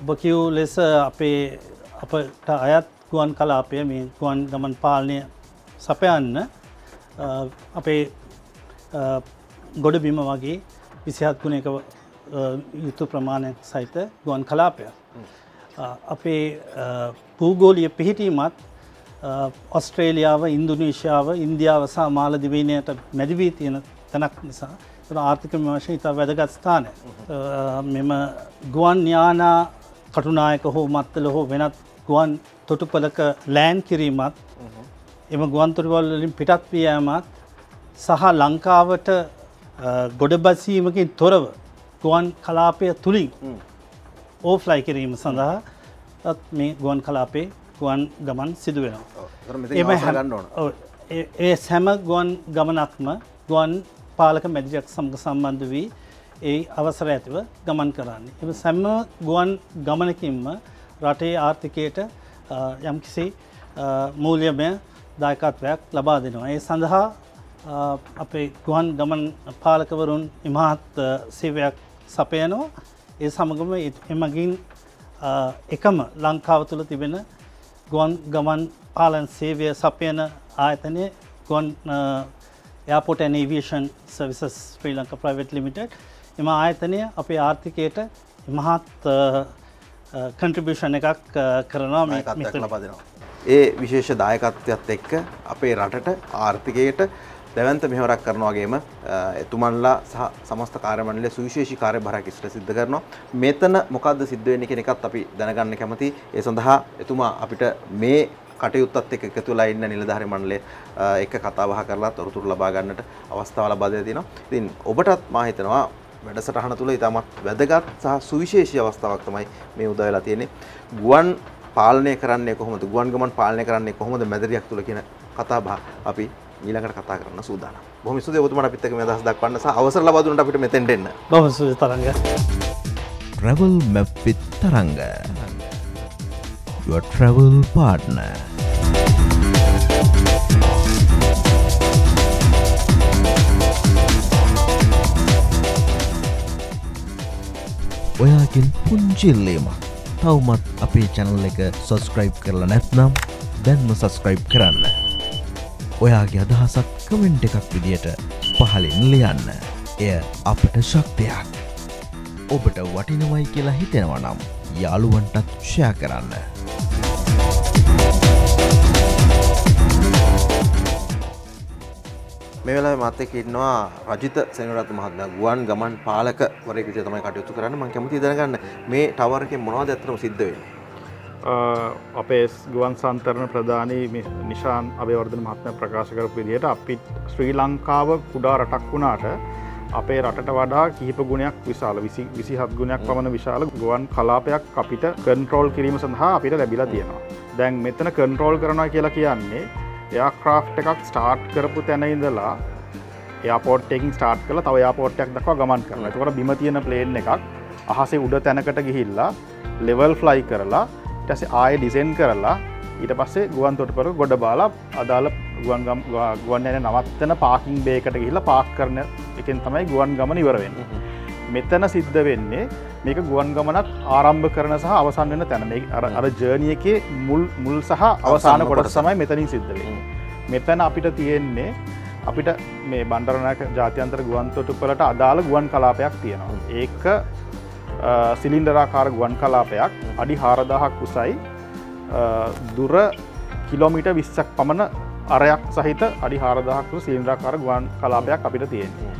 ඔබ කියූ ලෙස අපට අයත් ගුවන් කලාපය මේ ගුවන් ගමන් පාලනය සපයන්න අපේ ගොඩබිම වගේ 27 ගුණයක යුතු ප්‍රමාණයක් සහිත ගුවන් කලාපයක්. අපේ භූගෝලීය පිහිටීමත් ඔස්ට්‍රේලියාව, ඉන්දුනීසියාව, ඉන්දියාව සහ මාලදිවයිනයට මැදි වී තියෙන තැනක් නිසා ආර්ථික වශයෙන් ඉතා වැදගත් ස්ථානයක්. මෙම ගුවන් යානා කටුනායක හෝ මත්තල හෝ වෙනත් ගුවන් තොටුපළක ලෑන්ඩ් කිරීමත් එම ගුවන් තොටුපළ වලින් පිටත් වී යාමත් සහ ලංකාවට ගොඩබැසීමකින් තොරව ගුවන් කලාපය තුලින් ඕෆ්ලයි කිරීම සඳහා මේ ගුවන් කලාපයේ ගුවන් ගමන් සිදු වෙනවා. ඒ සෑම ගුවන් ගමනක්ම ගුවන් පාලක මැදිරියක් සමග සම්බන්ධ වී ඒ අවසර ඇතිව ගමන් කරන්නේ. ඒ සෑම ගුවන් ගමනකින්ම රටේ ආර්ථිකයට යම්කිසි මූල්‍යමය දායකත්වයක් ලබා දෙනවා. ඒ සඳහා අපේ ගුවන් ගමන් පාලකවරුන් ඉමහත් සේවයක් සපයනවා. ඒ සමගම එමගින් එකම ලංකාව තුළ තිබෙන ගුවන් ගමන් පාලන සේවය සපයන ආයතනය ගුවන් Airport and Aviation Services Sri Lanka Private Limited. එම ආයතනය අපේ ආර්ථිකයට මහත් contribution එකක් කරනවා දායකත්වයක් ලබා දෙනවා. ඒ විශේෂ දායකත්වයත් එක්ක අපේ රටට ආර්ථිකයට දැවැන්ත මෙහෙවරක් කරනවා වගේම එතුමන්ලා සහ සමස්ත කාර්ය මණ්ඩලයේ සුවිශේෂී කාර්යභාරයක් ඉෂ්ට සිද්ධ කරනවා. මෙතන මොකද්ද සිද්ධ වෙන්නේ කියන එකත් අපි දැනගන්න කැමතියි. ඒ සඳහා එතුමා අපිට මේ කටයුත්තත් එක්ක එකතු වෙලා ඉන්න නිලධාරි මණ්ඩලය එක්ක කතා බහ කරලා තොරතුරු ලබා ගන්නට අවස්ථාව ලබා දෙලා තියෙනවා. ඉතින් ඔබටත් මා හිතනවා වැඩසටහන තුළ ඉතාමත් වැදගත් සහ සුවිශේෂී අවස්ථාවක් තමයි මේ උදා වෙලා තියෙන්නේ. ගුවන් පාලනය කරන්නේ කොහොමද? ගුවන් ගමන් පාලනය කරන්නේ කොහොමද මැදිරියක් තුළ කියන කතා බහ අපි ඊළඟට කතා කරන්න සූදානම්. බොහොම ස්තුතියි ඔබතුමාට අපිත් එක්ක මේ අදහස් දක්වන්න සහ අවසර ලබා දුන්නට අපිට මෙතෙන්ට එන්න. බොහොම ස්තුතියි තරංග. Travel Map with Taranga. Your travel partner. ඔයාගෙන් පුංචිල්ලීම තවමත් අපේ channel එක subscribe කරලා නැත්නම් දැන්ම subscribe කරන්න. ඔයාගේ අදහසක් කමෙන්ට් එකක් විදියට පහලින් ලියන්න. එය අපට ශක්තියක්. ඔබට වටිනවයි කියලා හිතෙනවා නම් යාළුවන්ටත් ෂෙයා කරන්න. මේ වෙලාවේ මාත් එක්ක ඉන්නවා රජිත සෙනරත්න මහත්මයා ගුවන් ගමන් පාලකවරයෙක් විදිහට තමයි කටයුතු කරන්නේ. මම කැමතියි දැනගන්න මේ ටවර් එකේ මොනවද ඇත්තටම සිද්ධ වෙන්නේ? අපේ ගුවන් සන්තරණ ප්‍රධානී නිශාන් අබේවර්ධන මහත්මයා ප්‍රකාශ කරපු විදිහට අපි ශ්‍රී ලංකාව කුඩා රටක් වුණාට අපේ රටට වඩා කිහිප ගුණයක් විශාල 27 ගුණයක් පමණ විශාල ගුවන් කලාපයක් අපිට කන්ට්‍රෝල් කිරීම සඳහා අපිට ලැබිලා තියෙනවා. දැන් මෙතන කන්ට්‍රෝල් කරනවා කියලා කියන්නේ එයාක්‍රාෆ්ට් එකක් ස්ටාර්ට් කරපු තැන ඉඳලා එයාපෝට් එකකින් ස්ටාර්ට් කරලා තව එයාපෝට් එකක් දක්වා ගමන් කරනවා. ඒකෝර බිම තියෙන ප්ලේන් එකක් අහසේ උඩ තැනකට ගිහිල්ලා ලෙවල් ෆ්ලයි කරලා ඊට පස්සේ ආයෙ ඩිසෙන්ඩ් කරලා ඊට පස්සේ ගුවන් තොටුපළ ගොඩ බාලා අදාළ ගුවන් යන නවත්තන පාකින් බේ එකට ගිහිල්ලා පාක් කරන එකෙන් තමයි ගුවන් ගමන ඉවර වෙන්නේ. මෙතන සිද්ධ වෙන්නේ මේක ගුවන් ගමනක් ආරම්භ කරන සහ අවසන් වෙන තැන. මේ අර ජර්නි එකේ මුල් සහ අවසාන කොටස තමයි මෙතනින් සිද්ධ වෙන්නේ. මෙතන අපිට තියෙන්නේ අපිට මේ බණ්ඩාරනායක ජාත්‍යන්තර ගුවන් තොටුපළට අදාළ ගුවන් කලාපයක් තියෙනවා. ඒක සිලින්ඩරාකාර ගුවන් කලාපයක් අඩි 4000ක් උසයි. දුර කිලෝමීටර් 20ක් පමණ අරයක් සහිත අඩි 4000ක් උස සිලින්ඩරාකාර ගුවන් කලාපයක් අපිට තියෙනවා.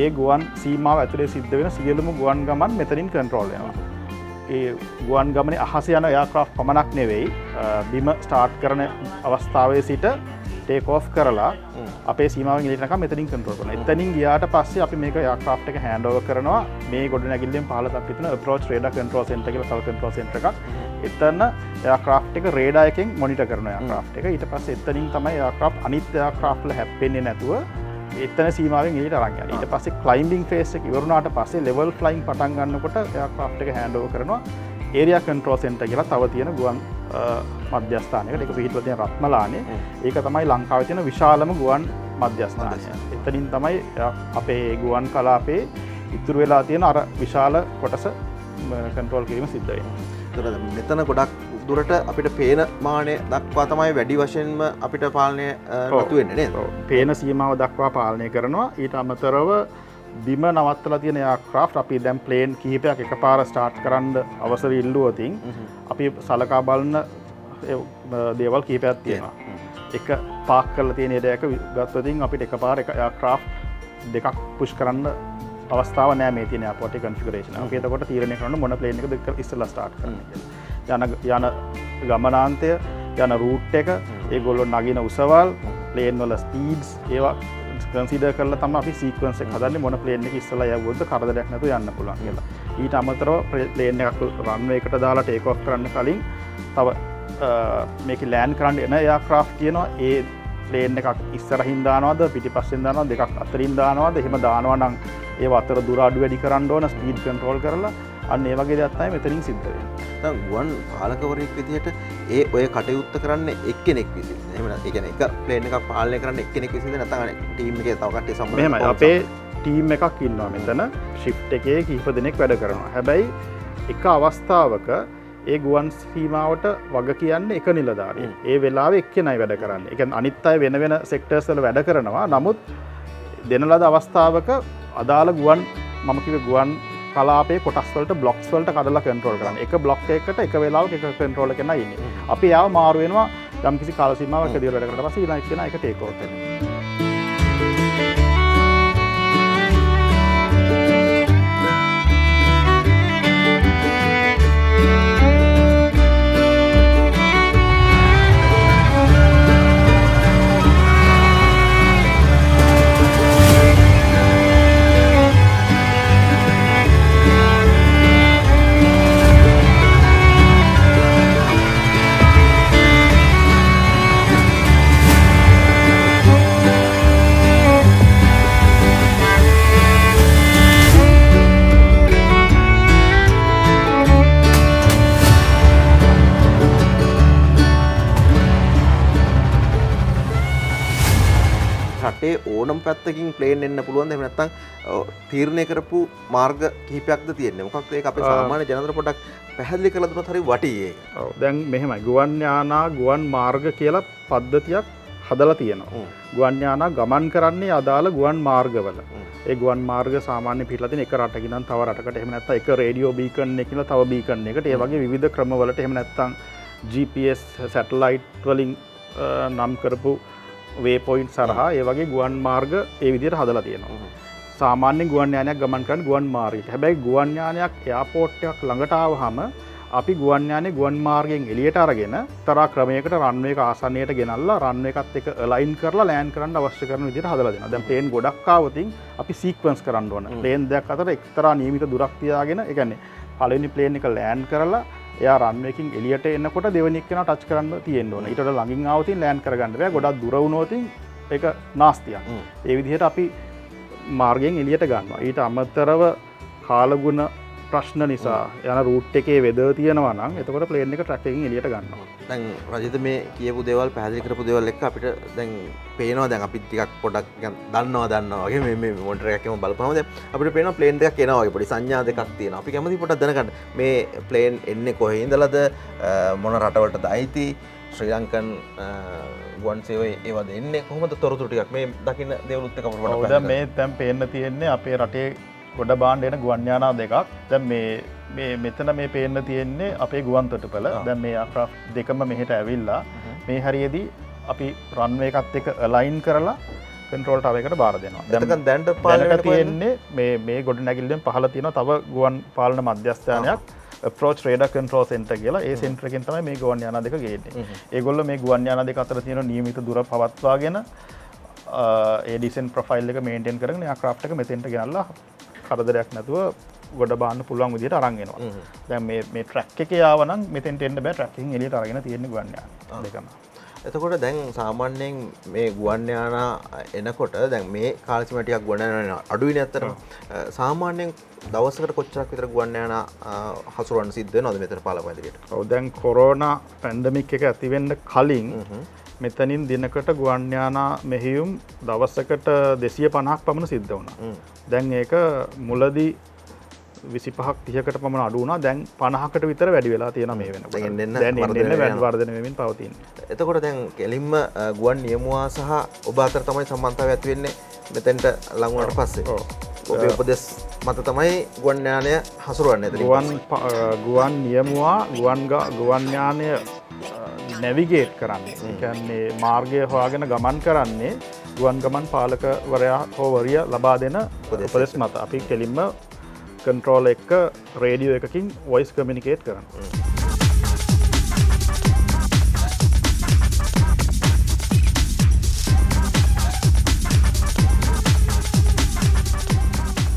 ඒ ගුවන් සීමාව ඇතුලේ සිද්ධ වෙන සියලුම ගුවන් ගමන් මෙතනින් කන්ට්‍රෝල් වෙනවා. ඒ ගුවන් ගමනේ අහසේ යන එයාක්‍රාෆ්ට් පමණක් නෙවෙයි බිම ස්ටාර්ට් කරන අවස්ථාවේ සිට ටේක් ඔෆ් කරලා අපේ සීමාවෙන් එළියටනකම් මෙතනින් කන්ට්‍රෝල් කරනවා. එතනින් ගියාට පස්සේ අපි මේක එයාක්‍රාෆ්ට් එක හෑන්ඩ් ඕවර් කරනවා. මේ ගොඩනැගිල්ලෙන් පහළ තත්ත්වයේ තියෙන අප්‍රෝච් රේඩාර් කන්ට්‍රෝල් සෙන්ටර් කියලා තව කන්ට්‍රෝල් සෙන්ටර් එකක්. එතන එයාක්‍රාෆ්ට් එක රේඩාර් එකෙන් මොනිටර් කරනවා එයාක්‍රාෆ්ට් එක. ඊට පස්සේ එතනින් තමයි එයාක්‍රාෆ්ට් අනිත් එයාක්‍රාෆ්ට් වල හැප්පෙන්නේ නැතුව එතන සීමාවෙන් එළියට අරන් යනවා. ඊට පස්සේ ක්ලයිම්බින් ෆේස් එක ඉවරුණාට පස්සේ ලෙවල් ෆ්ලයින් පටන් ගන්නකොට එයාක්‍රාෆ්ට් එක හෑන්ඩ් ඕවර් කරනවා ඒරියා කන්ට්‍රෝල් සෙන්ටර් කියලා තව තියෙන ගුවන් මධ්‍යස්ථානයකට. ඒක පිහිටලා තියෙන රත්මලානේ. ඒක තමයි ලංකාවේ තියෙන විශාලම ගුවන් මධ්‍යස්ථානය. එතනින් තමයි අපේ ගුවන් කලාපේ ඉතුරු වෙලා තියෙන අර විශාල කොටස කන්ට්‍රෝල් කිරීම සිද්ධ වෙනවා. මෙතන ගොඩක් දුරට අපිට පේන මානය දක්වා තමයි වැඩි වශයෙන්ම අපිට පාලනය නතු වෙන්නේ නේද? පේන සීමාව දක්වා පාලනය කරනවා. ඊට අමතරව බිම නවත්තලා තියෙන එයාක්‍රාෆ්ට් අපි දැන් ප්ලේන් කිහිපයක් එකපාර ස්ටාර්ට් කරන්න අවසර ඉල්ලුවොතින් අපි සලකා බලන දේවල් කිහිපයක් තියෙනවා. එක පාක් කරලා තියෙන ඒඩයක ගත්තොතින් අපිට එකපාර එක එයාක්‍රාෆ්ට් දෙකක් පුෂ් කරන්න අවස්ථාව නෑ මේ තියෙන එයාපෝට් එකේ කන්ෆිගරේෂන්. අපි එතකොට තීරණය කරන්න මොන ප්ලේන් එකද ඉස්සෙල්ලා ස්ටාර්ට් කරන්න කියලා. යන ගමනාන්තය යන රූට් එක ඒගොල්ලෝ නගින උසවල් ප්ලේන් වල ස්පීඩ්ස් ඒවා කන්සිඩර් කරලා තමයි අපි සීක්වන්ස් එක හදන්නේ මොන ප්ලේන් එක ඉස්සලා යවුවොත් කරදරයක් නැතුව යන්න පුළුවන් කියලා. ඊට අමතරව ප්ලේන් එකක් රන්වේ එකට දාලා ටේක් ඔෆ් කරන්න කලින් තව මේකේ ලෑන්ඩ් කරන්න එන එයාක්‍රාෆ්ට් කියනවා. ඒ ප්ලේන් එකක් ඉස්සරහින් දානවද පිටිපස්සෙන් දානවද දෙකක් අතරින් දානවද එහෙම දානවා නම් ඒ අතර දුර අඩු වැඩි කරන්න ඕන ස්පීඩ් කන්ට්‍රෝල් කරලා අන්න ඒ වගේ දෙයක් තමයි මෙතනින් සිද්ධ වෙන්නේ. දැන් ගුවන් පාලකවරයෙක් විදිහට ඒ ඔය කටයුත්ත කරන්නේ එක්කෙනෙක් විසින්. එහෙම නැත්නම් ඒ කියන්නේ එක ප්ලේන් එකක් පාලනය කරන්න එක්කෙනෙක් විසින්ද නැත්නම් ටීම් එකේ තව කට්ටිය සම්බන්ධ මෙහෙමයි අපේ ටීම් එකක් ඉන්නවා මෙතන ෂිෆ්ට් එකේ කිහිප දෙනෙක් වැඩ කරනවා. හැබැයි එක අවස්ථාවක ඒ ගුවන් සීමාවට වග කියන්නේ එක නිලධාරියෙක්. ඒ වෙලාවේ එක්කෙනයි වැඩ කරන්නේ. ඒ කියන්නේ අනිත් අය වෙන වෙන සෙක්ටර්ස් වල වැඩ කරනවා. නමුත් දෙන ලද අවස්ථාවක අදාළ ගුවන් මම කිව්වේ ගුවන් කලාපේ කොටස් වලට බ්ලොක්ස් වලට කඩලා කන්ට්‍රෝල් කරන්න. එක බ්ලොක් එකකට එක වෙලාවක එක කන්ට්‍රෝල් එකක් නෑ ඉන්නේ. අපි යාව මාරු වෙනවා යම්කිසි කාල සීමාවක් ඇතුළත වැඩ කරලා පස්සේ ඊළඟ එක්කෙනා ඒක ටේක් ඕවර් කරනවා. රටේ ඕනම පැත්තකින් ප්ලේන් එන්න පුළුවන්. එහෙම නැත්නම් තීරණය කරපු මාර්ග කිහිපයක්ද තියෙන්නේ. මොකක්ද ඒක අපේ සාමාන්‍ය ජනතට පොඩ්ඩක් පැහැදිලි කරලා දුන්නොත් හරි වටී ඒක. ඔව් දැන් මෙහෙමයි ගුවන් යානා ගුවන් මාර්ග කියලා පද්ධතියක් හදලා තියෙනවා. ගුවන් යානා ගමන් කරන්නේ අදාළ ගුවන් මාර්ගවල. ඒ ගුවන් මාර්ග සාමාන්‍ය පිටලා තියෙන එක රටකින් නම් තව රටකට එහෙම නැත්නම් එක රේඩියෝ බීකන් එකකින් තව බීකන් එකකට ඒ වගේ විවිධ ක්‍රමවලට එහෙම නැත්නම් GPS සැටලයිට් වලින් නම් කරපු වේ පොයින්ට් සරහා ඒ වගේ ගුවන් මාර්ග ඒ විදිහට හදලා තියෙනවා. සාමාන්‍ය ගුවන් යානයක් ගමන් කරන ගුවන් මාර්ගයක. හැබැයි ගුවන් යානයක් එයාපෝට් එකක් ළඟට ආවහම අපි ගුවන් යානේ ගුවන් මාර්ගයෙන් එළියට අරගෙන තරා ක්‍රමයකට රන්වේ එක ආසන්නයට ගෙනල්ලා රන්වේ එකත් එක්ක අලයින් කරලා ලෑන්ඩ් කරන්න අවශ්‍ය කරන විදිහට හදලා දෙනවා. දැන් ප්ලේන් ගොඩක් ආවොතින් අපි සීක්වන්ස් කරන්න ඕන. ප්ලේන් දෙකක් අතර එක්තරා නියමිත දුරක් තියාගෙන ඒ කියන්නේ පළවෙනි ප්ලේන් එක ලෑන්ඩ් කරලා එයා රන්වේ එකකින් එළියට එනකොට දෙවෙනි එක්කෙනා ටච් කරන්න තියෙන්න ඕන. ඊට වඩා ළඟින් ආවොතින් ලෑන්ඩ් කරගන්න බෑ. ගොඩක් දුර වුණොතින් ඒක නාස්තියක්. ඒ විදිහට අපි මාර්ගයෙන් එළියට ගන්නවා. ඊට අමතරව කාලගුණ ප්‍රශ්න නිසා යන රූට් එකේ වෙදර් තියෙනවා නම් එතකොට ප්ලේන් එක ට්‍රැක් එකකින් එළියට ගන්නවා. දැන් රජිත මේ කියපු දේවල් පැහැදිලි කරපු දේවල් එක්ක අපිට දැන් පේනවා දැන් අපි ටිකක් පොඩක් දන්නවා වගේ මේ මොනිටර් එකක්ම බලපුවම දැන් අපිට පේනවා ප්ලේන් දෙකක් එනවා වගේ පොඩි සංඥා දෙකක් තියෙනවා. අපි කැමති පොඩක් දැනගන්න මේ ප්ලේන් එන්නේ කොහේ ඉඳලාද මොන රටවලටද අයිති ශ්‍රී ලංකන් ගුවන් සේවය ඒවද එන්නේ කොහොමද තොරතුරු ටිකක් මේ දකින්න දේවලුත් එක අපිට පොඩ්ඩක් දැන් මේ දැන් පේන්න තියෙන්නේ අපේ රටේ ගොඩ බාණ්ඩ එන ගුවන් යානා දෙකක්. දැන් මේ මෙතන මේ පේන්න තියෙන්නේ අපේ ගුවන් තොටුපළ. දැන් මේ එයාක්‍රාෆ්ට් දෙකම මෙහෙට ඇවිල්ලා මේ හරියේදී අපි රන්වේ එකත් එක්ක අලයින් කරලා කන්ට්‍රෝල් ටවර් එකට බාර දෙනවා. දැන් දැන්ට පාලනය තියෙන්නේ මේ ගොඩනැගිල්ලෙන් පහළ තියෙන තව ගුවන් පාලන මධ්‍යස්ථානයක් approach radar control center කියලා. ඒ සෙන්ටර් එකෙන් තමයි මේ ගුවන් යානා දෙක ගේන්නේ. ඒගොල්ලෝ මේ ගුවන් යානා දෙක අතර තියෙන නියමිත දුර පවත්වාගෙන ඒ ඩිසෙන්ට් ප්‍රොෆයිල් එක මේන්ටේන් කරගෙන එයාක්‍රාෆ්ට් එක මෙතෙන්ට ගෙනල්ලා කරදරයක් නැතුව ගොඩ බාන්න පුළුවන් විදිහට අරන් එනවා. දැන් මේ ට්‍රැක් එකේ ආවනම් මෙතෙන්ට එන්න බෑ. ට්‍රැක් එකෙන් එළියට අරගෙන තියෙන්නේ ගුවන් යානා දෙකම. එතකොට දැන් සාමාන්‍යයෙන් මේ ගුවන් යානා එනකොට දැන් මේ කාල සීමාව ටිකක් ගුවන් යානා අඩුයිනේ අතරම. සාමාන්‍යයෙන් දවසකට කොච්චරක් විතර ගුවන් යානා හසුරවන්න සිද්ධ වෙනවද මෙතන පාලපදිරියට? ඔව් දැන් කොරෝනා පැන්ඩමික් එක ඇති වෙන්න කලින් මෙතනින් දිනකට ගුවන් යානා මෙහෙයුම් දවසකට 250ක් පමණ සිද්ධ වුණා. දැන් ඒක මුලදී 25ක් 30කට පමණ අඩු වුණා. දැන් 50කට විතර වැඩි වෙලා තියෙනවා මේ වෙනකොට. දැන් එන්න වර්ධනය වෙමින් පවතින්නේ. එතකොට දැන් කෙලින්ම ගුවන් නියමුවා සහ ඔබ අතර තමයි සම්බන්ධතාවය ඇති වෙන්නේ මෙතෙන්ට ලඟ වුණාට පස්සේ. ඔබේ උපදෙස් මත තමයි ගුවන් යානය හසුරවන්නේ. ගුවන් නියමුවා ගුවන් යානය නැවිගේට් කරන්නේ. ඒ කියන්නේ මාර්ගය හොයාගෙන ගමන් කරන්නේ ගුවන් ගමන් පාලකවරයා හෝ වරිය ලබා දෙන උපදෙස් මත. අපි කෙලින්ම කන්ට්‍රෝල් එක රේඩියෝ එකකින් වොයිස් කමියුනිකේට් කරනවා.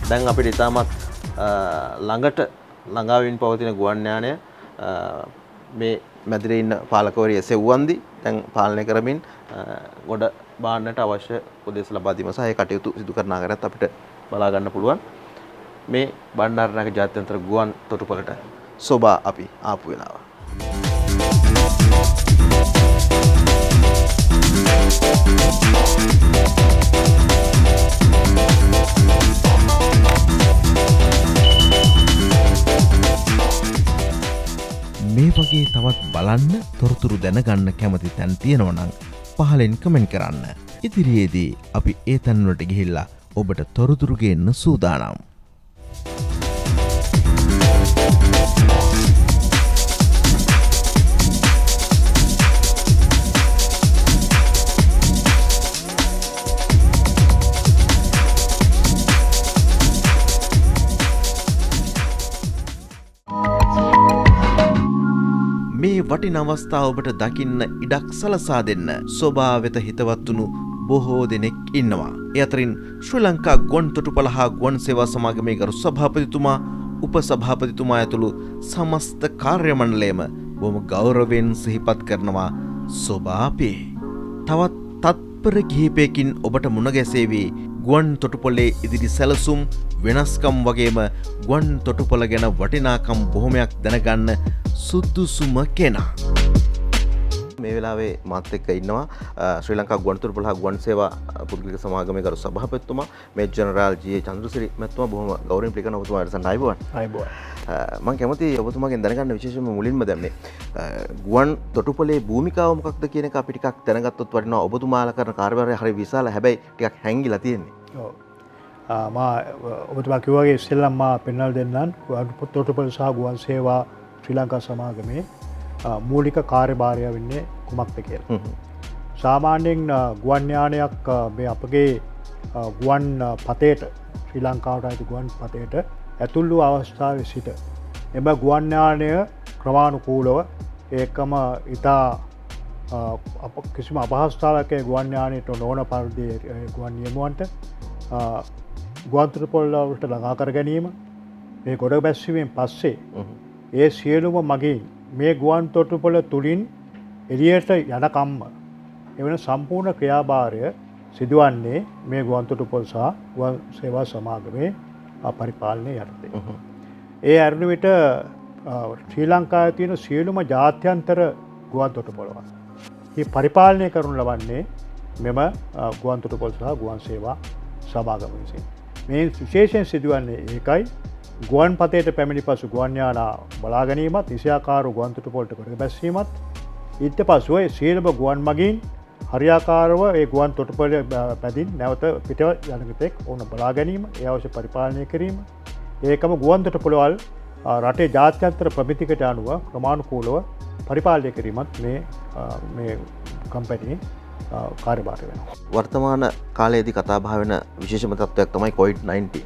දැන් අපිට ඉතාමත් ළඟට ළඟාවින් පවතින ගුවන් යානය මේ මැදිරියේ ඉන්න පාලකවරිය සෙව්වන්දි දැන් පාලනය කරමින් ගොඩ බාන්නට අවශ්‍ය උපදෙස් ලබා දීම සහ ඒ කටයුතු සිදු කරන ආකාරයත් අපිට බලා ගන්න පුළුවන්. මේ බණ්ඩාරනායක ජාත්‍යන්තර ගුවන් තොටුපළට සෝබා අපි ආපු වෙලාව. මේ වගේ තවත් බලන්න තොරතුරු දැනගන්න කැමති තැන් තියෙනවා නම් පහලෙන් කමෙන්ට් කරන්න. ඉදිරියේදී අපි ඒ තැන්වලට ගිහිල්ලා ඔබට තොරතුරු ගේන්න සූදානම්. මේ වටින අවස්ථාව ඔබට දකින්න ඉඩක් සලසා දෙන්න සෝබා වෙත හිතවත් වුණු බොහෝ දෙනෙක් ඉන්නවා. ඒ අතරින් ශ්‍රී ලංකා ගුවන් තොටුපළ හා ගුවන් සේවා සමාගමේ ගරු සභාපතිතුමා, උපසභාපතිතුමා ඇතුළු සමස්ත කාර්ය මණ්ඩලයම බොහොම ගෞරවයෙන් සිහිපත් කරනවා සෝබා අපේ. තවත් තත්පර කිහිපයකින් ඔබට මුණ ගැසේවි ගුවන් තොටුපළේ ඉදිරි සැලසුම් වෙනස්කම් වගේම ගුවන් තොටුපළ ගැන වටිනාකම් බොහොමයක් දැනගන්න සුදුසුම කෙනා. මේ වෙලාවේ මාත් එක්ක ඉන්නවා ශ්‍රී ලංකා ගුවන් තොටුපළ හා ගුවන් සේවා පුද්ගලික සමාගමේ ගරු සභාපතිතුමා මේජර් ජනරාල් ජී.ඒ. චන්ද්‍රසිරි මහත්මයා බොහොම ගෞරවයෙන් පිළිගන්න ඔබතුමා වැඩසටහන ආයුබෝවන්. ආයුබෝවන්. මම කැමති ඔබතුමාගෙන් දැනගන්න විශේෂයෙන්ම මුලින්ම දැම්නේ ගුවන් තොටුපළේ භූමිකාව මොකක්ද කියන එක අපි ටිකක් දැනගත්තොත් වටිනවා. ඔබතුමාලා කරන කාර්යභාරය හරි විශාල හැබැයි ටිකක් හැංගිලා තියෙන්නේ. ඔව්. මා ඔබතුමා කිව්වාගේ ඉස්සෙල්ලම මා පෙන්වලා දෙන්නම් ගුවන් තොටුපළ සහ ගුවන් සේවා ශ්‍රී ලංකා සමාගමේ මූලික කාර්යභාරය වෙන්නේ කුමක්ද කියලා. සාමාන්‍යයෙන් ගුවන් යානයක් මේ අපගේ ගුවන් පතේට ශ්‍රී ලංකාවට අයිති ගුවන් පතේට ඇතුල් වූ අවස්ථාවේ සිට එම ගුවන් යානය ක්‍රමානුකූලව ඒකම ඉතා කිසිම අපහසුතාවයක් ගුවන් යානයට නොවන පරිදි ගුවන් නියමුවන්ට ගුවන් තොටුපළට ළඟා කර ගැනීම මේ ගොඩ බැස්සීමෙන් පස්සේ ඒ සියලුම මගින් මේ ගුවන් තොටුපළ තුළින් එළියට යනකම්ම එවන සම්පූර්ණ ක්‍රියාභාරය සිදුවන්නේ මේ ගුවන් තොටුපළ සහ ගුවන් සේවා සමාගමේ පරිපාලනය යටතේ. ඒ අරණ විට ශ්‍රී ලංකාවේ තියෙන සියලුම ජාත්‍යන්තර ගුවන් තොටුපළවල් මේ පරිපාලනය කරනු ලබන්නේ මෙම ගුවන් තොටුපළ සහ ගුවන් සේවා සමාගම විසින්. මේ විශේෂයෙන් සිදුවන්නේ ඒකයි ගුවන් පතේට පැමිණි පසු ගුවන් යාන බලා ගැනීමත්, ඉසියාකාර ගුවන් තොටුපළට කොට බැස්සීමත්, ඊට පසුව සියලුම ගුවන් මගින් හරියාකාරව ඒ ගුවන් තොටුපළ පැදින් නැවත පිටව යන විටෙක් ඕන බලා ගැනීම, ඒ අවශ්‍ය පරිපාලනය කිරීම, ඒකම ගුවන් තොටුපළවල් රටේ ජාත්‍යන්තර ප්‍රමිතිකට අනුව ක්‍රමානුකූලව පරිපාලනය කිරීමත් මේ කම්පැනි කාර්යභාරය වෙනවා. වර්තමාන කාලයේදී කතා බහ වෙන විශේෂම තත්ත්වයක් තමයි COVID-19.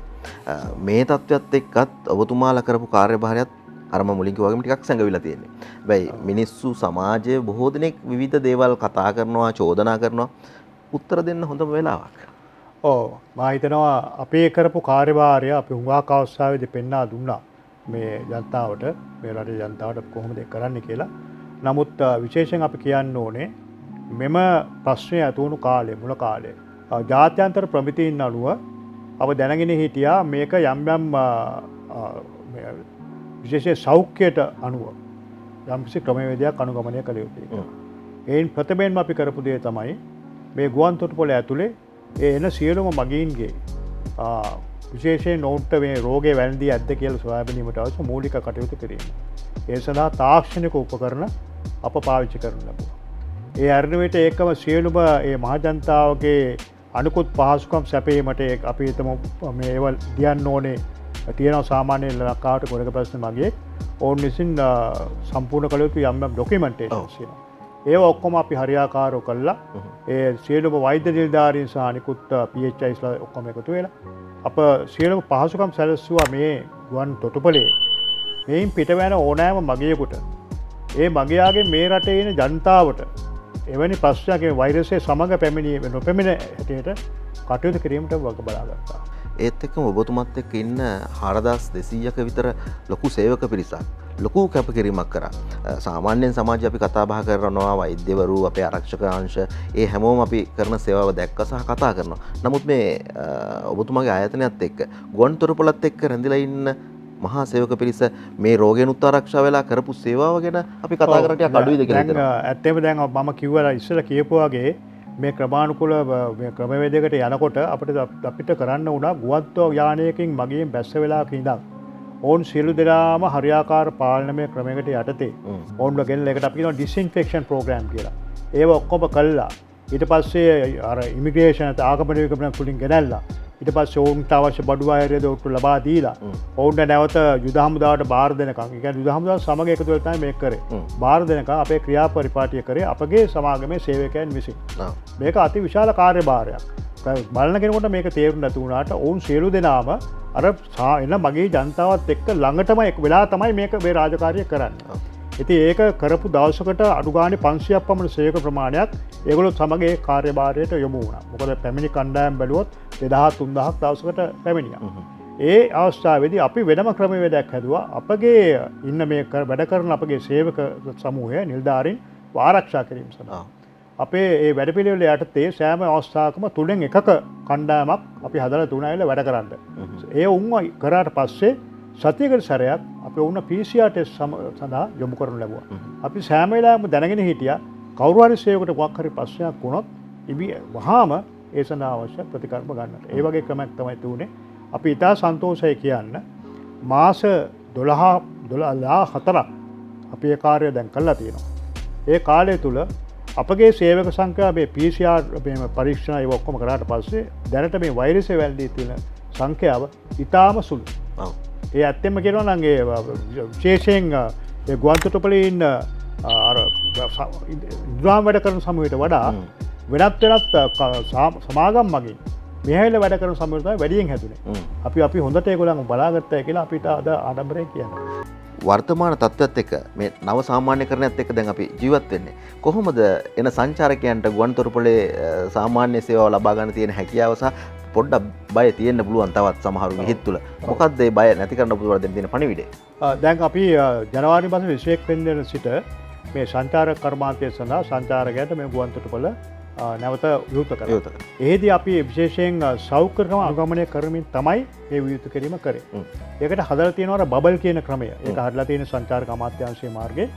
මේ තත්ත්වයක් එක්කත් ඔබතුමාලා කරපු කාර්යභාරයත් අරම මුලින් කිව්වා වගේම ටිකක් සැඟවිලා තියෙන්නේ. හැබැයි මිනිස්සු සමාජයේ බොහෝ දෙනෙක් විවිධ දේවල් කතා කරනවා, චෝදනා කරනවා. උත්තර දෙන්න හොඳම වෙලාවක්. ඔව් මම හිතනවා අපේ කරපු කාර්යභාරය අපි හුඟක් අවස්ථාවේදී පෙන්වා දුන්නා මේ ජනතාවට, මේ රටේ ජනතාවට කොහොමද ඒක කරන්න කියලා. නමුත් විශේෂයෙන් අපි කියන්න ඕනේ මෙම ප්‍රශ්නය ඇතිවුණු කාලේ, මුල කාලේ ජාත්‍යන්තර ප්‍රමිතීන් අනුව අප දැනගෙන හිටියා මේක යම් යම් විශේෂ සෞඛ්‍යයට අනුව යම්කිසි ක්‍රමවේදයක් අනුගමනය කළ යුතුයි. එයින් ප්‍රථමයෙන්ම අපි කරපු දේ තමයි මේ ගුවන් තොටුපළ ඇතුලේ එන සියලුම මගීන්ගේ විශේෂයෙන් ඔවුන්ට මේ රෝගය වැළඳී ඇද්ද කියලා සොයා බැලීමට අවශ්‍ය මූලික කටයුතු කිරීම. ඒ සඳහා තාක්ෂණික උපකරණ අප පාවිච්චි කරන්න ලැබුවා. ඒ අරණ විට ඒකම සියලුම ඒ මහජනතාවගේ අනිකුත් පහසුකම් සැපීමට අපි හිතමු මේ ඒවල් දියන්න ඕනේ තියෙනවා සාමාන්‍ය ලංකාවට ගොඩක ප්‍රශ්න මගේ ඔවුන් විසින් සම්පූර්ණ කළ යුතු යම් යම් ඩොකියුමන්ටේෂන්ස් තියෙනවා. ඒවා ඔක්කොම අපි හරියාකාරව කළා. ඒ සියලුම වෛද්‍ය නිලධාරීන් සහ අනිකුත් PHIස්ලා ඔක්කොම එකතු වෙලා අප සියලුම පහසුකම් සැලසුවා මේ ගුවන් තොටුපළේ. මේන් පිටවැන ඕනෑම මගියෙකුට ඒ මගියාගේ මේ රටේ ඉන්න ජනතාවට එවැනි ප්‍රශ්නයක් වෛරසය සමග පැමිණීම නොපැමිණ හැටියට කටයුතු කිරීමට වග බලාගත්තා. ඒත් එක්කම ඔබතුමත් එක්ක ඉන්න 4200ක විතර ලොකු සේවක පිරිසක් ලොකු කැපකිරීමක් කරා. සාමාන්‍යයෙන් සමාජය අපි කතා බහ කරනවා වෛද්‍යවරු අපේ ආරක්ෂක අංශ ඒ හැමෝම අපි කරන සේවාව දැක්ක සහ කතා කරනවා. නමුත් මේ ඔබතුමාගේ ආයතනයත් එක්ක ගුවන් තොරතුරුපළත් එක්ක රැඳිලා ඉන්න මහා සේවක පිරිස මේ රෝගයනුත් ආරක්ෂා වෙලා කරපු සේවාව ගැන අපි කතා කරලා ටිකක් අඩුයිද කියලා හිතනවා. ඇත්තටම දැන් මම කිව්වා ඉස්සෙල්ලා කියපු වගේ මේ ක්‍රමානුකූල මේ ක්‍රමවේදයකට යනකොට අපිට කරන්න උනා ගුවන්තෝ යානයකින් මගින් බැස්ස වෙලාවක ඉඳන් ඕන් සියලු දෙනාම හරියාකාර පාලනමය ක්‍රමයකට යටතේ ඕන්ව ගෙනල්ලා ඒකට අපි කියනවා ඩිස්ඉන්ෆෙක්ෂන් ප්‍රෝග්‍රෑම් කියලා. ඒව ඔක්කොම කළා. ඊට පස්සේ අර ඉමිග්‍රේෂන් ආගමන විකමන තුලින් ගෙනල්ලා ඊට පස්සේ ඔවුන්ට අවශ්‍ය බඩු ආයතන ඔට්ටු ලබා දීලා ඔවුන්ට නැවත යුද හමුදාවට බාර දෙනකම් ඒ කියන්නේ යුද හමුදාව සමග එකතු වෙලා තමයි මේක කරේ. බාර දෙනකම් අපේ ක්‍රියාපරිපාටිය කරේ අපගේ සමාගමේ සේවකයන් විසින්. මේක අති විශාල කාර්යභාරයක්. බලන කෙනෙකුට මේක තේරුම් නැති වුණාට ඔවුන් සියලු දෙනාම අර එන මගේ ජනතාවත් එක්ක ළඟටම එක් වෙලා තමයි මේක මේ රාජකාරිය කරන්නේ. ඉතින් ඒක කරපු දවසකට අඩු ගානේ 500ක් පමණ සේවක ප්‍රමාණයක් ඒගොල්ලෝ සමග ඒ කාර්යභාරයට යොමු වුණා. මොකද පැමිණි කණ්ඩායම් බැලුවොත් 2000 3000ක් දවසකට පැමිණියා. ඒ අවස්ථාවේදී අපි වෙනම ක්‍රමවේදයක් හැදුවා. අපගේ ඉන්න මේ වැඩ කරන අපගේ සේවක සමූහය නිලධාරීන් ආරක්ෂා කිරීම සඳහා. අපේ ඒ වැඩපිළිවෙල යටතේ සෑම අවස්ථාවකම තුනෙන් එකක කණ්ඩායමක් අපි හදලා තුනයිල වැඩ කරන්න. ඒ උන්ව කරාට පස්සේ සතියකට සැරයක් අපි වුණ PCR ටෙස්ට් සඳහා යොමු කරනු ලැබුවා. අපි සෑම වෙලාවෙම දැනගෙන හිටියා කවුරු හරි සේවකට මොකක් හරි ප්‍රශ්නයක් වුණොත් වහාම ඒ සඳහා අවශ්‍ය ප්‍රතිකර්ම ගන්නට. ඒ වගේ ක්‍රමයක් තමයි තුනේ. අපි ඉතා සන්තෝෂයි කියන්න මාස 14ක් අපි ඒ කාර්යය දැන් කළා තියෙනවා. ඒ කාලය තුල අපගේ සේවක සංඛ්‍යාව මේ PCR පරීක්ෂණ ඒ ඔක්කොම කරාට පස්සේ දැනට මේ වෛරසය වැළඳී තියෙන සංඛ්‍යාව ඉතාම සුළුයි. ඒ ඇත්තෙන්ම කියනවා නම් ඒ විශේෂයෙන් ඒ ගුවන්තොටුපළේ ඉන්න අර ඉන්ද්‍රාම් වැඩ කරන සමූහයට වඩා වෙනත් සමාගම් මගින් මෙහෙල වැඩ කරන සමූහය තමයි වැඩියෙන් හැදුනේ. අපි හොඳට ඒගොල්ලන් බලාගත්තා කියලා අපිට අද ආඩම්බරයෙන් කියනවා. වර්තමාන තත්ත්වයත් එක්ක මේ නව සාමාන්‍යකරණයත් එක්ක දැන් අපි ජීවත් වෙන්නේ. කොහොමද එන සංචාරකයන්ට ගුවන්තොටුපළේ සාමාන්‍ය සේවාව ලබා ගන්න තියෙන හැකියාව සහ පොඩ්ඩක් බය තියෙන්න පුළුවන් තවත් සමහරු විහිත් තුළ. මොකක්ද ඒ බය නැති කරන්න පුළුවන් දෙන්න තියෙන පණිවිඩය? දැන් අපි ජනවාරි මාසේ 21 වෙනිදා සිට මේ සංචාරක කර්මාන්තය සඳහා සංචාරකයන්ට මේ ගුවන්තොටුපළ නැවත විවෘත කරනවා. එහෙදී අපි විශේෂයෙන් සෞඛ්‍ය ක්‍රම අනුගමනය කරමින් තමයි මේ විවෘත කිරීම කරේ. ඒකට හදලා තියෙනවා බබල් කියන ක්‍රමය. ඒක හදලා තියෙන සංචාරක අමාත්‍යාංශයේ මාර්ගයේ.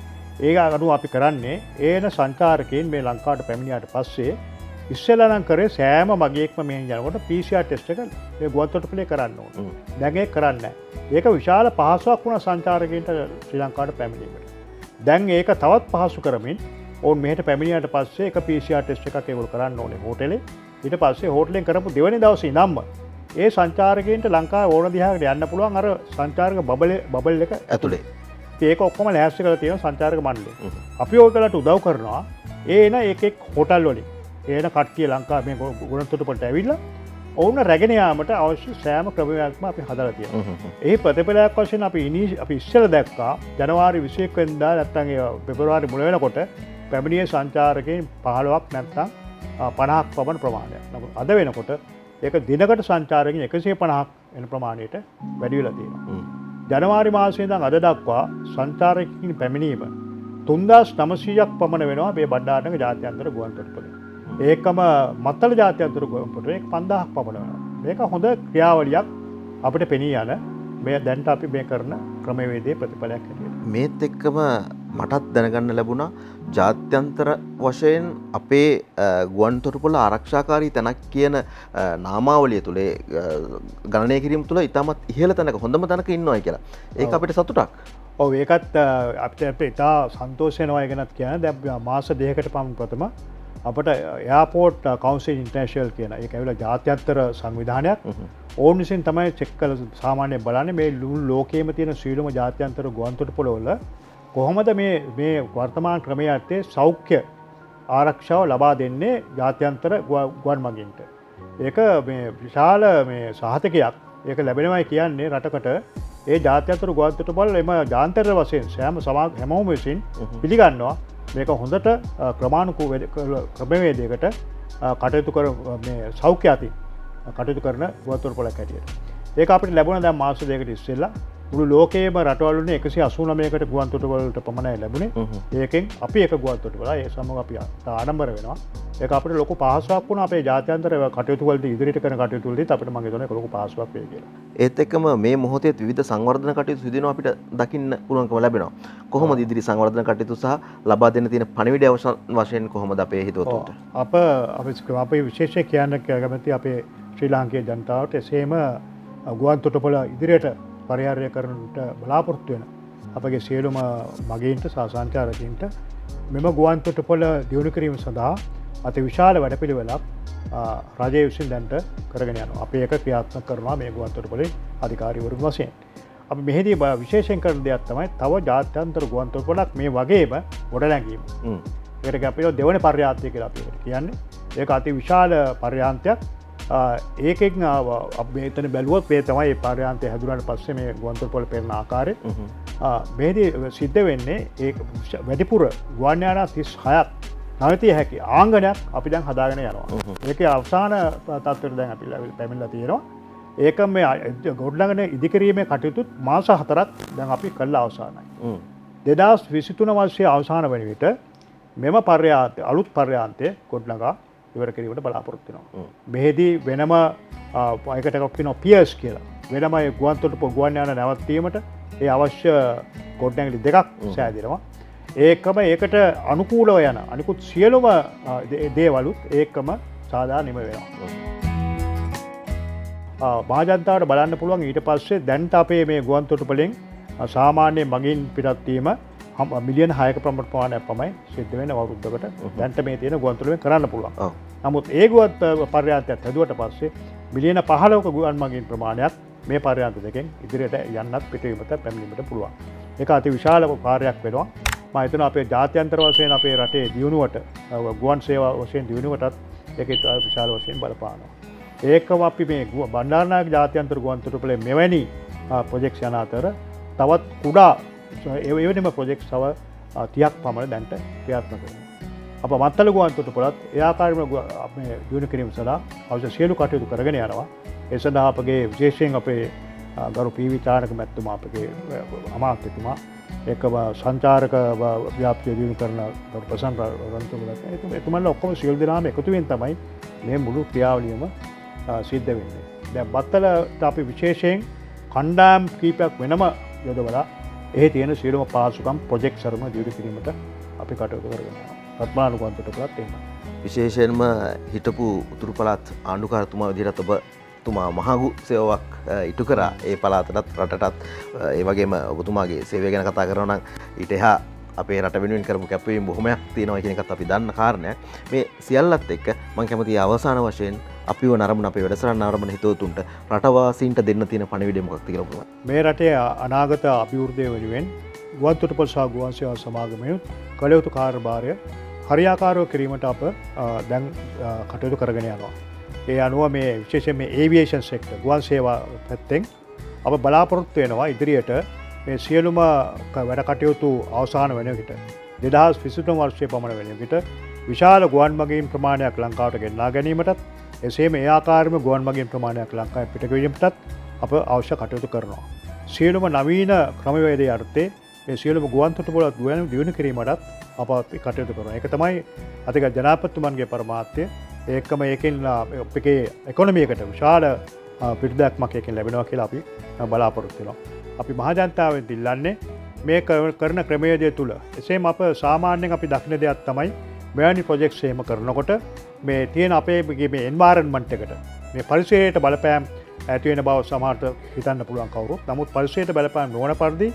ඒක අනුව අපි කරන්නේ ඒන සංචාරකයන් මේ ලංකාවට පැමිණියාට පස්සේ ඉස්සෙල්ලා නම් කරේ සෑම මගේක්ම මෙහෙන් යනකොට PCR ටෙස්ට් එක මේ ගුවන්තොටුපළේ කරන්න ඕනේ. දැන් ඒක කරන්නේ නැහැ. ඒක විශාල පහසුවක් වුණා සංචාරකයන්ට ශ්‍රී ලංකාවට පැමිණීමට. දැන් ඒක තවත් පහසු කරමින් ඔවුන් මෙහෙට පැමිණියාට පස්සේ එක PCR ටෙස්ට් එකක් ඒගොල්ලෝ කරන්න ඕනේ හෝටලේ. ඊට පස්සේ හෝටලෙන් කරපු දෙවෙනි දවසේ ඉඳන්ම ඒ සංචාරකයන්ට ලංකාවේ ඕන දිහාකට යන්න පුළුවන් අර සංචාරක බබල් එක ඇතුලේ. ඒක ඔක්කොම ලෑස්ති කරලා තියෙන සංචාරක මණ්ඩලය. අපි ඔයගලට උදව් කරනවා. ඒ එන එකෙක් හෝටල් වලින් ඒන කට්ටිය ලංකාව මේ ගුවන්තොටුපළට ඇවිල්ලා ඔවුන් රැගෙන යාමට අවශ්‍ය සෑම ක්‍රමයක්ම අපි හදලා තියෙනවා. ඒ ප්‍රතිඵලයක් වශයෙන් අපි ඉස්සෙල්ලා දැක්කා ජනවාරි 21 වෙනිදා නැත්නම් පෙබරවාරි මුල වෙනකොට පැමිණිය සංචාරකයන් 15ක් නැත්නම් 50ක් පමණ ප්‍රමාණයක්. නමුත් අද වෙනකොට ඒක දිනකට සංචාරකයන් 150ක් වෙන ප්‍රමාණයට වැඩි වෙලා තියෙනවා. ජනවාරි මාසයේ ඉඳන් අද දක්වා සංචාරකයන් පැමිණීම 3900ක් පමණ වෙනවා මේ බණ්ඩාරනගර ජාත්‍යන්තර ගුවන්තොටුපළේ. ඒකම මත්තල ජාත්‍යන්තර ගුවන්තොටුපළේ 5000ක් පමණ වෙනවා. මේක හොඳ ක්‍රියාවලියක් අපිට පෙනී යන මේ දැන්ට අපි මේ කරන ක්‍රමවේදයේ ප්‍රතිඵලයක් හැටියට. මේත් එක්කම මටත් දැනගන්න ලැබුණා ජාත්‍යන්තර වශයෙන් අපේ ගුවන්තොටුපළ ආරක්ෂාකාරී තැනක් කියන නාමාවලිය තුළ ගණනය කිරීම තුළ ඉතාමත් ඉහළ තැනක හොඳම තැනක ඉන්නවා කියලා. ඒක අපිට සතුටක්. ඔව් ඒකත් අපිට ඉතා සන්තෝෂ වෙනවා ගැනත් කියන දැන් මාස දෙකකට පමණ ප්‍රථම අපට එයාපෝට් කවුන්සිල් ඉන්ටර්නැෂනල් කියන ඒක ඇවිල්ලා ජාත්‍යන්තර සංවිධානයක් ඕන් විසින් තමයි චෙක් කරලා සාමාන්‍යයෙන් බලන්නේ මේ ලෝකයේම තියෙන සීලම ජාත්‍යන්තර ගුවන්තොටුපළවල කොහොමද මේ වර්තමාන ක්‍රමයේ සෞඛ්‍ය ආරක්ෂාව ලබා දෙන්නේ ජාත්‍යන්තර ගුවන් මගින්ට. ඒක මේ විශාල මේ සහතිකයක්. ඒක ලැබෙනවයි කියන්නේ රටකට ඒ ජාත්‍යන්තර ගුවන්තොටුපළ එම ජාත්‍යන්තර වශයෙන් හැමෝම විසින් පිළිගන්නවා. මේක හොඳට ක්‍රමානුකූල ක්‍රමවේදයකට කටයුතු කර මේ සෞඛ්‍ය අතින් කටයුතු කරන ගුවන්තොටුපළක් හැටියට. ඒක අපිට ලැබුණා දැන් මාස දෙකකට ඉස්සෙල්ලා. මුළු ලෝකයේම රටවල්වල 189කට ගුවන් තොටුපළට පමණයි ලැබුණේ. ඒකෙන් අපි එක ගුවන් තොටුපළ ඒ සමග අපි ආඩම්බර වෙනවා. ඒක අපිට ලොකු පහසුවක් වුණා අපේ ජාත්‍යන්තර කටයුතු වලදී ඉදිරියට කරන කටයුතු වලදී අපිට මම හිතන්නේ ඒක ලොකු පහසුවක් වෙයි කියලා. ඒත් එක්කම මේ මොහොතේ විවිධ සංවර්ධන කටයුතු සිදු වෙනවා අපිට දකින්න පුළුවන්කම ලැබෙනවා. කොහොමද ඉදිරි සංවර්ධන කටයුතු සහ ලබා දෙන්න තියෙන පණිවිඩය වශයෙන් කොහොමද අපේ හිතවතුන්ට? අපේ විශේෂයෙන් කියන්න කැමති අපේ ශ්‍රී ලාංකේය ජනතාවට එසේම ගුවන් තොටුපළ ඉදිරියට පරිහරණය කරන්නට බලාපොරොත්තු වෙන අපගේ සියලුම මගීන්ට සහ සංචාරකීන්ට මෙම ගුවන් තොටුපළ දියුණු කිරීම සඳහා අති විශාල වැඩපිළිවෙලක් රජය විසින් දැන්ට කරගෙන යනවා. අපි ඒක ක්‍රියාත්මක කරනවා මේ ගුවන් තොටුපළේ අධිකාරීවරුන් වශයෙන්. අපි මෙහිදී විශේෂයෙන් කරන දෙයක් තමයි තව ජාත්‍යන්තර ගුවන් තොටුපළක් මේ වගේම ගොඩනැගීම. ඒකට අපිට දෙවන පර්යාන්තය කියලා අපි කියන්නේ. ඒක අති විශාල පර්යාන්තයක්. ඒකෙන් එතන බැලුවොත් මේ තමයි පර්යාන්තය හැදුනාට පස්සේ මේ ගුවන් තොටුපළ පෙරන ආකාරය. මෙහිදී සිද්ධ වෙන්නේ ඒ වැඩිපුර ගුවන් යානා 36ක් නවතිය හැකි ආංගනයක් අපි දැන් හදාගෙන යනවා. ඒකේ අවසාන තත්ත්වයට දැන් අපි පැමිණලා තියෙනවා. ඒක මේ ගොඩනගන ඉදිකිරීමේ කටයුතු මාස 4ක් දැන් අපි කළා අවසానයි. 2023 වර්ෂයේ අවසාන වන විට මෙම පර්යාන්තය අලුත් පර්යාන්තය ගොඩනගා ඉවර කිරීමට බලාපොරොත්තු වෙනවා. මෙහිදී වෙනම ඒකට එකක් කියනවා පියර්ස් කියලා. වෙනම ගුවන් තොටුපළ ගුවන් යාන නැවැත්වීමට ඒ අවශ්‍ය ගොඩනැගිලි දෙකක් සෑදෙනවා. ඒකම ඒකට අනුකූලව යන අනිකුත් සියලුම දේවලුත් ඒකම සාධාරණ නිම වෙනවා. මහජනතාවට බලන්න පුළුවන් ඊට පස්සේ දැන්ට අපේ මේ ගුවන් තොටුපළෙන් සාමාන්‍ය මගින් පිටත් වීම මිලියන 6ක ප්‍රමාණයක් පමණයි සිද්ධ වෙන අවුරුද්දකට. දැන්ට මේ තියෙන ගුවන් තොටුපළෙන් කරන්න පුළුවන්. නමුත් ඒ ගුවන් පර්යාන්තයත් හැදුවට පස්සේ මිලියන 15ක ගුවන් මගින් ප්‍රමාණයක් මේ පර්යාන්ත දෙකෙන් ඉදිරියට යන්නත් පිටවීමට පැමිණීමට පුළුවන්. ඒක අති විශාල කාර්යයක් වෙනවා. මම හිතනවා අපේ ජාත්‍යන්තර වශයෙන් අපේ රටේ දියුණුවට ගුවන් සේවා වශයෙන් දියුණුවටත් ඒක විශාල වශයෙන් බලපානවා. ඒකම අපි මේ බණ්ඩාරනායක ජාත්‍යන්තර ගුවන් තොටුපළේ මෙවැනි ප්‍රොජෙක්ට්ස් යන අතර තවත් කුඩා එවැනිම ප්‍රොජෙක්ට්ස් තව 30ක් පමණ දැන්ට ක්‍රියාත්මක වෙනවා. අප මත්තල ගුවන් තොටුපළත් ඒ ආකාරයෙන්ම මේ දියුණු කිරීම සඳහා අවශ්‍ය සියලු කටයුතු කරගෙන යනවා. ඒ සඳහා අපගේ විශේෂයෙන් අපේ ගරු පීවි චානක මැතිතුමා අපගේ අමාත්‍යතුමා ඒකම සංචාරක ව්‍යාප්තිය දියුණු කරන ප්‍රසන්න රන්තුමලත් එතුමන්ලා ඔක්කොම සියලු දෙනාම එකතු වෙන තමයි මේ මුළු ක්‍රියාවලියම සිද්ධ වෙන්නේ. දැන් බත්තලට අපි විශේෂයෙන් කණ්ඩායම් කීපයක් වෙනම යොදවලා එහි තියෙන සියලුම පාසුකම් ප්‍රොජෙක්ට් සරම දියුණු කිරීමට අපි කටයුතු කරගෙන යනවා. රත්මලාන ගුවන් තොටුපළත් එහෙම. විශේෂයෙන්ම හිටපු උතුරු පළාත් ආණ්ඩුකාරතුමා විදිහට ඔබතුමා මහඟු සේවාවක් ඉටු කරා ඒ පළාතටත් රටටත්. ඒ වගේම ඔබතුමාගේ සේවය ගැන කතා කරනවා නම් ඊට එහා අපේ රට වෙනුවෙන් කරපු කැපවීම බොහොමයක් තියෙනවා කියන එකත් අපි දන්න කාරණයක්. මේ සියල්ලත් එක්ක මම කැමතියි අවසාන වශයෙන් අපිව නරඹන අපේ වැඩසටහන නරඹන හිතවතුන්ට රටවාසීන්ට දෙන්න තියෙන පණිවිඩය මොකක්ද කියලා ඔබතුමා? මේ රටේ අනාගත අභිවෘද්ධිය වෙනුවෙන් ගුවන් තොටුපළ සහ ගුවන් සේවා සමාගමේ කළ යුතු කාර්යභාරය හරියාකාරව කිරීමට අප දැන් කටයුතු කරගෙන යනවා. ඒ අනුව මේ විශේෂයෙන් මේ ඒවියේෂන් සෙක්ටර් ගුවන් සේවා පැත්තෙන් අප බලාපොරොත්තු වෙනවා ඉදිරියට මේ සියලුම වැඩ කටයුතු අවසාන වෙන විට 2023 වර්ෂයේ පමණ වෙන විට විශාල ගුවන් මගීන් ප්‍රමාණයක් ලංකාවට ගෙන්වා ගැනීමටත් එසේම ඒ ආකාරයෙන්ම ගුවන් මගීන් ප්‍රමාණයක් ලංකාවේ පිටකවීමටත් අප අවශ්‍ය කටයුතු කරනවා. සියලුම නවීන ක්‍රමවේදයේ අර්ථයේ මේ සියලුම ගුවන් තොටුපළ දියුණු කිරීමටත් අප කටයුතු කරනවා. ඒක තමයි අතිග ජනාධිපතිතුමන්ගේ පරමාර්ථය. ඒකම ඒකෙන් අපේ ඉකොනොමියකට විශාල පිටුදැක්මක් ඒකෙන් ලැබෙනවා කියලා අපි බලාපොරොත්තු වෙනවා. අපි මහජනතාවෙන් ඉල්ලන්නේ මේ කරන ක්‍රමවේදය තුළ එසේම අප සාමාන්‍යයෙන් අපි දකින දෙයක් තමයි මෙවැනි ප්‍රොජෙක්ට්ස් එහෙම කරනකොට මේ තියෙන අපේ මේ එන්වයරන්මන්ට් එකට මේ පරිසරයට බලපෑම් ඇති වෙන බව සමහරට හිතන්න පුළුවන් කවුරුත්. නමුත් පරිසරයට බලපෑම් නොවන පරිදි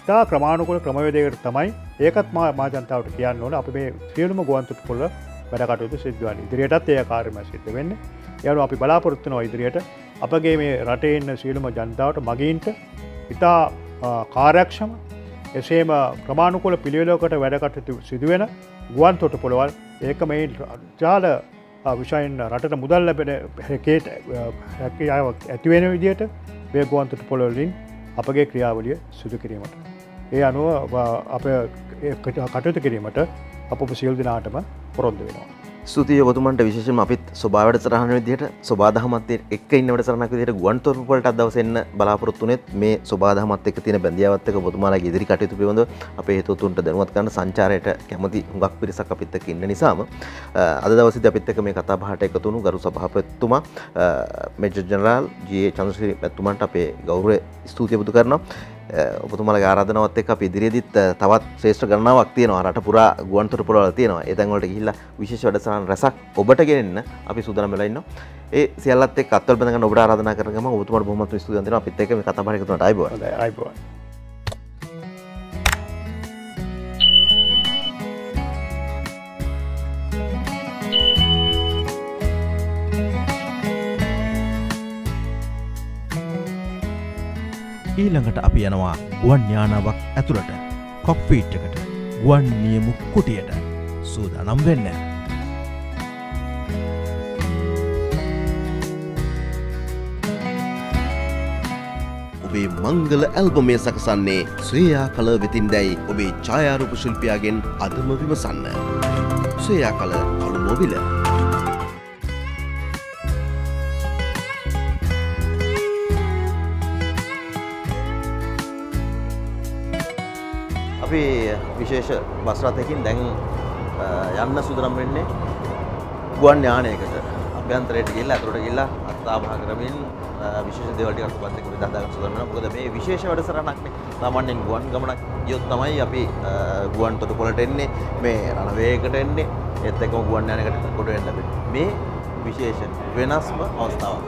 තා ක්‍රමානුකූල ක්‍රමවේදයකට තමයි ඒකත් මහජනතාවට කියන්න ඕනේ. අපි මේ සියලුම ගුවන් තොටුපළ වැඩ කටයුතු සිද්ධ වෙන ඉදිරියටත් ඒ කාර්යම සිද්ධ වෙන්නේ. ඒ අනුව අපි බලාපොරොත්තු වෙනවා ඉදිරියට අපගේ මේ රටේ ඉන්න සියලුම ජනතාවට මගීන්ට ඉතා කාර්යක්ෂම එසේම ක්‍රමානුකූල පිළිවෙලකට වැඩ කටයුතු සිදුවෙන ගුවන් තොටුපළවල් ඒක මේ ජාල විෂයන් රටට මුදල් ලැබෙන හැකියාවක් ඇති වෙන විදිහට මේ ගුවන් තොටුපළ වලින් අපගේ ක්‍රියාවලිය සිදු කිරීමට ඒ අනුව අප කටයුතු කිරීමට අප සියලු දෙනාටම පොරොන්දු වෙනවා. ස්තුතියි ඔබතුමන්ට විශේෂයෙන්ම අපිත් සබා වැඩසටහන විදිහට සබා දහමත් එක්ක ඉන්න වැඩසටහනක් විදිහට ගුවන්තොටුපළ වලට අද දවසේ එන්න බලාපොරොත්තු වෙනෙත් මේ සබා දහමත් එක්ක තියෙන බැඳියාවත් එක්ක ඔබතුමාලාගේ ඉදිරි කටයුතු පිළිබඳව අපේ හේතුතුන්ට දැනුවත් කරන්න සංචාරයට කැමති හුඟක් පිරිසක් අපිත් එක්ක ඉන්න නිසාම අද දවසේදී අපිත් එක්ක මේ කතා බහට එකතු වුණු ගරු සභාපතිතුමා මේජර් ජෙනරාල් ජී.ඒ. චන්ද්‍රසිරි මැතිතුමන්ට අපේ ගෞරවය ස්තුතිය පුදු කරනවා. ඔබතුමාලගේ ආරාධනාවත් එක්ක අපි ඉදිරියේදීත් තවත් ශ්‍රේෂ්ඨ ගණනාවක් තියෙනවා රට පුරා ගුවන්තොටුපළ වල තියෙනවා. ඒ තැන් වලට ගිහිල්ලා විශේෂ වැඩසටහන් රැසක් ඔබට ගෙනෙන්න අපි සූදානම් වෙලා ඉන්නවා. ඒ සියල්ලත් එක්ක අත්වල බඳ ගන්න ඔබට ආරාධනා කරන ගමන් ඔබතුමාට බොහොමත් ස්තුතියි දෙනවා. අපිත් එක්ක මේ කතා බහට එකතු වුණාට ආයිබෝවන්. හොඳයි ආයිබෝවන්. ඊළඟට අපි යනවා ගුවන් යානාවක් ඇතුළට කොක්පීට් එකට ගුවන් නියමු කුටියට සූදානම් වෙන්න. ඔබේ මංගල ඇල්බමය සකසන්නේ ශ්‍රේයා කල වෙතින් දැයි ඔබේ ඡායාරූප ශිල්පියාගෙන් අදම විමසන්න. ශ්‍රේයා කල අලුමොවිල. අපි විශේෂ බස් රථයකින් දැන් යන්න සූදානම් වෙන්නේ ගුවන් යානයකට. අභ්‍යන්තරයට ගිහිල්ලා අතුරට ගිහිල්ලා අත්තාබහ කරමින් විශේෂ දේවල් ටිකක් ඔබත් එක්ක විදහා ගන්න සූදානම් වෙනවා. මොකද මේ විශේෂ වැඩසටහනක් නේ. සාමාන්‍යයෙන් ගුවන් ගමනක් ගියොත් තමයි අපි ගුවන් තොටුපළට එන්නේ, මේ රණවේගයකට එන්නේ, ඒත් එක්කම ගුවන් යානයකට කොට වෙන්න ලැබෙන්නේ. මේ විශේෂ වෙනස්ම අවස්ථාවක්.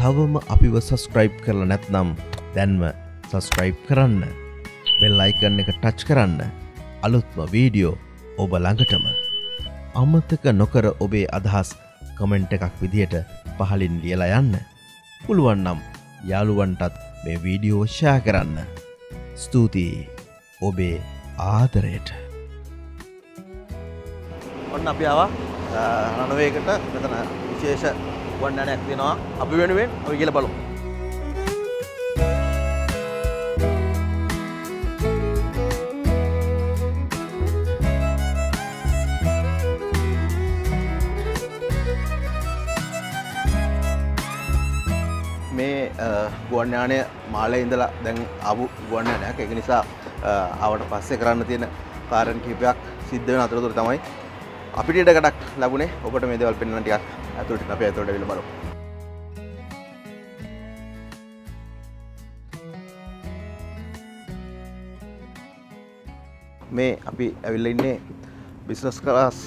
තවම අපිව සබස්ක්‍රයිබ් කරලා නැත්නම් දැන්ම සබස්ක්‍රයිබ් කරන්න. බෙල් අයිකන් එක ටච් කරන්න. අලුත්ම වීඩියෝ ඔබ ළඟටම. අමතක නොකර ඔබේ අදහස් කමෙන්ට් එකක් විදිහට පහලින් ලියලා යන්න. පුළුවන් නම් යාළුවන්ටත් මේ වීඩියෝ ෂෙයා කරන්න. ස්තුතියි ඔබේ ආදරයට. ඔන්න අපි ආවා රණවේගයකට. මෙතන විශේෂ ගුවන් යානයක් තියෙනවා. අපි වෙනුවෙන් අපි ගිහලා බලමු. මේ ගුවන් යානය මාලේ ඉඳලා දැන් ආපු ගුවන් යානයක්. ඒක නිසා ආවට පස්සේ කරන්න තියෙන කාර්යන් කිහිපයක් සිද්ධ වෙන අතරතුර තමයි අපිට ඉඩකඩක් ලැබුණේ. ඔබට මේ දේවල් පෙන්වන්න ටිකක් අතුරට අපි අතුරට ඇවිල්ලා බලමු. මේ අපි ඇවිල්ලා ඉන්නේ බිස්නස් ක්ලාස්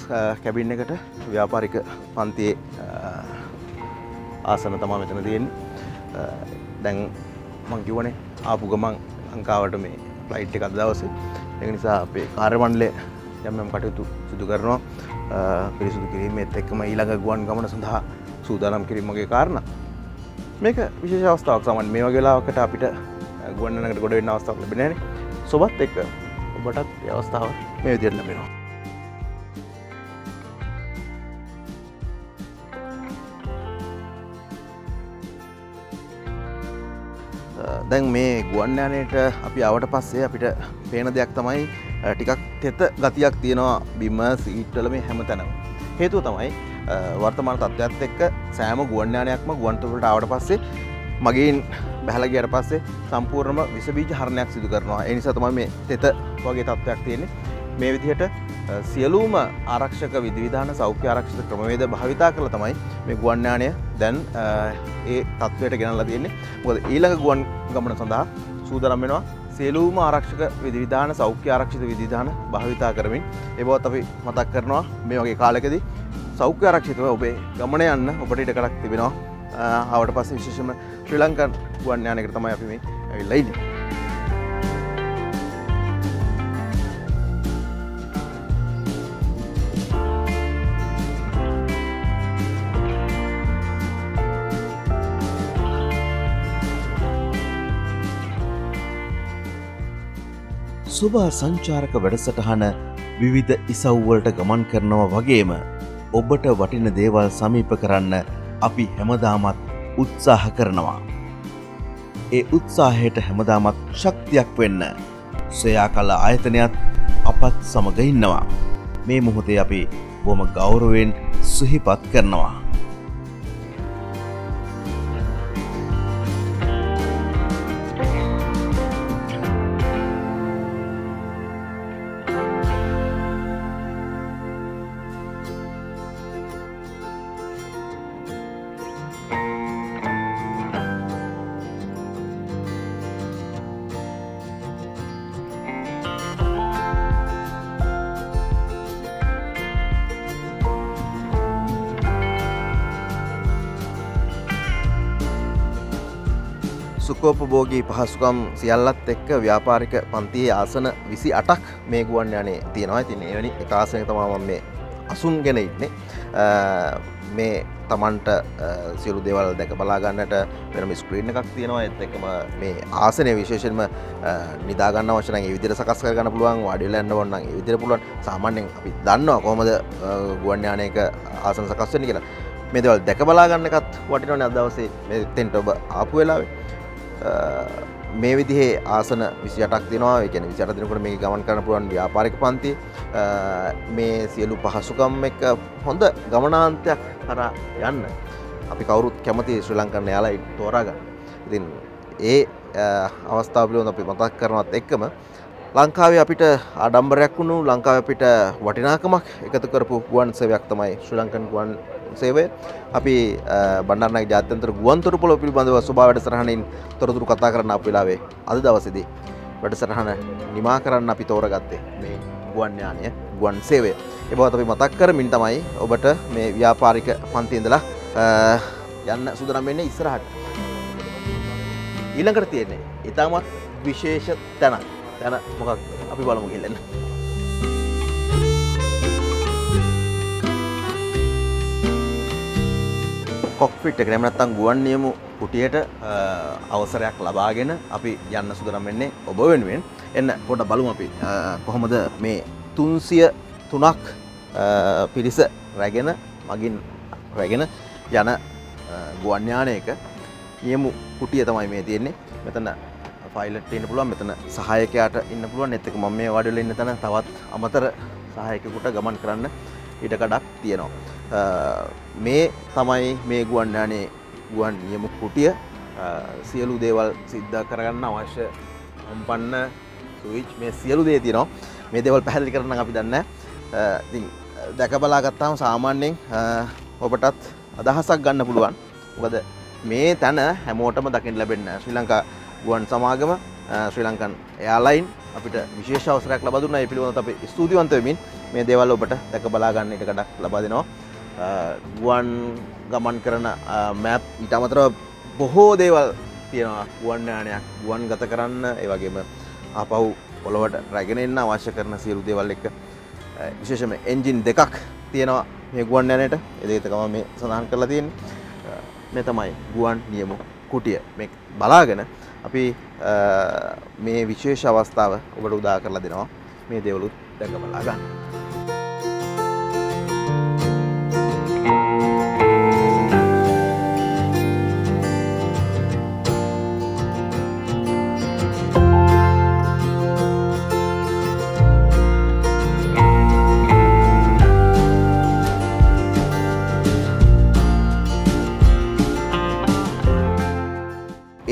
කැබින් එකට. ව්‍යාපාරික පන්තියේ ආසන තමයි මෙතන තියෙන්නේ. දැන් මං කිව්වනේ ආපු ගමන් ලංකාවට මේ ෆ්ලයිට් එක අද දවසේ. ඒක නිසා අපේ කාර්ය මණ්ඩලය යම් කටයුතු සිදු කරනවා. පිරිසුදු කිරීමේත් එක්කම ඊළඟ ගුවන් ගමන සඳහා සූදානම් කිරීම වගේ කාරණා. මේක විශේෂ අවස්ථාවක්. සාමාන්‍යයෙන් මේ වගේ වෙලාවකට අපිට ගුවන් යානයකට ගොඩ වෙන්න අවස්ථාවක් ලැබෙන්නේ නැහැ නේ. සොබත් එක්ක ඔබටත් මේ අවස්ථාව මේ විදිහට ලැබෙනවා. දැන් මේ ගුවන් යානයට අපි ආවට පස්සේ අපිට පේන දෙයක් තමයි ටිකක් තෙත ගතියක් තියෙනවා බිම සීට් වල මේ හැමතැනම. හේතුව තමයි වර්තමාන තත්ත්වයත් එක්ක සෑම ගුවන් යානයක්ම ගුවන් තොටුපළට ආවට පස්සේ මගින් බහලා ගියට පස්සේ සම්පූර්ණම විස බීජ හරණයක් සිදු කරනවා. ඒ නිසා තමයි මේ තෙත වගේ තත්ත්වයක් තියෙන්නේ. මේ විදිහට සියලුම ආරක්ෂක විධිවිධාන සෞඛ්‍ය ආරක්ෂිත ක්‍රමවේද භාවිතා කරලා තමයි මේ ගුවන් යානය දැන් ඒ තත්ත්වයට ගෙනල්ලා තියෙන්නේ. මොකද ඊළඟ ගුවන් ගමන සඳහා සූදානම් වෙනවා සියලුම ආරක්ෂක විධිවිධාන සෞඛ්‍ය ආරක්ෂිත විධිවිධාන භාවිතා කරමින්. ඒ බවත් අපි මතක් කරනවා මේ වගේ කාලයකදී සෞඛ්‍ය ආරක්ෂිතව ඔබේ ගමන යන්න ඔබට ඉඩකඩක් තිබෙනවා. ආවට පස්සේ විශේෂයෙන්ම ශ්‍රී ලංකන් ගුවන් යානයකට තමයි අපි මේ ඇවිල්ලා ඉන්නේ. සුභා සංචාරක වැඩසටහන විවිධ ඉසව්වලට ගමන් කරනවා වගේම ඔබට වටින දේවල් සමීප කරන්න අපි හැමදාමත් උත්සාහ කරනවා. ඒ උත්සාහයට හැමදාමත් ශක්තියක් වෙන්න සොයා කළ ආයතනයත් අපත් සමග ඉන්නවා. මේ මොහොතේ අපි බොහොම ගෞරවයෙන් සිහිපත් කරනවා. සුඛෝපභෝගී පහසුකම් සියල්ලත් එක්ක ව්‍යාපාරික පන්තියේ ආසන 28ක් මේ ගුවන් යානේ තියෙනවා. ඉතින් එවැනි එක ආසනයක තමයි මම මේ අසුන්ගෙන ඉන්නේ. මේ Tamanට සියලු දේවල් දැක බලා ගන්නට වෙනම ස්ක්‍රීන් එකක් තියෙනවා. ඒත් එක්කම මේ ආසනය විශේෂයෙන්ම නිදා ගන්න අවශ්‍ය නම් ඒ විදිහට සකස් කර ගන්න පුළුවන්. වාඩි වෙලා යන්න ඕන නම් ඒ විදිහට පුළුවන්. සාමාන්‍යයෙන් අපි දන්නවා කොහොමද ගුවන් යානයක ආසන සකස් වෙන්නේ කියලා. මේ දේවල් දැක බලා ගන්න එකත් වටිනවනේ අද දවසේ මේ තෙන්ට ඔබ ආපු වෙලාවේ. මේ විදිහේ ආසන 28ක් තියෙනවා. ඒ කියන්නේ 28 දිනකට මේක ගමන් කරන්න පුළුවන් ව්‍යාපාරික පන්ති. මේ සියලු පහසුකම් එක්ක හොඳ ගමනාන්තයක් කරා යන්න අපි කවුරුත් කැමති ශ්‍රී ලංකන් එයාලයි තෝරා ගන්න. ඉතින් ඒ අවස්ථාව පිළිබඳව අපි මතක් කරනවත් එක්කම ලංකාවේ අපිට ආඩම්බරයක් වුණු ලංකාවේ අපිට වටිනාකමක් එකතු කරපු ගුවන් සේවයක් තමයි ශ්‍රී ලංකන් ගුවන් සේවය. අපි බණ්ඩාරනායක ජාත්‍යන්තර ගුවන් තොටුපොළ පිළිබඳව සභාව වැඩසටහනින් තොරතුරු කතා කරන්න අප වෙලාවේ අද දවසේදී වැඩසටහන නිමා කරන්න අපි තෝරගත්තේ මේ ගුවන් යානය ගුවන් සේවය. ඒ බවත් අපි මතක් කරමින් තමයි ඔබට මේ ව්‍යාපාරික පන්තියේ ඉඳලා යන්න සූදානම් වෙන්නේ ඉස්සරහට. ඊළඟට තියෙන්නේ ඊටමත් විශේෂ තැනක්. තැන මොකක්ද? අපි බලමු ගිහින්. කොක්පිට් එක නැත්නම් ගුවන් නියමු කුටියට අවසරයක් ලබාගෙන අපි යන්න සූදානම් වෙන්නේ ඔබ වෙනුවෙන්. එන්න පොඩ්ඩක් බලමු අපි කොහොමද මේ 303ක් පිරිස රැගෙන මගින් රැගෙන යන ගුවන් යානයක නියමු කුටිය තමයි මේ තියෙන්නේ. මෙතන පයිලට් ඉන්න පුළුවන්, මෙතන සහායකයාට ඉන්න පුළුවන්. ඒත් එක්ක මම මේ වාඩි වෙලා ඉන්න තැන තවත් අමතර සහායකයෙකුට ගමන් කරන්න ඉඩකඩක් තියෙනවා. මේ තමයි මේ ගුවන් යානයේ ගුවන් නියමු කුටිය. සියලු දේවල් සිද්ධ කරගන්න අවශ්‍ය සම්පන්න ස්විච් මේ සියලු දේ තියෙනවා. මේ දේවල් පැහැදිලි කරන්න අපි දන්නේ නැහැ. ඉතින් දැක බලා ගත්තාම සාමාන්‍යයෙන් ඔබටත් අදහසක් ගන්න පුළුවන්. මොකද මේ තැන හැමෝටම දකින්න ලැබෙන්නේ නැහැ. ශ්‍රී ලංකා ගුවන් සමාගම ශ්‍රී ලංකන් එයාලයින් අපිට විශේෂ අවසරයක් ලබා දුන්නා. ඒ පිළිබඳව අපි ස්තුතිවන්ත වෙමින් මේ දේවල් ඔබට දැක බලා ගන්න ඉඩකඩක් ලබා දෙනවා. ගුවන් ගමන් කරන මැප් ඊට අමතරව බොහෝ දේවල් තියෙනවා. ගුවන් යානයක් ගුවන් ගත කරන්න, ඒ වගේම ආපහු පොළොවට රැගෙන එන්න අවශ්‍ය කරන සියලු දේවල් එක්ක විශේෂයෙන්ම එන්ජින් දෙකක් තියෙනවා මේ ගුවන් යානයට. ඒ දෙක තමයි මේ සඳහන් කරලා තියෙන්නේ. මේ තමයි ගුවන් නියමු කුටිය. මේ බලාගෙන අපි මේ විශේෂ අවස්ථාව ඔබට උදා කරලා දෙනවා. මේ දේවලුත් දැක බලා ගන්න.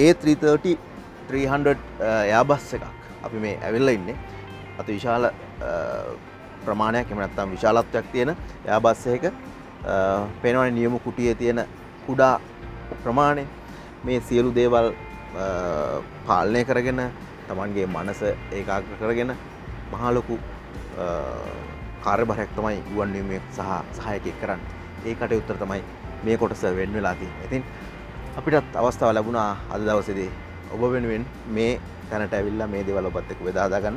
A330 300 එයාබස් එකක් අපි මේ ඇවිල්ලා ඉන්නේ. අති විශාල ප්‍රමාණයක් එහෙම නැත්නම් විශාලත්වයක් තියෙන එයාබස් එකක පේනවනේ නියමු කුටියේ තියෙන කුඩා ප්‍රමාණය. මේ සියලු දේවල් පාලනය කරගෙන Tamanගේ මනස ඒකාග්‍ර කරගෙන මහා ලොකු කාර්යභාරයක් තමයි ගුවන් නියමුවෙක් සහ සහායකයෙක් කරන්නේ. ඒ කටයුත්ත තමයි මේ කොටස වෙන් වෙලා තියෙන්නේ. ඉතින් අපිටත් අවස්ථාව ලැබුණා අද දවසේදී ඔබ වෙනුවෙන් මේ තැනට ඇවිල්ලා මේ දේවල් ඔබත් එක්ක බෙදා හදා ගන්න.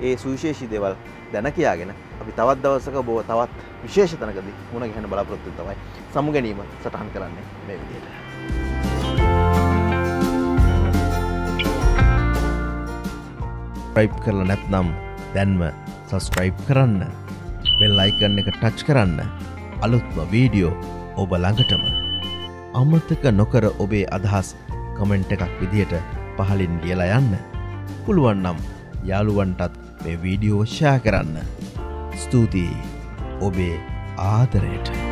ඒ සුවිශේෂී දේවල් දැන කියාගෙන අපි තවත් දවසක ඔබ තවත් විශේෂ තැනකදී මුණ ගැහෙන බලාපොරොත්තු තමයි සමු ගැනීම සටහන් කරන්නේ මේ විදිහට. සබ්ස්ක්‍රයිබ් කරලා නැත්නම් දැන්ම සබස්ක්‍රයිබ් කරන්න. බෙල් අයිකන් එක ටච් කරන්න. අලුත්ම වීඩියෝ ඔබ ළඟටම. අමතක නොකර ඔබේ අදහස් කමෙන්ට් එකක් විදියට පහලින් ලියලා යන්න. පුළුවන් නම් යාළුවන්ටත් මේ වීඩියෝ ෂෙයා කරන්න. ස්තුතියි ඔබේ ආදරයට.